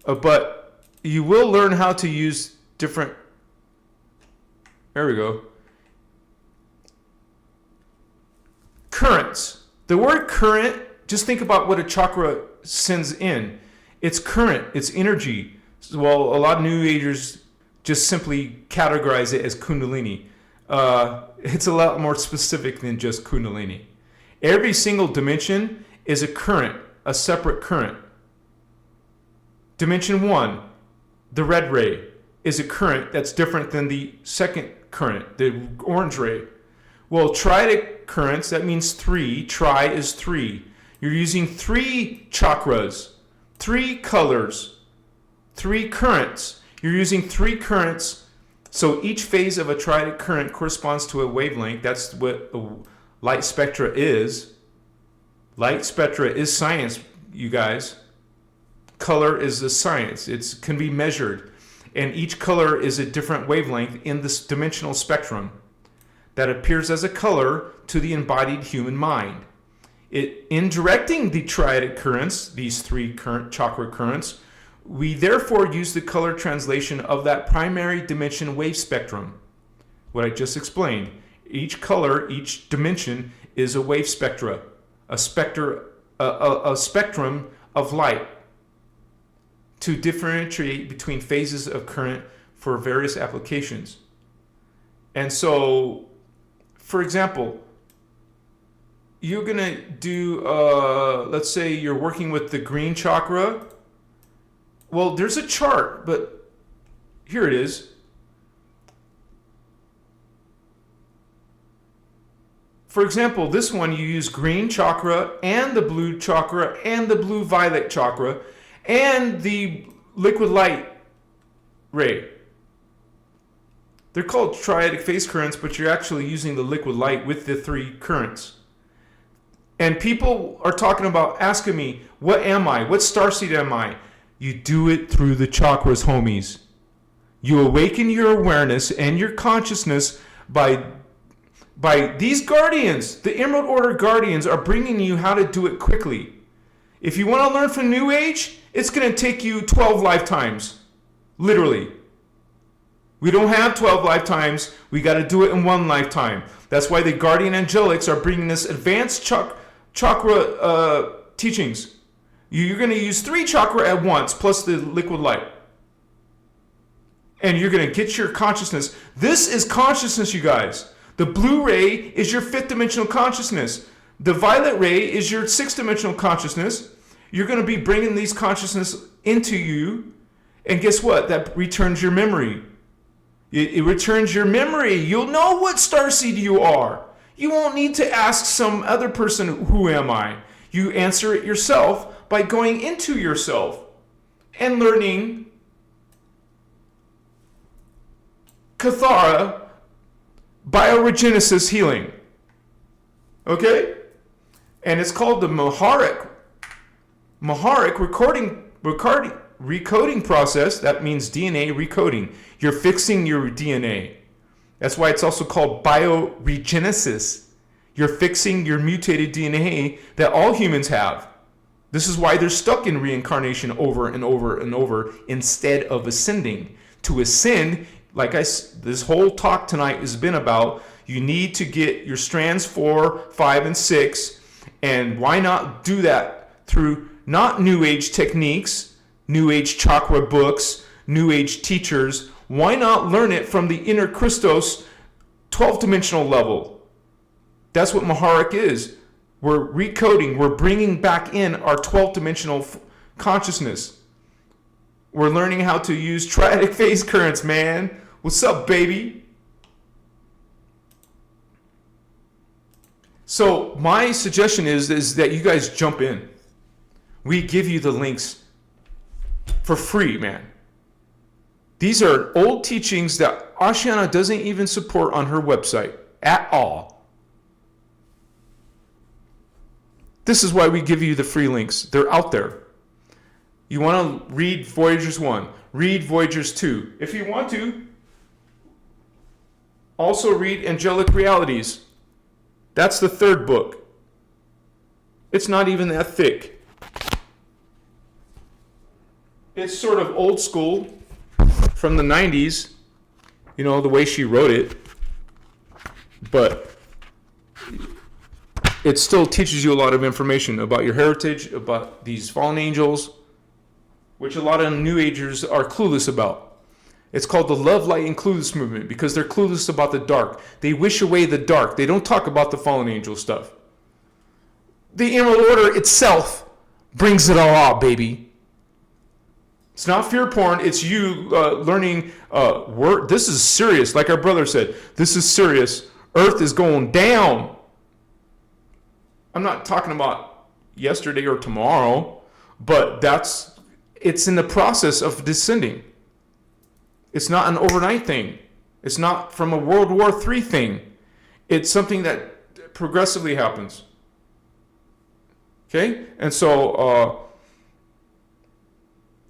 But you will learn how to use different... There we go. Currents. The word current, just think about what a chakra sends in. It's current, it's energy. Well, a lot of New Agers just simply categorize it as Kundalini. It's a lot more specific than just Kundalini. Every single dimension is a current, a separate current. Dimension 1, the red ray, is a current that's different than the second current, the orange ray. Well, triadic currents, that means 3. Tri is 3. You're using 3 chakras, 3 colors, 3 currents. You're using 3 currents. So each phase of a triadic current corresponds to a wavelength. That's what light spectra is. Light spectra is science, you guys. Color is the science. It can be measured. And each color is a different wavelength in this dimensional spectrum that appears as a color to the embodied human mind. In directing the triadic currents, these 3 current chakra currents, we therefore use the color translation of that primary dimension wave spectrum. What I just explained. Each color, each dimension is a wave spectra, a spectrum of light. to differentiate between phases of current for various applications. And so, for example, you're going to do, let's say you're working with the green chakra. Well, there's a chart, but here it is. For example, this one you use green chakra and the blue chakra and the blue violet chakra and the liquid light ray. They're called triadic phase currents, but you're actually using the liquid light with the 3 currents. And people are talking about, asking me, what am I? What starseed am I? You do it through the chakras, homies. You awaken your awareness and your consciousness by these guardians. The Emerald Order guardians are bringing you how to do it quickly. If you want to learn from New Age, it's going to take you 12 lifetimes. Literally. We don't have 12 lifetimes. We got to do it in 1 lifetime. That's why the guardian angelics are bringing us advanced chakra teachings. You're going to use 3 chakra at once, plus the liquid light. And you're going to get your consciousness. This is consciousness, you guys. The blue ray is your 5th dimensional consciousness. The violet ray is your 6th dimensional consciousness. You're going to be bringing these consciousness into you. And guess what? That returns your memory. It returns your memory. You'll know what starseed you are. You won't need to ask some other person, who am I? You answer it yourself by going into yourself and learning Kathara bioregenesis healing. Okay? And it's called the Mahara recoding process. That means DNA recoding. You're fixing your DNA. That's why it's also called bioregenesis. You're fixing your mutated DNA that all humans have. This is why they're stuck in reincarnation over and over and over instead of ascending. To ascend, this whole talk tonight has been about, you need to get your strands 4, 5, and 6. And why not do that through not New Age techniques, New Age chakra books, New Age teachers? Why not learn it from the inner Christos 12th dimensional level? That's what Mahara is. We're recoding. We're bringing back in our 12th dimensional consciousness. We're learning how to use triadic phase currents, man. What's up, baby? So my suggestion is that you guys jump in. We give you the links for free, man. These are old teachings that Ashiana doesn't even support on her website at all. This is why we give you the free links. They're out there. You want to read Voyagers 1, read Voyagers 2. If you want to, also read Angelic Realities. That's the 3rd book. It's not even that thick. It's sort of old school from the 90s, you know, the way she wrote it. But it still teaches you a lot of information about your heritage, about these fallen angels, which a lot of New Agers are clueless about. It's called the Love, Light, and Clueless movement because they're clueless about the dark. They wish away the dark. They don't talk about the fallen angel stuff. The Emerald Order itself brings it all out, baby. It's not fear porn. It's you learning. This is serious. Like our brother said, this is serious. Earth is going down. I'm not talking about yesterday or tomorrow, but it's in the process of descending. It's not an overnight thing. It's not from a World War III thing. It's something that progressively happens. Okay? And so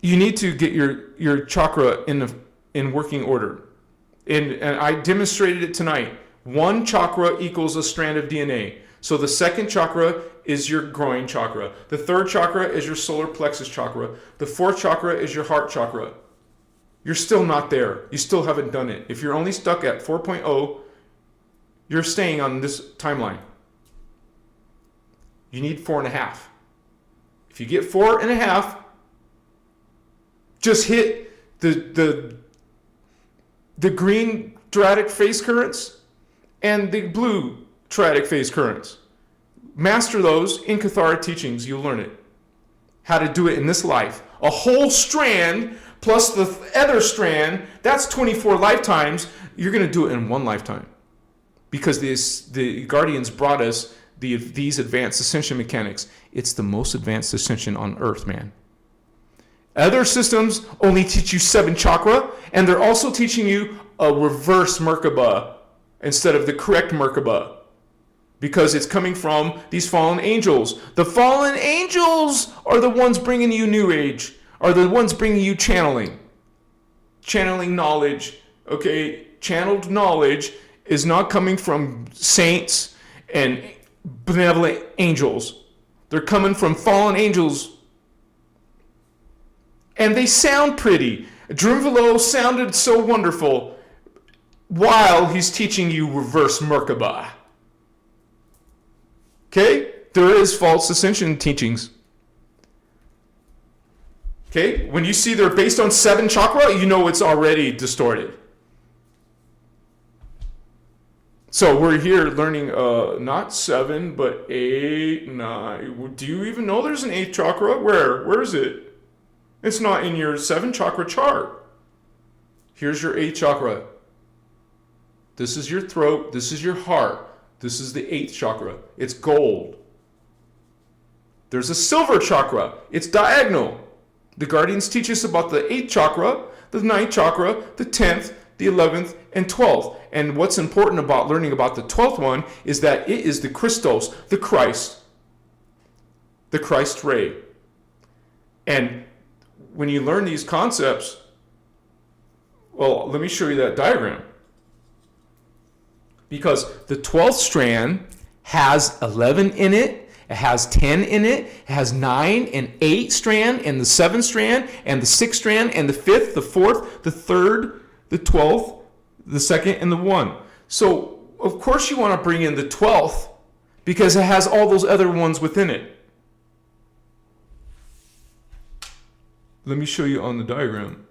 you need to get your chakra in working order. And I demonstrated it tonight. 1 chakra equals a strand of DNA. So the 2nd chakra is your groin chakra. The 3rd chakra is your solar plexus chakra. The 4th chakra is your heart chakra. You're still not there. You still haven't done it. If you're only stuck at 4.0, you're staying on this timeline. You need 4.5. If you get 4.5, just hit the green Triadic phase currents and the blue Triadic phase currents. Master those in Kathara teachings. You'll learn it. How to do it in this life. A whole strand plus the other strand, that's 24 lifetimes. You're going to do it in one lifetime. Because the Guardians brought us these advanced ascension mechanics. It's the most advanced ascension on Earth, man. Other systems only teach you 7 chakra, and they're also teaching you a reverse Merkaba instead of the correct Merkaba. Because it's coming from these fallen angels. The fallen angels are the ones bringing you New Age, are the ones bringing you channeling. Channeling knowledge, okay? Channeled knowledge is not coming from saints and benevolent angels. They're coming from fallen angels. And they sound pretty. Drunvalo sounded so wonderful while he's teaching you reverse Merkaba. Okay? There is false ascension teachings. Okay? When you see they're based on 7 chakra, you know it's already distorted. So we're here learning not 7, but 8, 9. Do you even know there's an 8th chakra? Where is it? It's not in your 7 chakra chart. Here's your 8th chakra. This is your throat. This is your heart. This is the 8th chakra. It's gold. There's a silver chakra. It's diagonal. The Guardians teach us about the 8th chakra, the 9th chakra, the 10th, the 11th, and 12th. And what's important about learning about the 12th one is that it is the Christos, the Christ ray. And when you learn these concepts, well, let me show you that diagram. Because the 12th strand has 11 in it, it has 10 in it, it has 9 and 8 strand, and the 7th strand, and the 6th strand, and the 5th, the 4th, the 3rd, the 12th, the 2nd, and the 1. So, of course you want to bring in the 12th, because it has all those other ones within it. Let me show you on the diagram,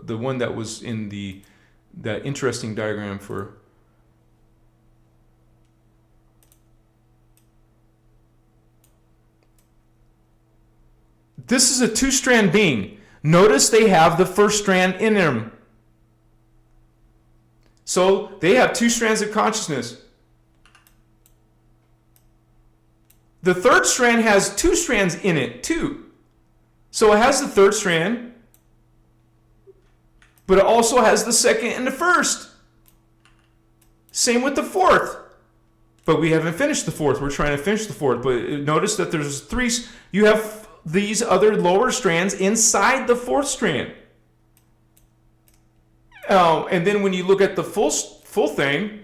the one that was in that interesting diagram for... This is a 2-strand being. Notice they have the 1st strand in them. So they have 2 strands of consciousness. The 3rd strand has 2 strands in it too. So it has the 3rd strand, but it also has the 2nd and the 1st. Same with the 4th. But we haven't finished the 4th. We're trying to finish the 4th. But notice that there's 3. You have these other lower strands inside the 4th strand. And then when you look at the full thing,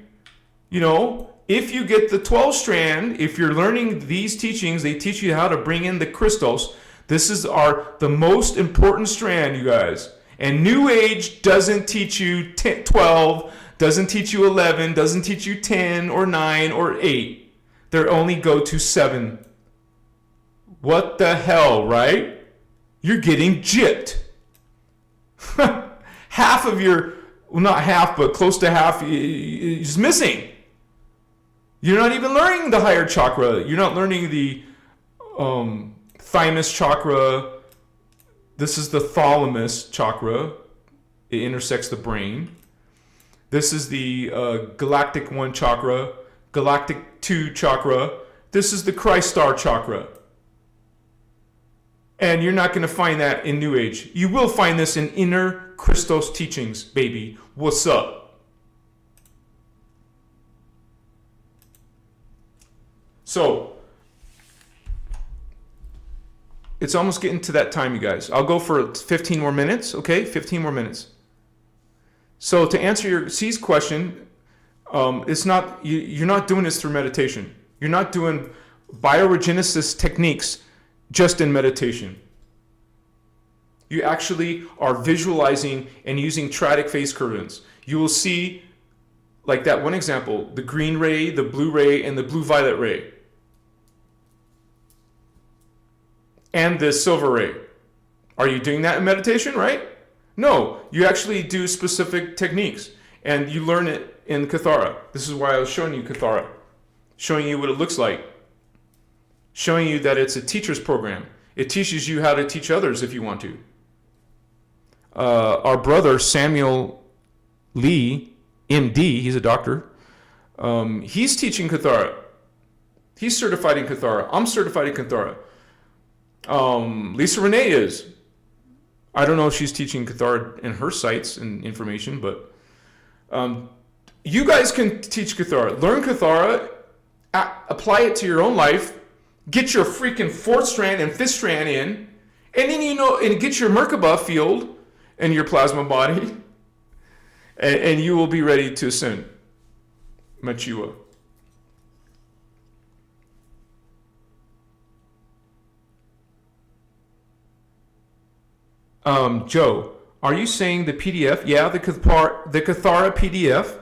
you know, if you get the 12th strand, if you're learning these teachings, they teach you how to bring in the Christos. This is the most important strand, you guys. And New Age doesn't teach you 12, doesn't teach you 11, doesn't teach you 10 or 9 or 8. They only go to 7. What the hell, right? You're getting gypped. Half of your, well, not half, but close to half is missing. You're not even learning the higher chakra. You're not learning the thymus chakra. This is the thalamus chakra. It intersects the brain. This is the galactic 1 chakra, galactic 2 chakra. This is the Christ star chakra. And you're not going to find that in New Age. You will find this in inner Christos teachings, baby. What's up? So, it's almost getting to that time, you guys. I'll go for 15 more minutes, okay? 15 more minutes. So, to answer your C's question, it's not you're not doing this through meditation. You're not doing bioregenesis techniques just in meditation. You actually are visualizing and using triadic phase currents. You will see, like that one example, the green ray, the blue ray, and the blue-violet ray. And the silver ray Are you doing that in meditation, right? No, you actually do specific techniques, and you learn it in Kathara. This is why I was showing you Kathara, showing you what it looks like, showing you that it's a teacher's program. It teaches you how to teach others if you want to. Our brother Samuel Lee, MD, he's a doctor. He's teaching Kathara. He's certified in Kathara. I'm certified in Kathara. Lisa Renee is. I don't know if she's teaching Kathara in her sites and information, but you guys can teach Kathara. Learn Kathara, apply it to your own life, get your freaking 4th strand and 5th strand in, and then and get your Merkaba field in your plasma body, and you will be ready to ascend. Machiwa. Joe, are you saying the PDF? Yeah, the Kathara PDF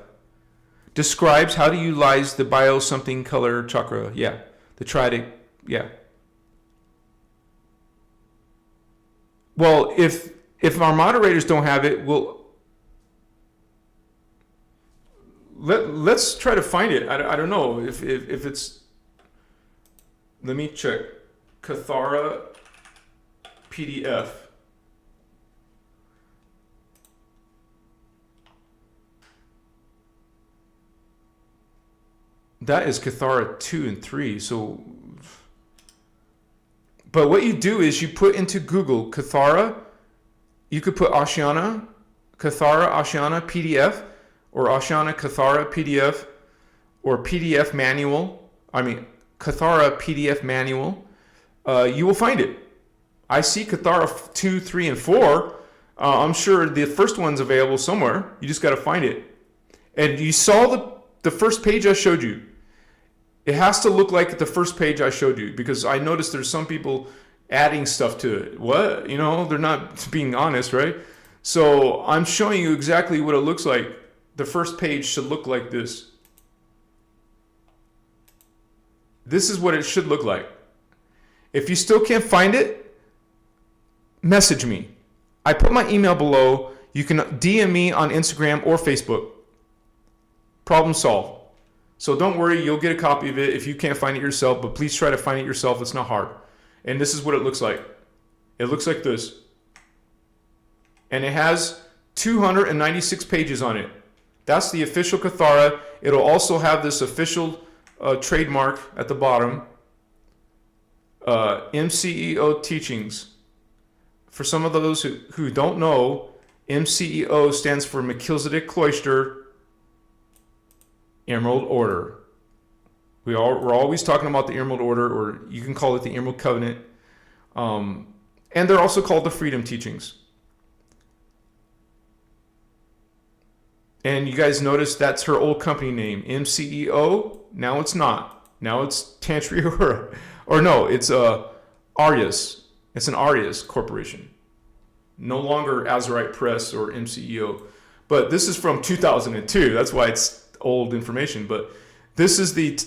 describes how to utilize the bio something color chakra. Yeah, the Triadic. Yeah. Well, if our moderators don't have it, let's try to find it. I don't know if it's. Let me check. Kathara PDF. That is Kathara 2 and 3. So, but what you do is you put into Google Kathara. You could put Kathara Ashiana PDF, or Ashiana Kathara PDF, or PDF manual. Kathara PDF manual. You will find it. I see Kathara 2, 3, and 4. I'm sure the first one's available somewhere. You just got to find it. And you saw the first page I showed you. It has to look like the first page I showed you, because I noticed there's some people adding stuff to it. What? They're not being honest, right? So I'm showing you exactly what it looks like. The first page should look like this. This is what it should look like. If you still can't find it, message me. I put my email below. You can DM me on Instagram or Facebook. Problem solved. So don't worry, you'll get a copy of it if you can't find it yourself, but please try to find it yourself. It's not hard. And this is what it looks like. It looks like this. And it has 296 pages on it. That's the official Kathara. It'll also have this official trademark at the bottom. MCEO teachings. For some of those who don't know, MCEO stands for Melchizedek Cloister Emerald Order. We're always talking about the Emerald Order, or you can call it the Emerald Covenant. And they're also called the Freedom Teachings. And you guys notice that's her old company name, MCEO. Now it's not. Now it's Tantriura. Or no, it's Arias. It's an Arias Corporation. No longer Azurite Press or MCEO. But this is from 2002. That's why it's old information. But this is the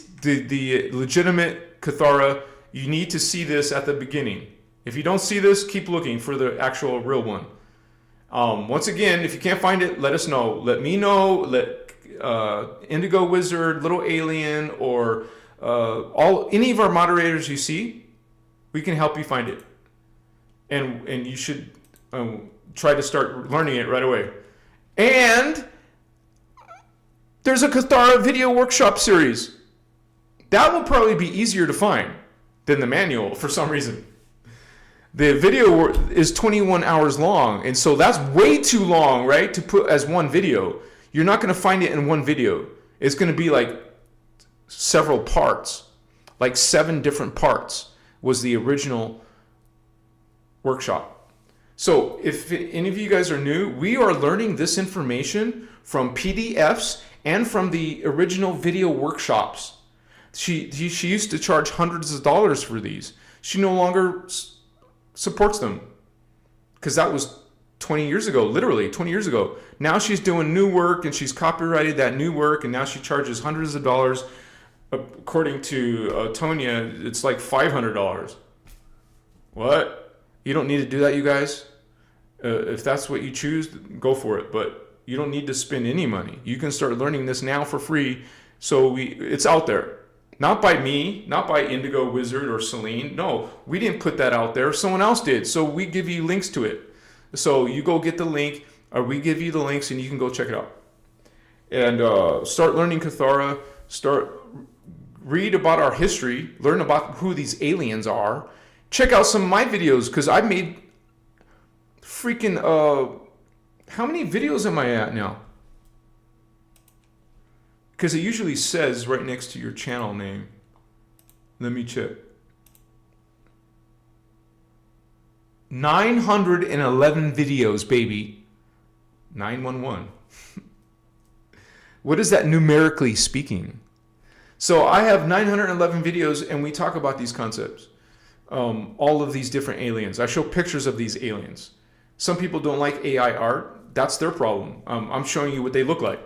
legitimate Kathara. You need to see this at the beginning. If you don't see this, keep looking for the actual real one. Once again, if you can't find it, let us know. Let me know. Let Indigo Wizard, Little Alien, or any of our moderators you see, we can help you find it. And you should try to start learning it right away. And there's a Kathara video workshop series. That will probably be easier to find than the manual for some reason. The video is 21 hours long, and so that's way too long, right, to put as one video. You're not going to find it in one video. It's going to be like several parts, like 7 different parts was the original workshop. So if any of you guys are new, we are learning this information from PDFs and from the original video workshops. She used to charge hundreds of dollars for these. She no longer supports them because that was 20 years ago, literally 20 years ago. Now she's doing new work and she's copyrighted that new work, and now she charges hundreds of dollars. According to Tonya, it's like $500. What? You don't need to do that, you guys. If that's what you choose, go for it. But you don't need to spend any money. You can start learning this now for free. So it's out there. Not by me, not by Indigo Wizard or Celine. No, we didn't put that out there. Someone else did. So we give you links to it. So you go get the link, or we give you the links, and you can go check it out. And start learning Kathara. Read about our history. Learn about who these aliens are. Check out some of my videos, because I made freaking... how many videos am I at now? Because it usually says right next to your channel name. Let me check. 911 videos, baby. 911. What is that numerically speaking? So I have 911 videos, and we talk about these concepts. All of these different aliens. I show pictures of these aliens. Some people don't like AI art. That's their problem. I'm showing you what they look like.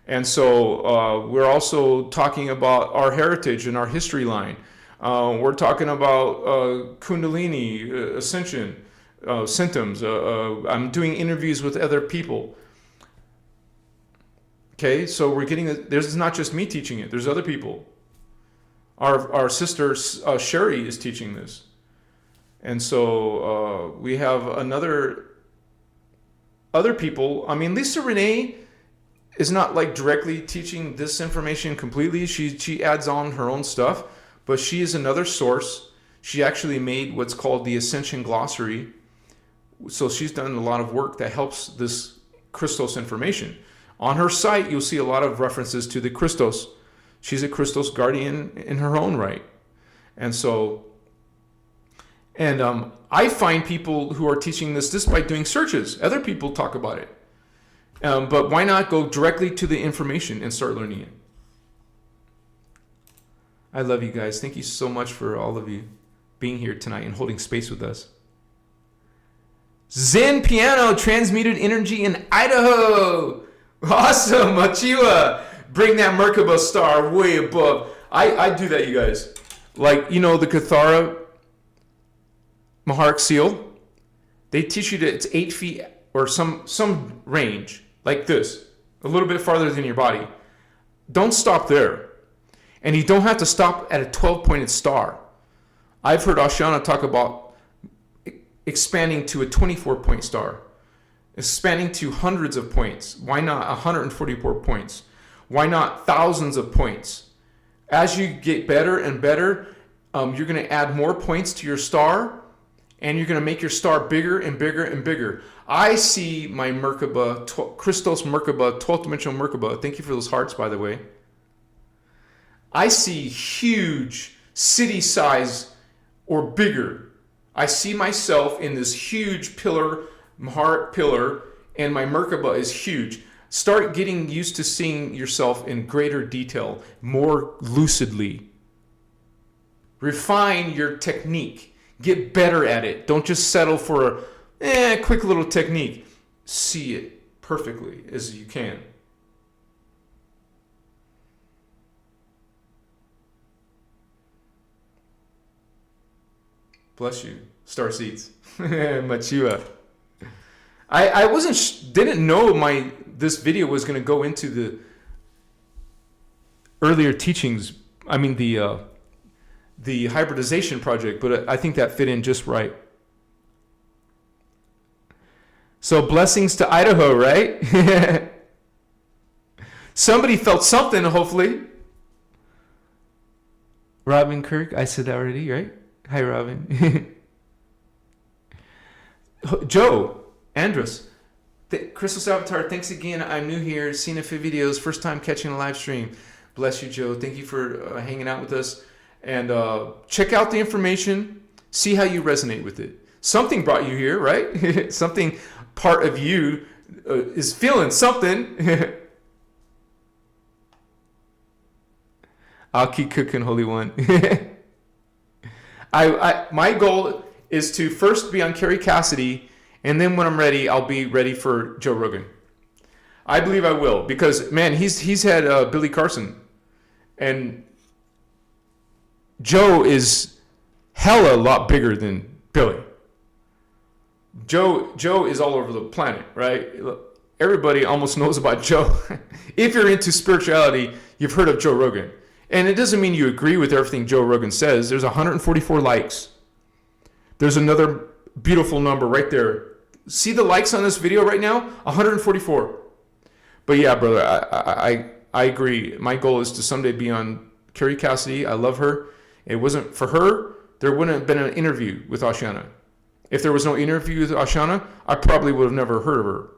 And so we're also talking about our heritage and our history line. We're talking about Kundalini, Ascension, symptoms. I'm doing interviews with other people. Okay, so we're getting, there's not just me teaching it, there's other people. Our sister Sherry is teaching this. And so we have other people. I mean, Lisa Renee is not like directly teaching this information completely. She adds on her own stuff, but she is another source. She actually made what's called the Ascension glossary. So she's done a lot of work that helps this Christos information. On her site, you'll see a lot of references to the Christos. She's a Christos guardian in her own right. And so, I find people who are teaching this by doing searches. Other people talk about it. But why not go directly to the information and start learning it? I love you guys. Thank you so much for all of you being here tonight and holding space with us. Zen Piano transmuted energy in Idaho. Awesome, Machiwa. Bring that Merkaba star way above. I do that, you guys. Like, you know, the Kathara Mahara Seal. They teach you that it's 8 feet or some range. Like this, a little bit farther than your body. Don't stop there. And you don't have to stop at a 12-pointed star. I've heard Ashana talk about expanding to a 24-point star. Expanding to hundreds of points. Why not 144 points? Why not thousands of points? As you get better and better, you're going to add more points to your star, and you're going to make your star bigger and bigger and bigger. I see my Merkaba, Christos Merkaba, 12th dimensional Merkaba. Thank you for those hearts, by the way. I see huge city size or bigger. I see myself in this huge pillar, Mahara pillar, and my Merkaba is huge. Start getting used to seeing yourself in greater detail, more lucidly. Refine your technique. Get better at it. Don't just settle for a quick little technique. See it perfectly as you can. Bless you, Starseeds. Machiwa. I didn't know this video was going to go into the earlier teachings. I mean the hybridization project, but I think that fit in just right. So blessings to Idaho, right? Somebody felt something, hopefully. Robin Kirk, I said that already, right? Hi, Robin. Joe, Andrus, Christos Avatar, thanks again. I'm new here, seen a few videos, first time catching a live stream. Bless you, Joe. Thank you for hanging out with us. And check out the information. See how you resonate with it. Something brought you here, right? Something, part of you is feeling something. I'll keep cooking, Holy One. My goal is to first be on Carrie Cassidy, and then when I'm ready, I'll be ready for Joe Rogan. I believe I will, because man, he's had Billy Carson, and Joe is hella a lot bigger than Billy. Joe is all over the planet, right? Everybody almost knows about Joe. If you're into spirituality, you've heard of Joe Rogan. And it doesn't mean you agree with everything Joe Rogan says. There's 144 likes. There's another beautiful number right there. See the likes on this video right now? 144. But yeah, brother, I agree. My goal is to someday be on Carrie Cassidy. I love her. It wasn't for her, there wouldn't have been an interview with Ashana. If there was no interview with Ashana, I probably would have never heard of her.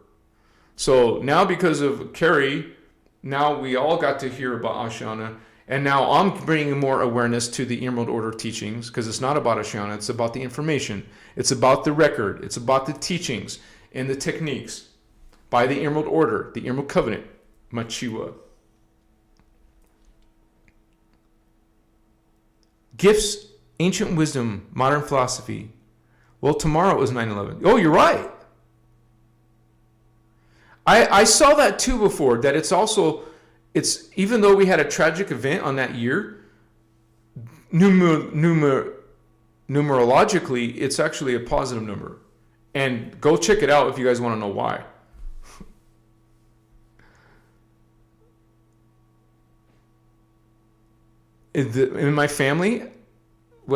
So now because of Carrie, now we all got to hear about Ashana. And now I'm bringing more awareness to the Emerald Order teachings, because it's not about Ashana, it's about the information. It's about the record. It's about the teachings and the techniques by the Emerald Order, the Emerald Covenant, Machiwa. Gifts, ancient wisdom, modern philosophy. Well, tomorrow is 9/11. Oh, you're right. I saw that too before, that it's also, it's even though we had a tragic event on that year, numerologically, it's actually a positive number. And go check it out if you guys want to know why. In my family,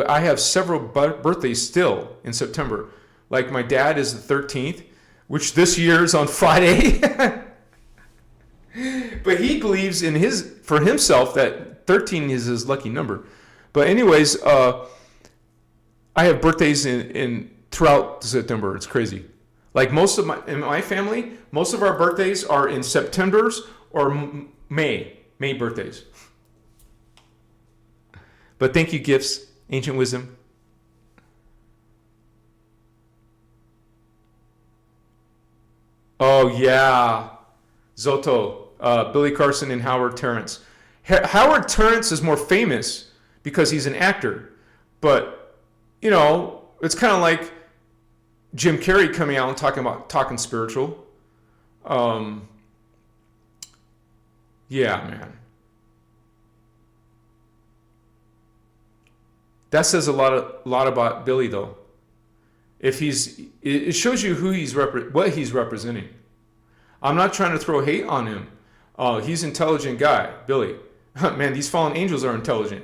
I have several birthdays still in September. Like my dad is the 13th, which this year is on Friday. But he believes in for himself that 13 is his lucky number. But anyways, I have birthdays in throughout September. It's crazy. Like in my family, most of our birthdays are in September's or May birthdays. But thank you, Gifts, Ancient Wisdom. Oh, yeah. Zoto, Billy Carson and Howard Terrence. Howard Terrence is more famous because he's an actor. But, you know, it's kind of like Jim Carrey coming out and talking spiritual. Yeah, man. That says a lot about Billy, though. If it shows you who what he's representing. I'm not trying to throw hate on him. He's an intelligent guy, Billy. Man, these fallen angels are intelligent.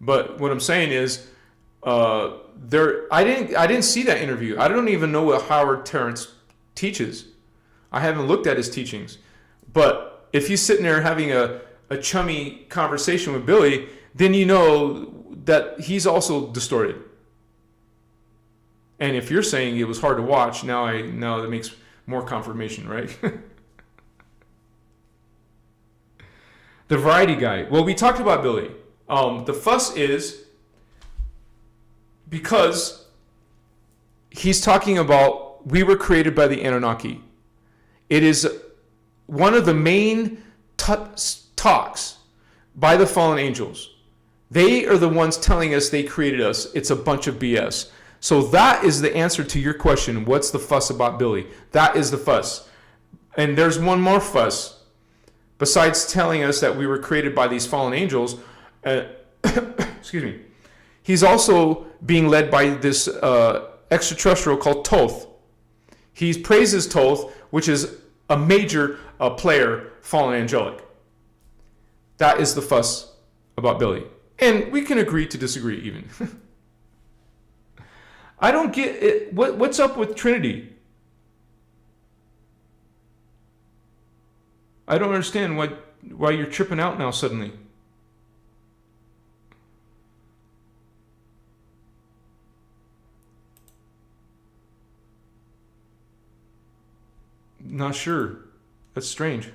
But what I'm saying is, I didn't see that interview. I don't even know what Howard Terrence teaches. I haven't looked at his teachings. But if he's sitting there having a chummy conversation with Billy, then you know that he's also distorted. And if you're saying it was hard to watch, now that makes more confirmation, right? The variety guy. Well, we talked about Billy. The fuss is because he's talking about we were created by the Anunnaki. It is one of the main talks by the fallen angels. They are the ones telling us they created us. It's a bunch of BS. So that is the answer to your question. What's the fuss about Billy? That is the fuss. And there's one more fuss. Besides telling us that we were created by these fallen angels, excuse me, he's also being led by this extraterrestrial called Thoth. He praises Thoth, which is a major player, fallen angelic. That is the fuss about Billy. And we can agree to disagree even. I don't get it. What's up with Trinity? I don't understand why you're tripping out now suddenly. Not sure. That's strange.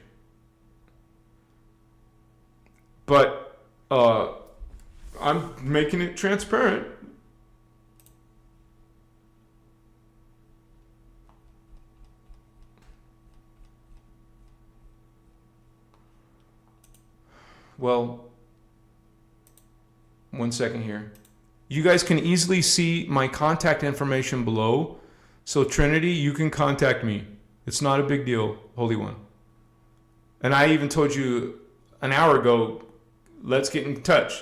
But I'm making it transparent. Well, one second here. You guys can easily see my contact information below. So Trinity, you can contact me. It's not a big deal, Holy One. And I even told you an hour ago, let's get in touch.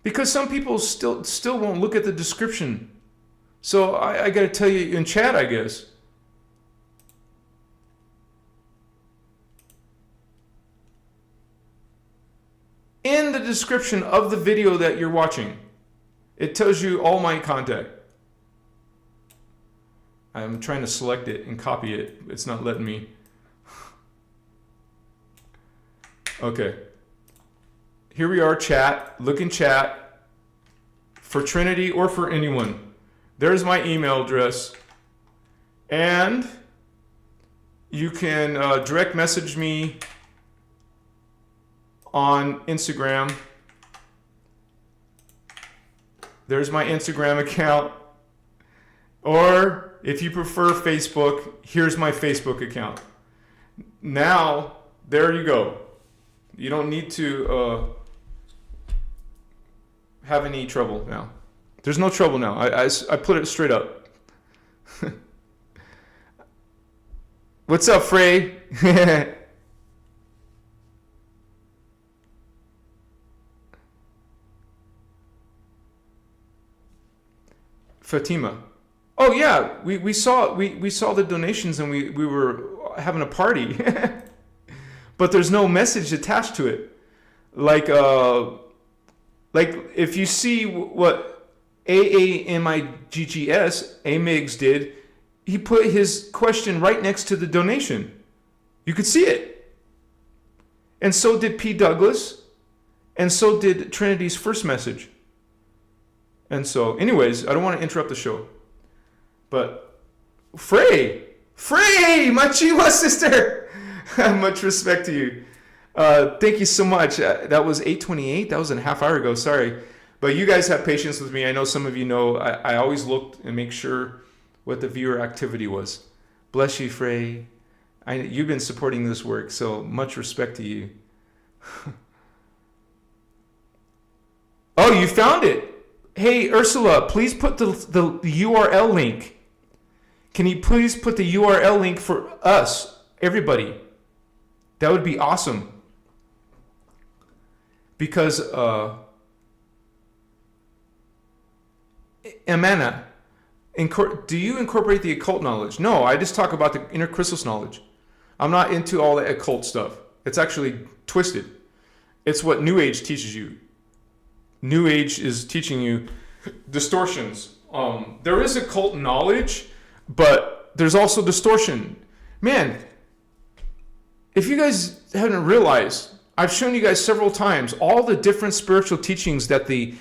Because some people still won't look at the description. So I got to tell you in chat, I guess. In the description of the video that you're watching, it tells you all my contact. I'm trying to select it and copy it. It's not letting me. Okay. Here we are, chat. Look in chat for Trinity or for anyone. There's my email address. And you can direct message me on Instagram. There's my Instagram account. Or if you prefer Facebook, here's my Facebook account. Now, there you go. You don't need to have any trouble now. There's no trouble now. I put it straight up. What's up, Frey? Fatima. Oh yeah, we saw the donations and we were having a party. But there's no message attached to it. Like if you see what AMIGGS did, he put his question right next to the donation. You could see it. And so did P. Douglas, and so did Trinity's first message. And so, anyways, I don't want to interrupt the show. But Frey, my Chihuahua sister. Much respect to you. Thank you so much. That was 8:28. That was a half hour ago. Sorry. But you guys have patience with me. I know some of you know I always looked and make sure what the viewer activity was. Bless you, Frey. You've been supporting this work, so much respect to you. Oh, you found it. Hey, Ursula, please put the URL link. Can you please put the URL link for us, everybody? That would be awesome. Because, Amana, do you incorporate the occult knowledge? No, I just talk about the inner Christos knowledge. I'm not into all the occult stuff. It's actually twisted. It's what New Age teaches you. New Age is teaching you distortions. There is occult knowledge, but there's also distortion. Man, if you guys haven't realized, I've shown you guys several times all the different spiritual teachings that they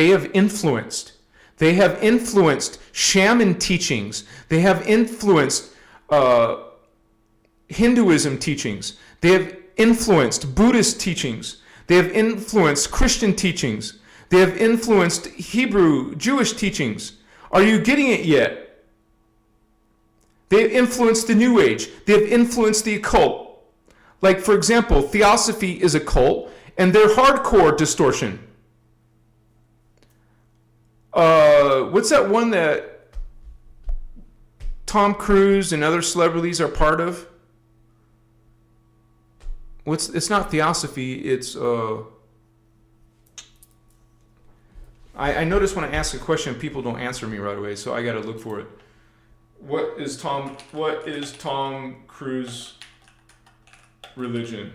have influenced. They have influenced shaman teachings. They have influenced Hinduism teachings. They have influenced Buddhist teachings. They have influenced Christian teachings. They have influenced Hebrew, Jewish teachings. Are you getting it yet? They have influenced the New Age. They have influenced the occult. Like, for example, Theosophy is a cult, and they're hardcore distortion. What's that one that Tom Cruise and other celebrities are part of? It's not Theosophy, it's I notice when I ask a question, people don't answer me right away, so I gotta look for it. What is Tom Cruise religion?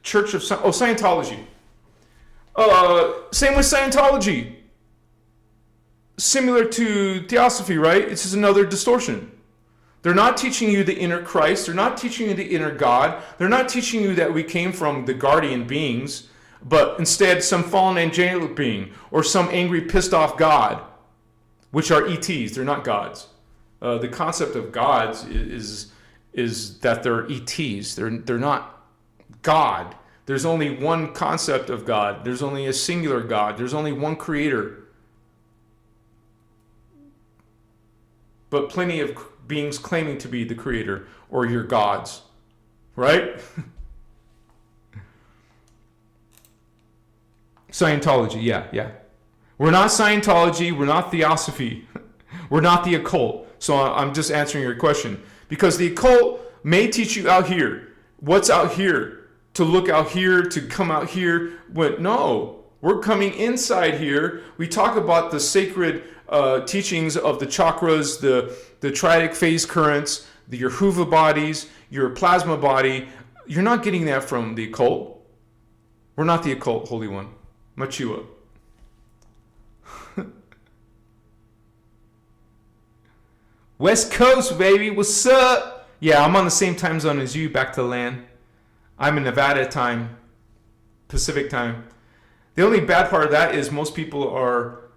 Church of Scientology. Same with Scientology. Similar to Theosophy, right? It's just another distortion. They're not teaching you the inner Christ. They're not teaching you the inner God. They're not teaching you that we came from the guardian beings, but instead some fallen angelic being or some angry, pissed off God, which are ETs. They're not gods. The concept of gods is that they're ETs. They're not God. There's only one concept of God. There's only a singular God. There's only one creator. But plenty of beings claiming to be the creator or your gods. Right? Scientology, yeah. We're not Scientology. We're not Theosophy. We're not the occult. So I'm just answering your question. Because the occult may teach you out here. What's out here? to look out here, to come out here. But no, we're coming inside here. We talk about the sacred teachings of the chakras, the triadic phase currents, your Huva bodies, your plasma body. You're not getting that from the occult. We're not the occult, Holy One. Machiwa. West Coast, baby. What's up? Yeah, I'm on the same time zone as you, back to the land. I'm in Nevada time, Pacific time. The only bad part of that is most people are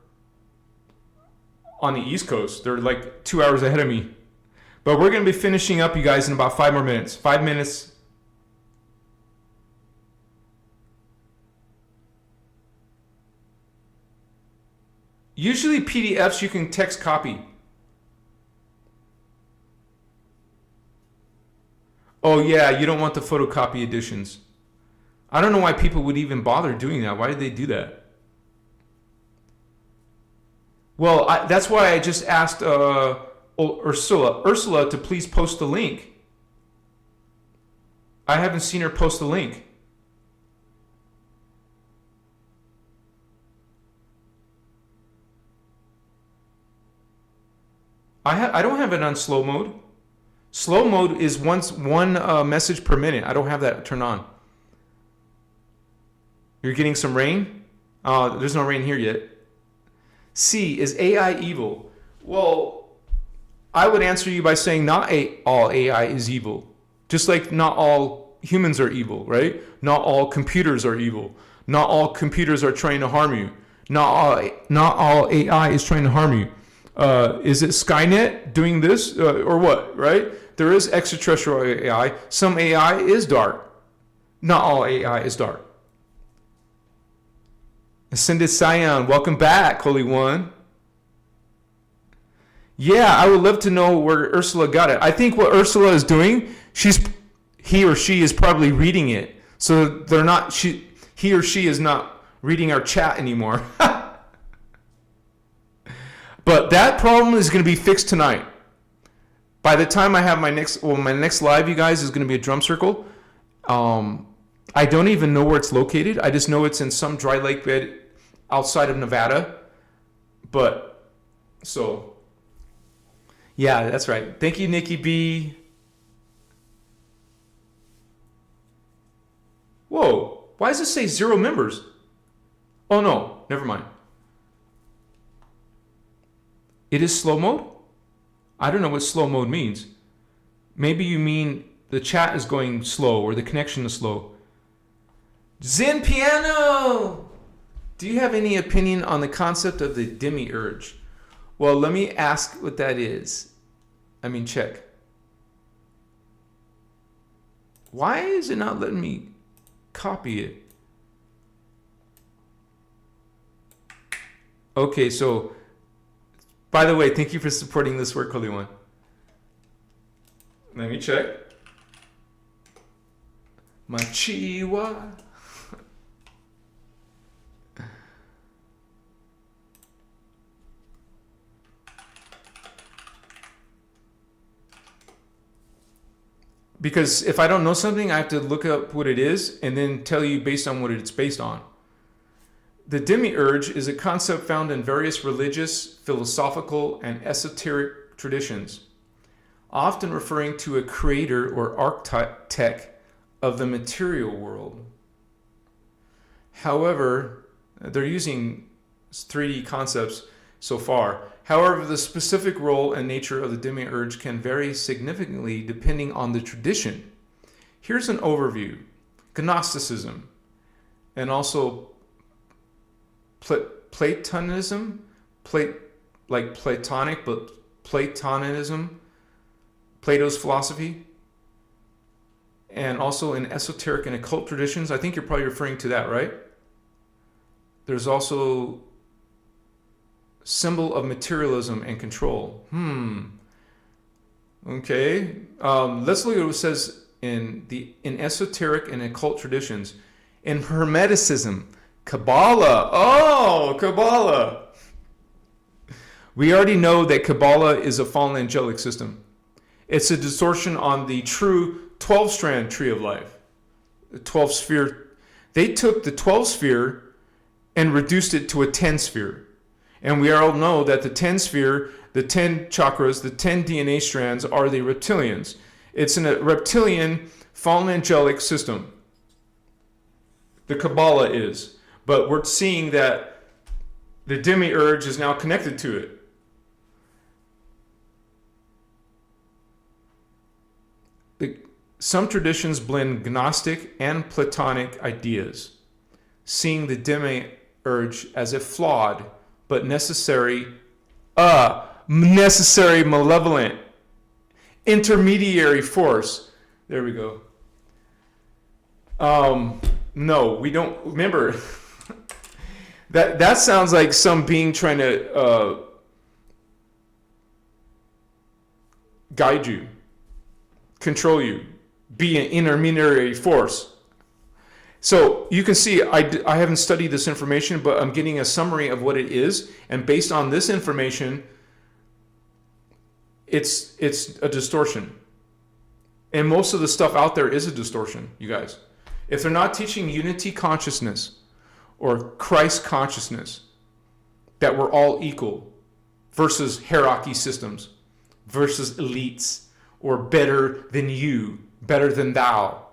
on the East Coast. They're like 2 hours ahead of me. But we're going to be finishing up, you guys, in about 5 more minutes. 5 minutes. Usually PDFs you can text copy. Oh yeah, you don't want the photocopy editions. I don't know why people would even bother doing that. Why did they do that? Well, that's why I just asked Ursula to please post the link. I haven't seen her post the link. I don't have it on slow mode. Slow mode is one message per minute. I don't have that turned on. You're getting some rain? There's no rain here yet. C, is AI evil? Well, I would answer you by saying not all AI is evil. Just like not all humans are evil, right? Not all computers are evil. Not all computers are trying to harm you. Not all AI is trying to harm you. Is it Skynet doing this or what, right? There is extraterrestrial AI. Some AI is dark. Not all AI is dark. Ascended Scion, welcome back, Holy One. Yeah, I would love to know where Ursula got it. I think what Ursula is doing, he or she is probably reading it. So he or she is not reading our chat anymore. But that problem is going to be fixed tonight. By the time I have my next live, you guys, is going to be a drum circle. I don't even know where it's located. I just know it's in some dry lake bed outside of Nevada. But, so, yeah, that's right. Thank you, Nikki B. Whoa, why does it say 0 members? Oh, no, never mind. It is slow mode? I don't know what slow mode means. Maybe you mean the chat is going slow or the connection is slow. Zen Piano! Do you have any opinion on the concept of the demiurge? Well, let me ask what that is. Check. Why is it not letting me copy it? Okay, so... By the way, thank you for supporting this work, Holy One. Let me check. Machiwa. Because if I don't know something, I have to look up what it is and then tell you based on what it's based on. The demiurge is a concept found in various religious, philosophical, and esoteric traditions, often referring to a creator or architect of the material world. However, they're using 3D concepts so far. However, the specific role and nature of the demiurge can vary significantly depending on the tradition. Here's an overview. Gnosticism, and also Platonism, like Platonic, but Platonism, Plato's philosophy, and also in esoteric and occult traditions. I think you're probably referring to that, right? There's also symbol of materialism and control. Okay. Let's look at what it says in esoteric and occult traditions. In Hermeticism, Kabbalah. Oh, Kabbalah. We already know that Kabbalah is a fallen angelic system. It's a distortion on the true 12-strand tree of life. the 12 sphere. They took the 12 sphere and reduced it to a 10 sphere. And we all know that the 10 sphere, the 10 chakras, the 10 DNA strands are the reptilians. It's a reptilian fallen angelic system. The Kabbalah is. But we're seeing that the demiurge is now connected to it. Some traditions blend Gnostic and Platonic ideas, seeing the demiurge as a flawed but necessary malevolent intermediary force. There we go. No, we don't. Remember, that sounds like some being trying to guide you, control you, be an intermediary force. So you can see I haven't studied this information, but I'm getting a summary of what it is. And based on this information, it's a distortion. And most of the stuff out there is a distortion, you guys. If they're not teaching unity consciousness or Christ consciousness, that we're all equal versus hierarchy systems versus elites or better than you, better than thou,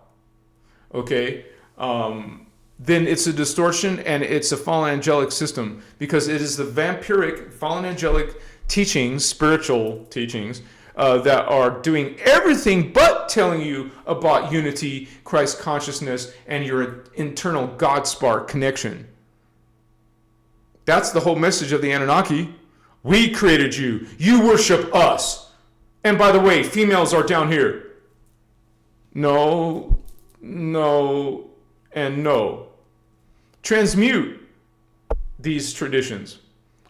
okay? Then it's a distortion and it's a fallen angelic system, because it is the vampiric fallen angelic teachings, spiritual teachings, that are doing everything but telling you about unity, Christ consciousness, and your internal God spark connection. That's the whole message of the Anunnaki. We created you. You worship us. And by the way, females are down here. No, no, and no. Transmute these traditions.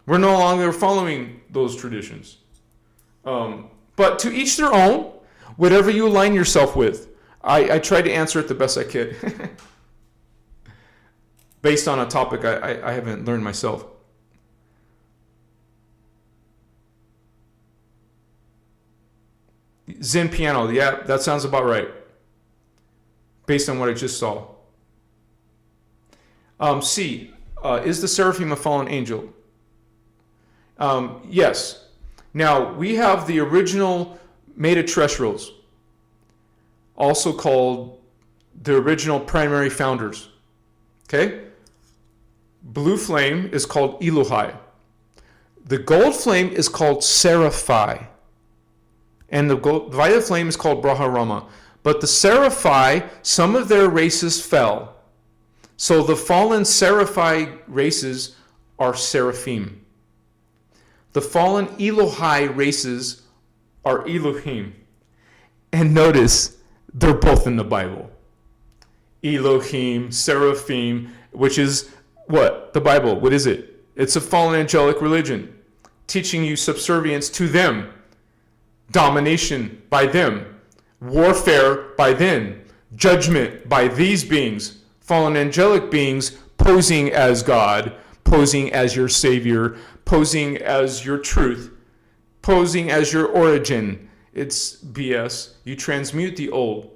We're no longer following those traditions. But to each their own, whatever you align yourself with. I tried to answer it the best I could. Based on a topic I haven't learned myself. Zen piano, yeah, that sounds about right. Based on what I just saw. C, is the seraphim a fallen angel? Yes. Now, we have the original Metaterrestrials, also called the original primary founders. Okay? Blue flame is called Elohai. The gold flame is called Seraphi. And the violet flame is called Brahmarama. But the Seraphi, some of their races fell. So the fallen Seraphi races are seraphim. The fallen Elohai races are Elohim. And notice, they're both in the Bible. Elohim, seraphim, which is what? The Bible. What is it? It's a fallen angelic religion, teaching you subservience to them, domination by them, warfare by them, judgment by these beings, fallen angelic beings posing as God, posing as your Savior, posing as your truth, posing as your origin. It's BS. You transmute the old.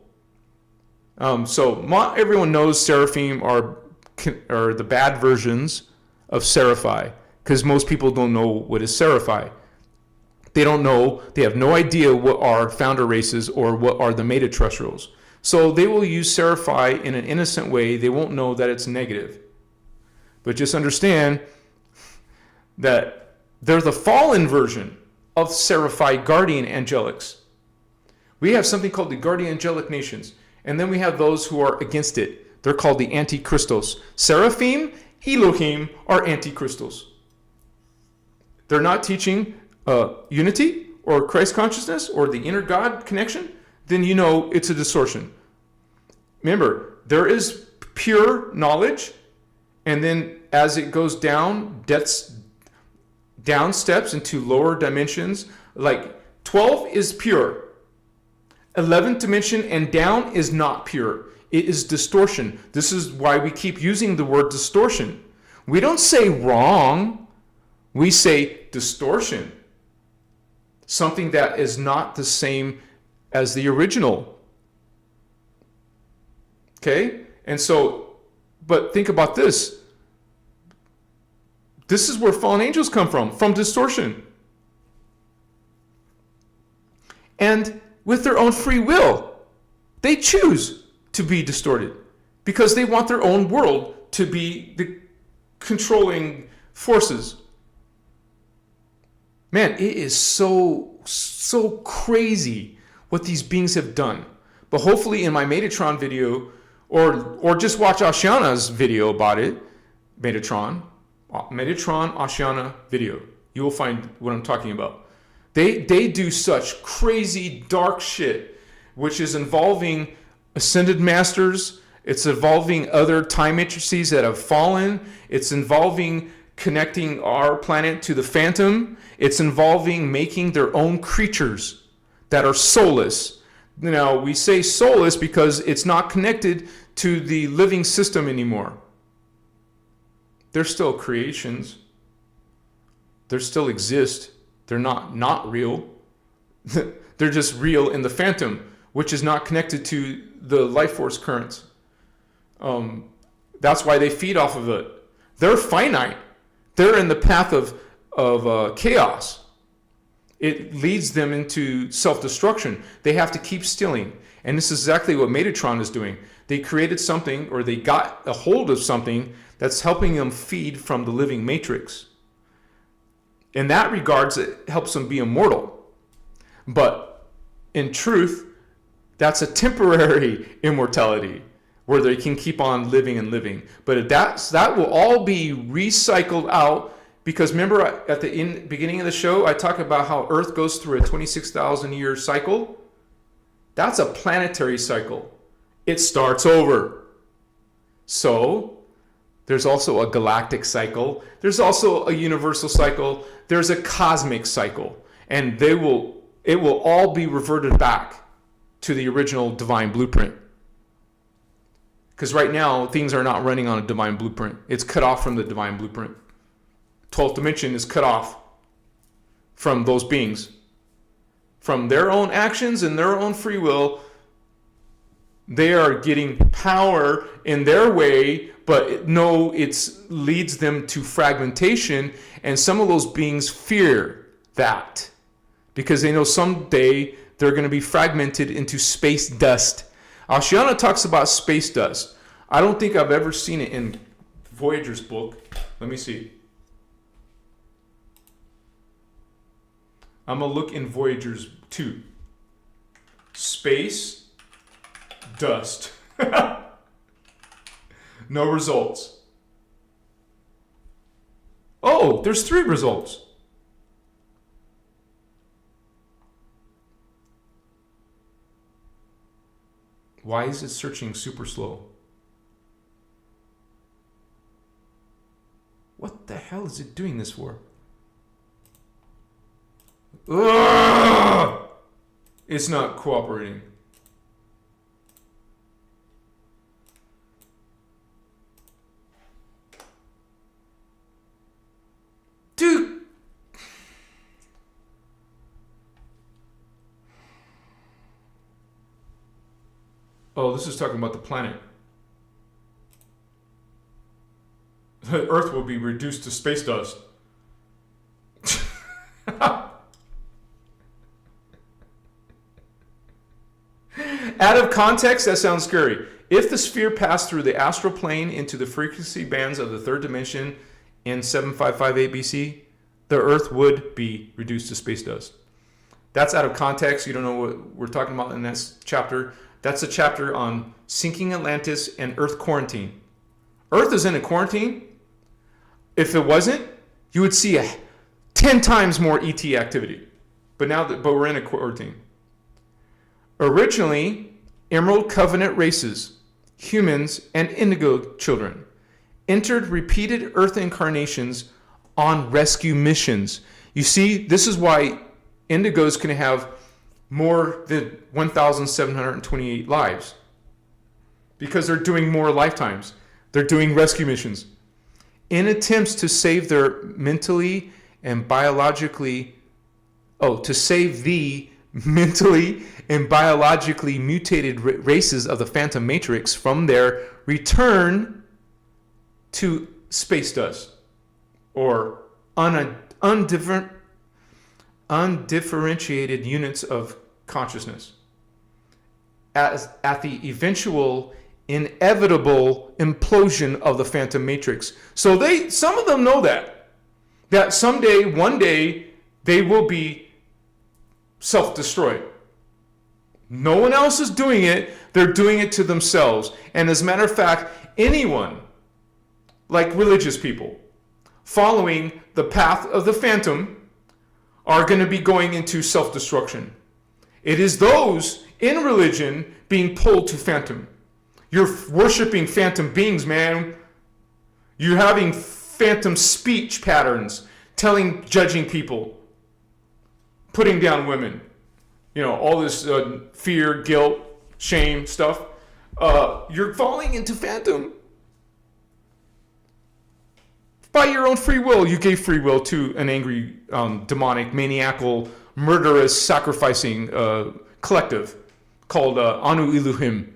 So not everyone knows seraphim are the bad versions of seraphi, because most people don't know what is seraphi. They don't know, they have no idea what are founder races or what are the Metaterrestrials. So they will use seraphi in an innocent way. They won't know that it's negative. But just understand that they're the fallen version of seraphi guardian angelics. We have something called the guardian angelic nations. And then we have those who are against it. They're called the anti-Christos. Seraphim, Elohim are anti-Christos. They're not teaching unity or Christ consciousness or the inner God connection. Then you know it's a distortion. Remember, there is pure knowledge, and then as it goes down, down steps into lower dimensions. Like 12 is pure. 11th dimension and down is not pure. It is distortion. This is why we keep using the word distortion. We don't say wrong. We say distortion. Something that is not the same as the original. Okay? And so, but think about this. This is where fallen angels come from distortion. And with their own free will, they choose to be distorted because they want their own world to be the controlling forces. Man, it is so crazy what these beings have done. But hopefully in my Metatron video, or just watch Ashiana's video about it, Metatron Ashiana video, you will find what I'm talking about. They do such crazy dark shit, which is involving ascended masters. It's involving other time matrices that have fallen. It's involving connecting our planet to the phantom. It's involving making their own creatures that are soulless. Now, we say soulless because it's not connected to the living system anymore. They're still creations. They still exist. They're not real. They're just real in the phantom, which is not connected to the life force currents. That's why they feed off of it. They're finite. They're in the path of chaos. It leads them into self-destruction. They have to keep stealing. And this is exactly what Metatron is doing. They created something, or they got a hold of something that's helping them feed from the living matrix. In that regards, it helps them be immortal. But in truth, that's a temporary immortality where they can keep on living and living. But that will all be recycled out, because remember at the beginning of the show, I talk about how Earth goes through a 26,000 year cycle. That's a planetary cycle. It starts over. So there's also a galactic cycle. There's also a universal cycle. There's a cosmic cycle. And it will all be reverted back to the original divine blueprint. Because right now, things are not running on a divine blueprint. It's cut off from the divine blueprint. 12th dimension is cut off from those beings. From their own actions and their own free will, they are getting power in their way, but no, it leads them to fragmentation, and some of those beings fear that because they know someday they're going to be fragmented into space dust. Ashiana talks about space dust. I don't think I've ever seen it in Voyager's book. Let me see. I'm going to look in Voyager's 2. Space dust. No results. Oh, there's 3 results. Why is it searching super slow? What the hell is it doing this for? Ugh! It's not cooperating. Dude! Oh, this is talking about the planet. The Earth will be reduced to space dust. Out of context, that sounds scary. If the sphere passed through the astral plane into the frequency bands of the 3rd dimension in 7558 BC, the Earth would be reduced to space dust. That's out of context. You don't know what we're talking about in that chapter. That's a chapter on sinking Atlantis and Earth quarantine. Earth is in a quarantine. If it wasn't, you would see 10 times more ET activity. But we're in a quarantine. Originally, Emerald Covenant races, humans and Indigo children, entered repeated Earth incarnations on rescue missions. You see, this is why Indigos can have more than 1,728 lives. Because they're doing more lifetimes. They're doing rescue missions. In attempts to save their mentally and biologically, to save the mentally and biologically mutated races of the Phantom Matrix from their return to space dust, or undifferentiated units of consciousness, at the eventual inevitable implosion of the Phantom Matrix. So some of them know that someday, one day, they will be self-destroyed. No one else is doing it. They're doing it to themselves. And as a matter of fact, anyone, like religious people, following the path of the Phantom are going to be going into self-destruction. It is those in religion being pulled to Phantom. You're worshiping Phantom beings, man. You're having Phantom speech patterns, judging people, putting down women. All this fear, guilt, shame stuff. You're falling into Phantom. By your own free will, you gave free will to an angry, demonic, maniacal, murderous, sacrificing collective called Anu Elohim,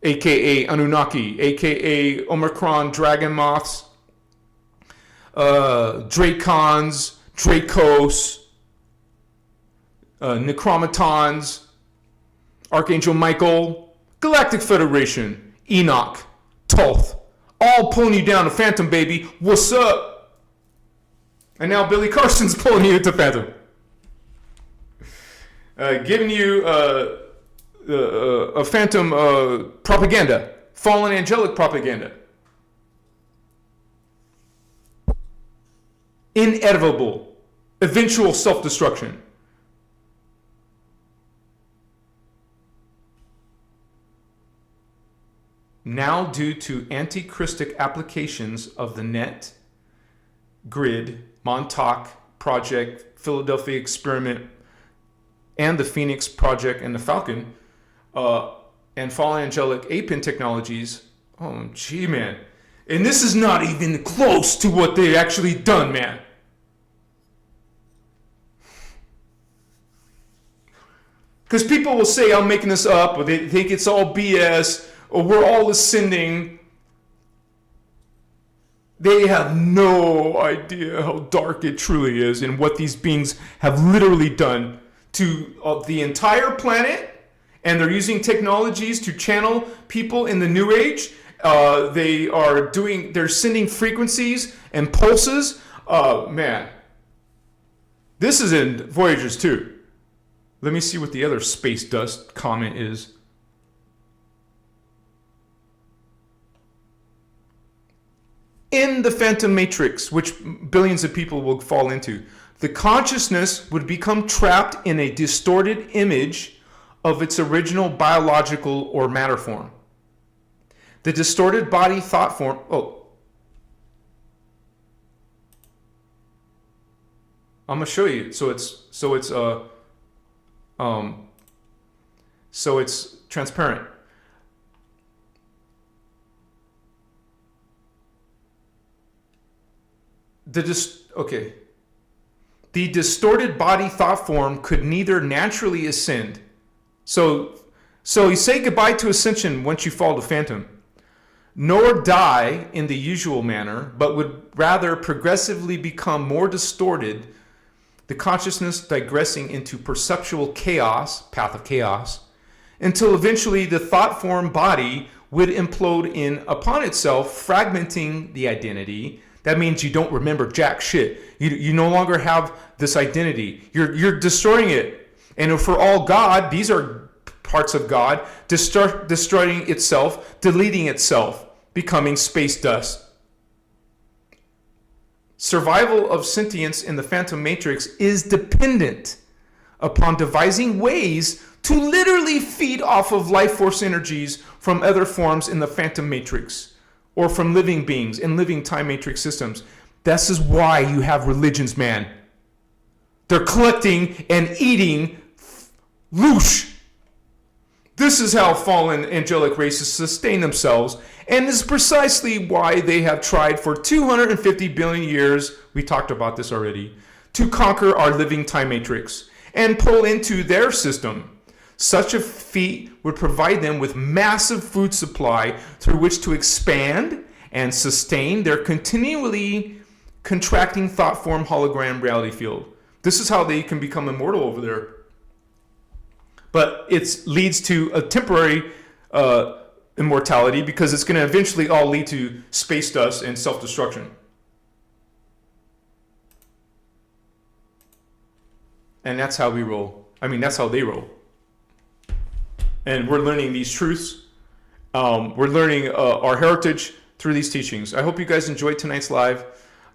aka Anunnaki, aka Omicron dragon moths, Dracons, Dracos, Necromatons, Archangel Michael, Galactic Federation, Enoch, Thoth, all pulling you down to Phantom, baby. What's up? And now Billy Carson's pulling you into Phantom. Giving you a Phantom propaganda, fallen angelic propaganda. Inevitable, eventual self-destruction. Now, due to anti-Christic applications of the net, grid, Montauk Project, Philadelphia Experiment, and the Phoenix Project and the Falcon, and fallen angelic APIN technologies, oh gee, man. And this is not even close to what they actually done, man. Because people will say I'm making this up, or they think it's all BS, or we're all ascending. They have no idea how dark it truly is and what these beings have literally done to the entire planet. And they're using technologies to channel people in the New Age. They're sending frequencies and pulses. Man, this is in Voyagers 2. Let me see what the other space dust comment is. In the Phantom Matrix, which billions of people will fall into, the consciousness would become trapped in a distorted image of its original biological or matter form. The distorted body thought form. I'm gonna show you. So it's transparent. The distorted body thought form could neither naturally ascend. So you say goodbye to ascension once you fall to Phantom, nor die in the usual manner, but would rather progressively become more distorted, the consciousness digressing into perceptual chaos, path of chaos, until eventually the thought form body would implode in upon itself, fragmenting the identity. That means you don't remember jack shit. You no longer have this identity. You're destroying it. And for all God, these are parts of God, destroying itself, deleting itself, becoming space dust. Survival of sentience in the Phantom Matrix is dependent upon devising ways to literally feed off of life force energies from other forms in the Phantom Matrix, or from living beings in living time matrix systems. This is why you have religions, man. They're collecting and eating loosh. This is how fallen angelic races sustain themselves, and is precisely why they have tried for 250 billion years, we talked about this already, to conquer our living time matrix. and pull into their system. Such a feat would provide them with massive food supply through which to expand and sustain their continually contracting thought form hologram reality field. This is how they can become immortal over there. But it leads to a temporary immortality, because it's going to eventually all lead to space dust and self-destruction. And that's how we roll. I mean, that's how they roll. And we're learning these truths. We're learning our heritage through these teachings. I hope you guys enjoyed tonight's live.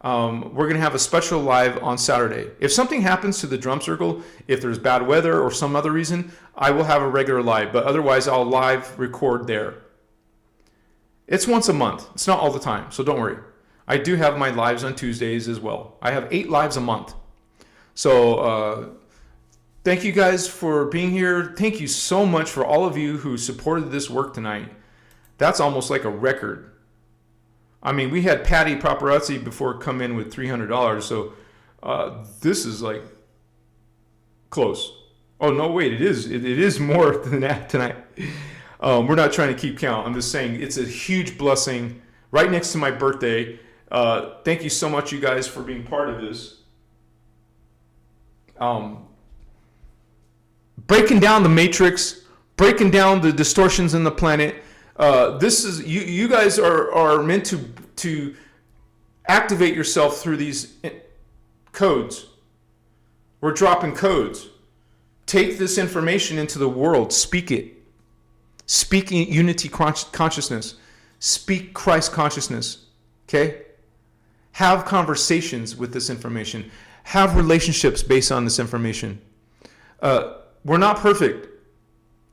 We're going to have a special live on Saturday. If something happens to the drum circle, if there's bad weather or some other reason, I will have a regular live. But otherwise, I'll live record there. It's once a month. It's not all the time, so don't worry. I do have my lives on Tuesdays as well. I have 8 lives a month. So thank you guys for being here. Thank you so much for all of you who supported this work tonight. That's almost like a record. I mean, we had Patty Paparazzi before come in with $300, so this is like close. Oh no, wait, it is more than that tonight. We're not trying to keep count. I'm just saying it's a huge blessing right next to my birthday. Thank you so much, you guys, for being part of this. Breaking down the matrix, breaking down the distortions in the planet. This is you guys are meant to activate yourself through these codes. We're dropping codes. Take this information into the world. Speak it. Speak unity consciousness. Speak Christ consciousness. Okay? Have conversations with this information. Have relationships based on this information. We're not perfect.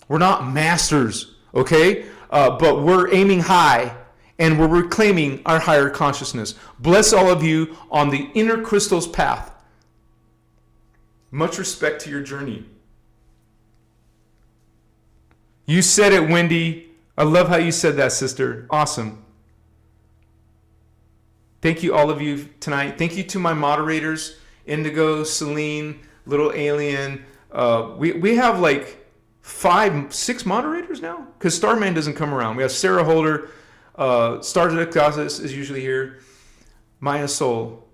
We're not masters. Okay? But we're aiming high, and we're reclaiming our higher consciousness. Bless all of you on the inner Christos path. Much respect to your journey. You said it, Wendy. I love how you said that, sister. Awesome. Thank you, all of you, tonight. Thank you to my moderators, Indigo, Celine, Little Alien. We have like 5, 6 moderators now, because Starman doesn't come around. We have Sarah Holder, Starseeds is usually here, Maya Soul,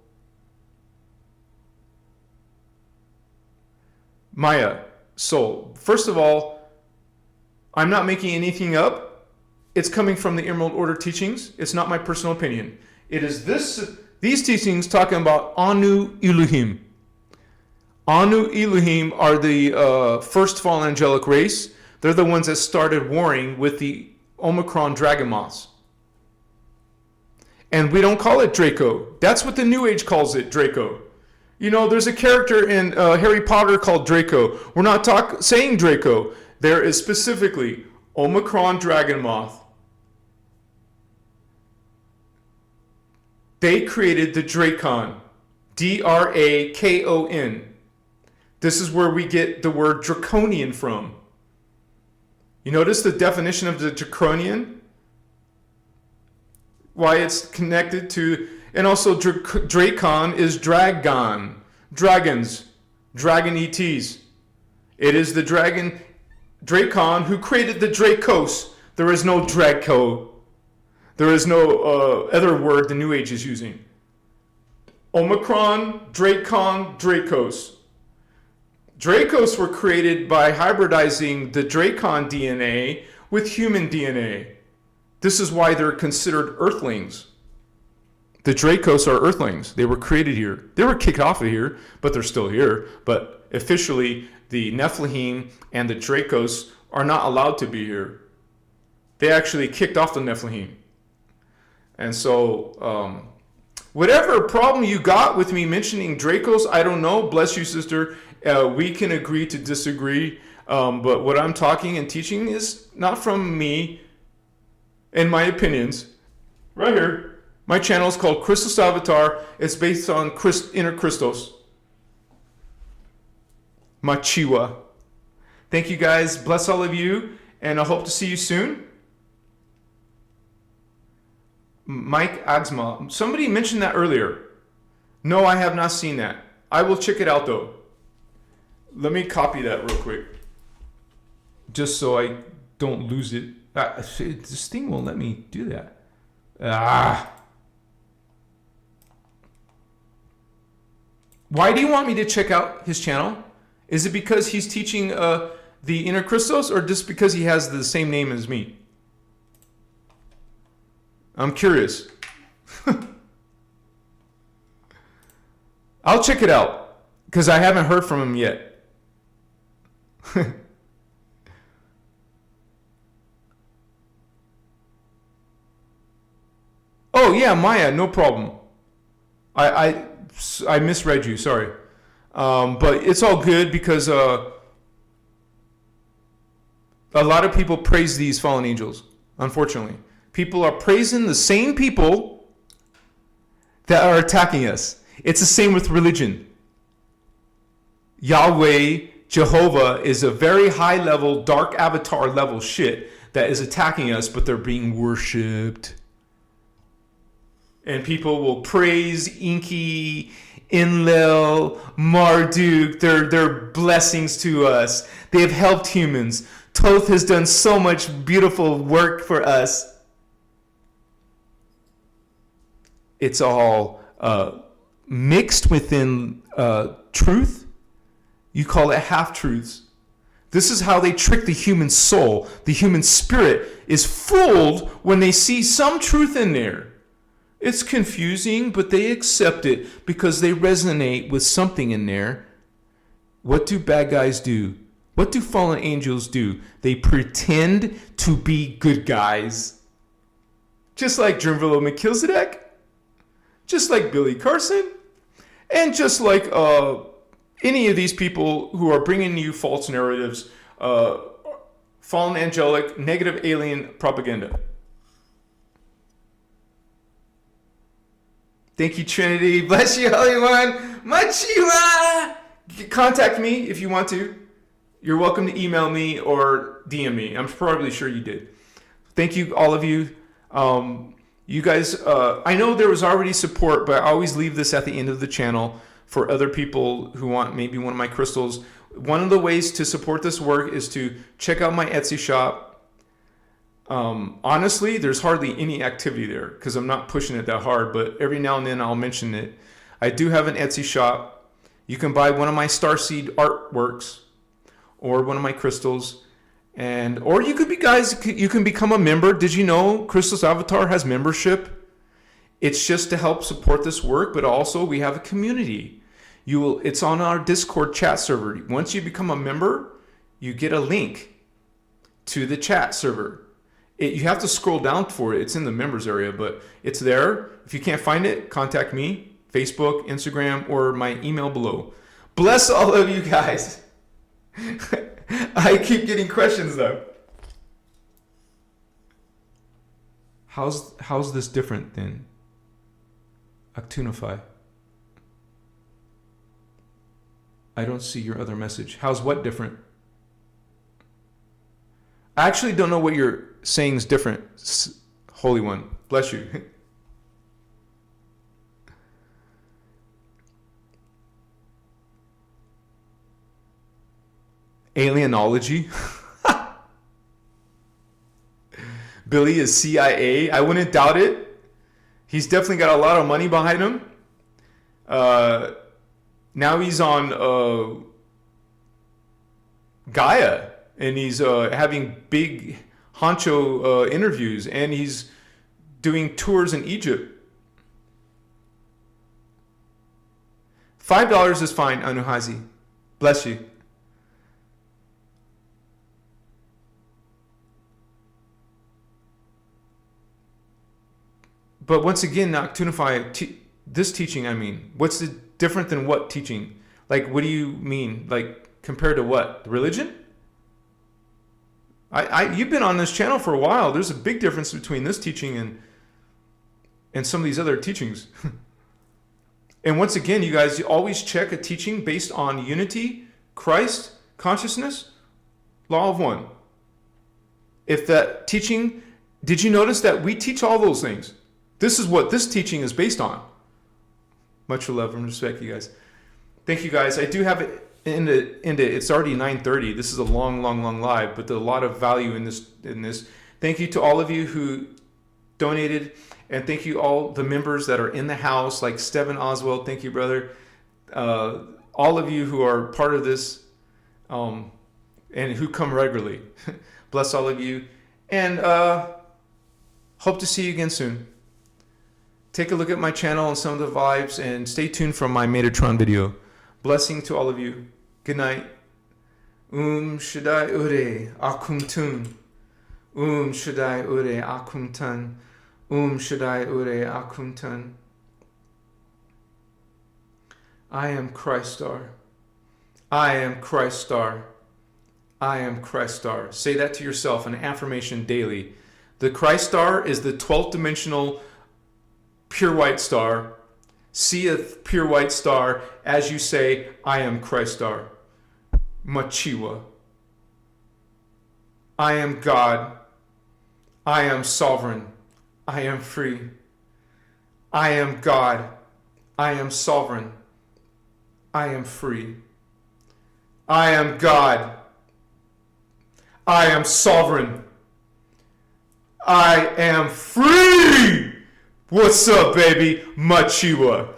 Maya Soul. First of all, I'm not making anything up. It's coming from the Emerald Order teachings. It's not my personal opinion. It is these teachings talking about Anu Elohim. Anu Elohim are the first fallen angelic race. They're the ones that started warring with the Omicron dragon moths. And we don't call it Draco. That's what the New Age calls it, Draco. You know, there's a character in Harry Potter called Draco. We're not saying Draco. There is specifically Omicron dragon moth. They created the Dracon. Drakon. This is where we get the word draconian from. You notice the definition of the draconian? Why it's connected to, and also Dracon is dragon, dragons, dragon ETs. It is the dragon Dracon who created the Dracos. There is no Draco. There is no other word the New Age is using. Omicron, Dracon, Dracos. Dracos were created by hybridizing the Dracon DNA with human DNA. This is why they're considered Earthlings. The Dracos are Earthlings. They were created here. They were kicked off of here, but they're still here. But officially, the Nephilim and the Dracos are not allowed to be here. They actually kicked off the Nephilim. And so, whatever problem you got with me mentioning Dracos, I don't know. Bless you, sister. We can agree to disagree. But what I'm talking and teaching is not from me and my opinions. Right here. My channel is called Christos Avatar. It's based on inner Christos. Machiwa. Thank you guys. Bless all of you. And I hope to see you soon. Mike Agsma. Somebody mentioned that earlier. No, I have not seen that. I will check it out though. Let me copy that real quick, just so I don't lose it. This thing won't let me do that. Why do you want me to check out his channel? Is it because he's teaching the inner Christos, or just because he has the same name as me? I'm curious. I'll check it out, because I haven't heard from him yet. Oh yeah, Maya, no problem. I misread you, sorry. But it's all good, because a lot of people praise these fallen angels, unfortunately. People are praising the same people that are attacking us. It's the same with religion. Yahweh, Jehovah, is a very high level, dark avatar level shit that is attacking us, but they're being worshipped. And people will praise Inky, Enlil, Marduk, their blessings to us. They have helped humans. Thoth has done so much beautiful work for us. It's all mixed within truth. You call it half-truths. This is how they trick the human soul. The human spirit is fooled when they see some truth in there. It's confusing, but they accept it because they resonate with something in there. What do bad guys do? What do fallen angels do? They pretend to be good guys. Just like Drimville Melchizedek, just like Billy Carson, and just like any of these people who are bringing you false narratives, fallen angelic, negative alien propaganda. Thank you, Trinity. Bless you, Holy One. Machiwa! Contact me if you want to. You're welcome to email me or DM me. I'm probably sure you did. Thank you, all of you. You guys, I know there was already support, but I always leave this at the end of the channel for other people who want maybe one of my crystals. One of the ways to support this work is to check out my Etsy shop. Honestly, there's hardly any activity there because I'm not pushing it that hard, but every now and then I'll mention it. I do have an Etsy shop. You can buy one of my Starseed artworks or one of my crystals, or you could be you can become a member. Did you know Christos Avatar has membership? It's just to help support this work, but also we have a community. It's on our Discord chat server. Once you become a member, you get a link to the chat server. You have to scroll down for it. It's in the members area, but it's there. If you can't find it, contact me, Facebook, Instagram, or my email below. Bless all of you guys. I keep getting questions though. How's this different than Actunify? I don't see your other message. How's what different? I actually don't know what you're saying is different, Holy One. Bless you. Alienology. Billy is CIA. I wouldn't doubt it. He's definitely got a lot of money behind him. Now he's on Gaia, and he's having big honcho interviews, and he's doing tours in Egypt. $5 is fine, Anuhazi. Bless you. But once again, Noctunify, this teaching, I mean, what's the different than what teaching? Like, what do you mean? Like, compared to what? Religion? You've been on this channel for a while. There's a big difference between this teaching and some of these other teachings. And once again, you guys, you always check a teaching based on unity, Christ, consciousness, law of one. If that teaching, did you notice that we teach all those things? This is what this teaching is based on. Much love and respect, you guys. Thank you, guys. I do have end it. It's already 9:30. This is a long live, but there's a lot of value in this. Thank you to all of you who donated, and thank you all the members that are in the house, like Steven Oswald. Thank you, brother. All of you who are part of this, and who come regularly. Bless all of you, and hope to see you again soon. Take a look at my channel and some of the vibes, and stay tuned for my Metatron video. Blessing to all of you. Good night. Shaddai Ure Akumtun. Shaddai Ure Akumtan. Shaddai Ure Akumtan. I am Christ Star. I am Christ Star. I am Christ Star. Say that to yourself, an affirmation daily. The Christ Star is the 12th dimensional pure white star. See a pure white star as you say, I am Christ Star. Machiwa. I am God. I am sovereign. I am free. I am God. I am sovereign. I am free. I am God. I am sovereign. I am free. What's up, baby? Machiwa.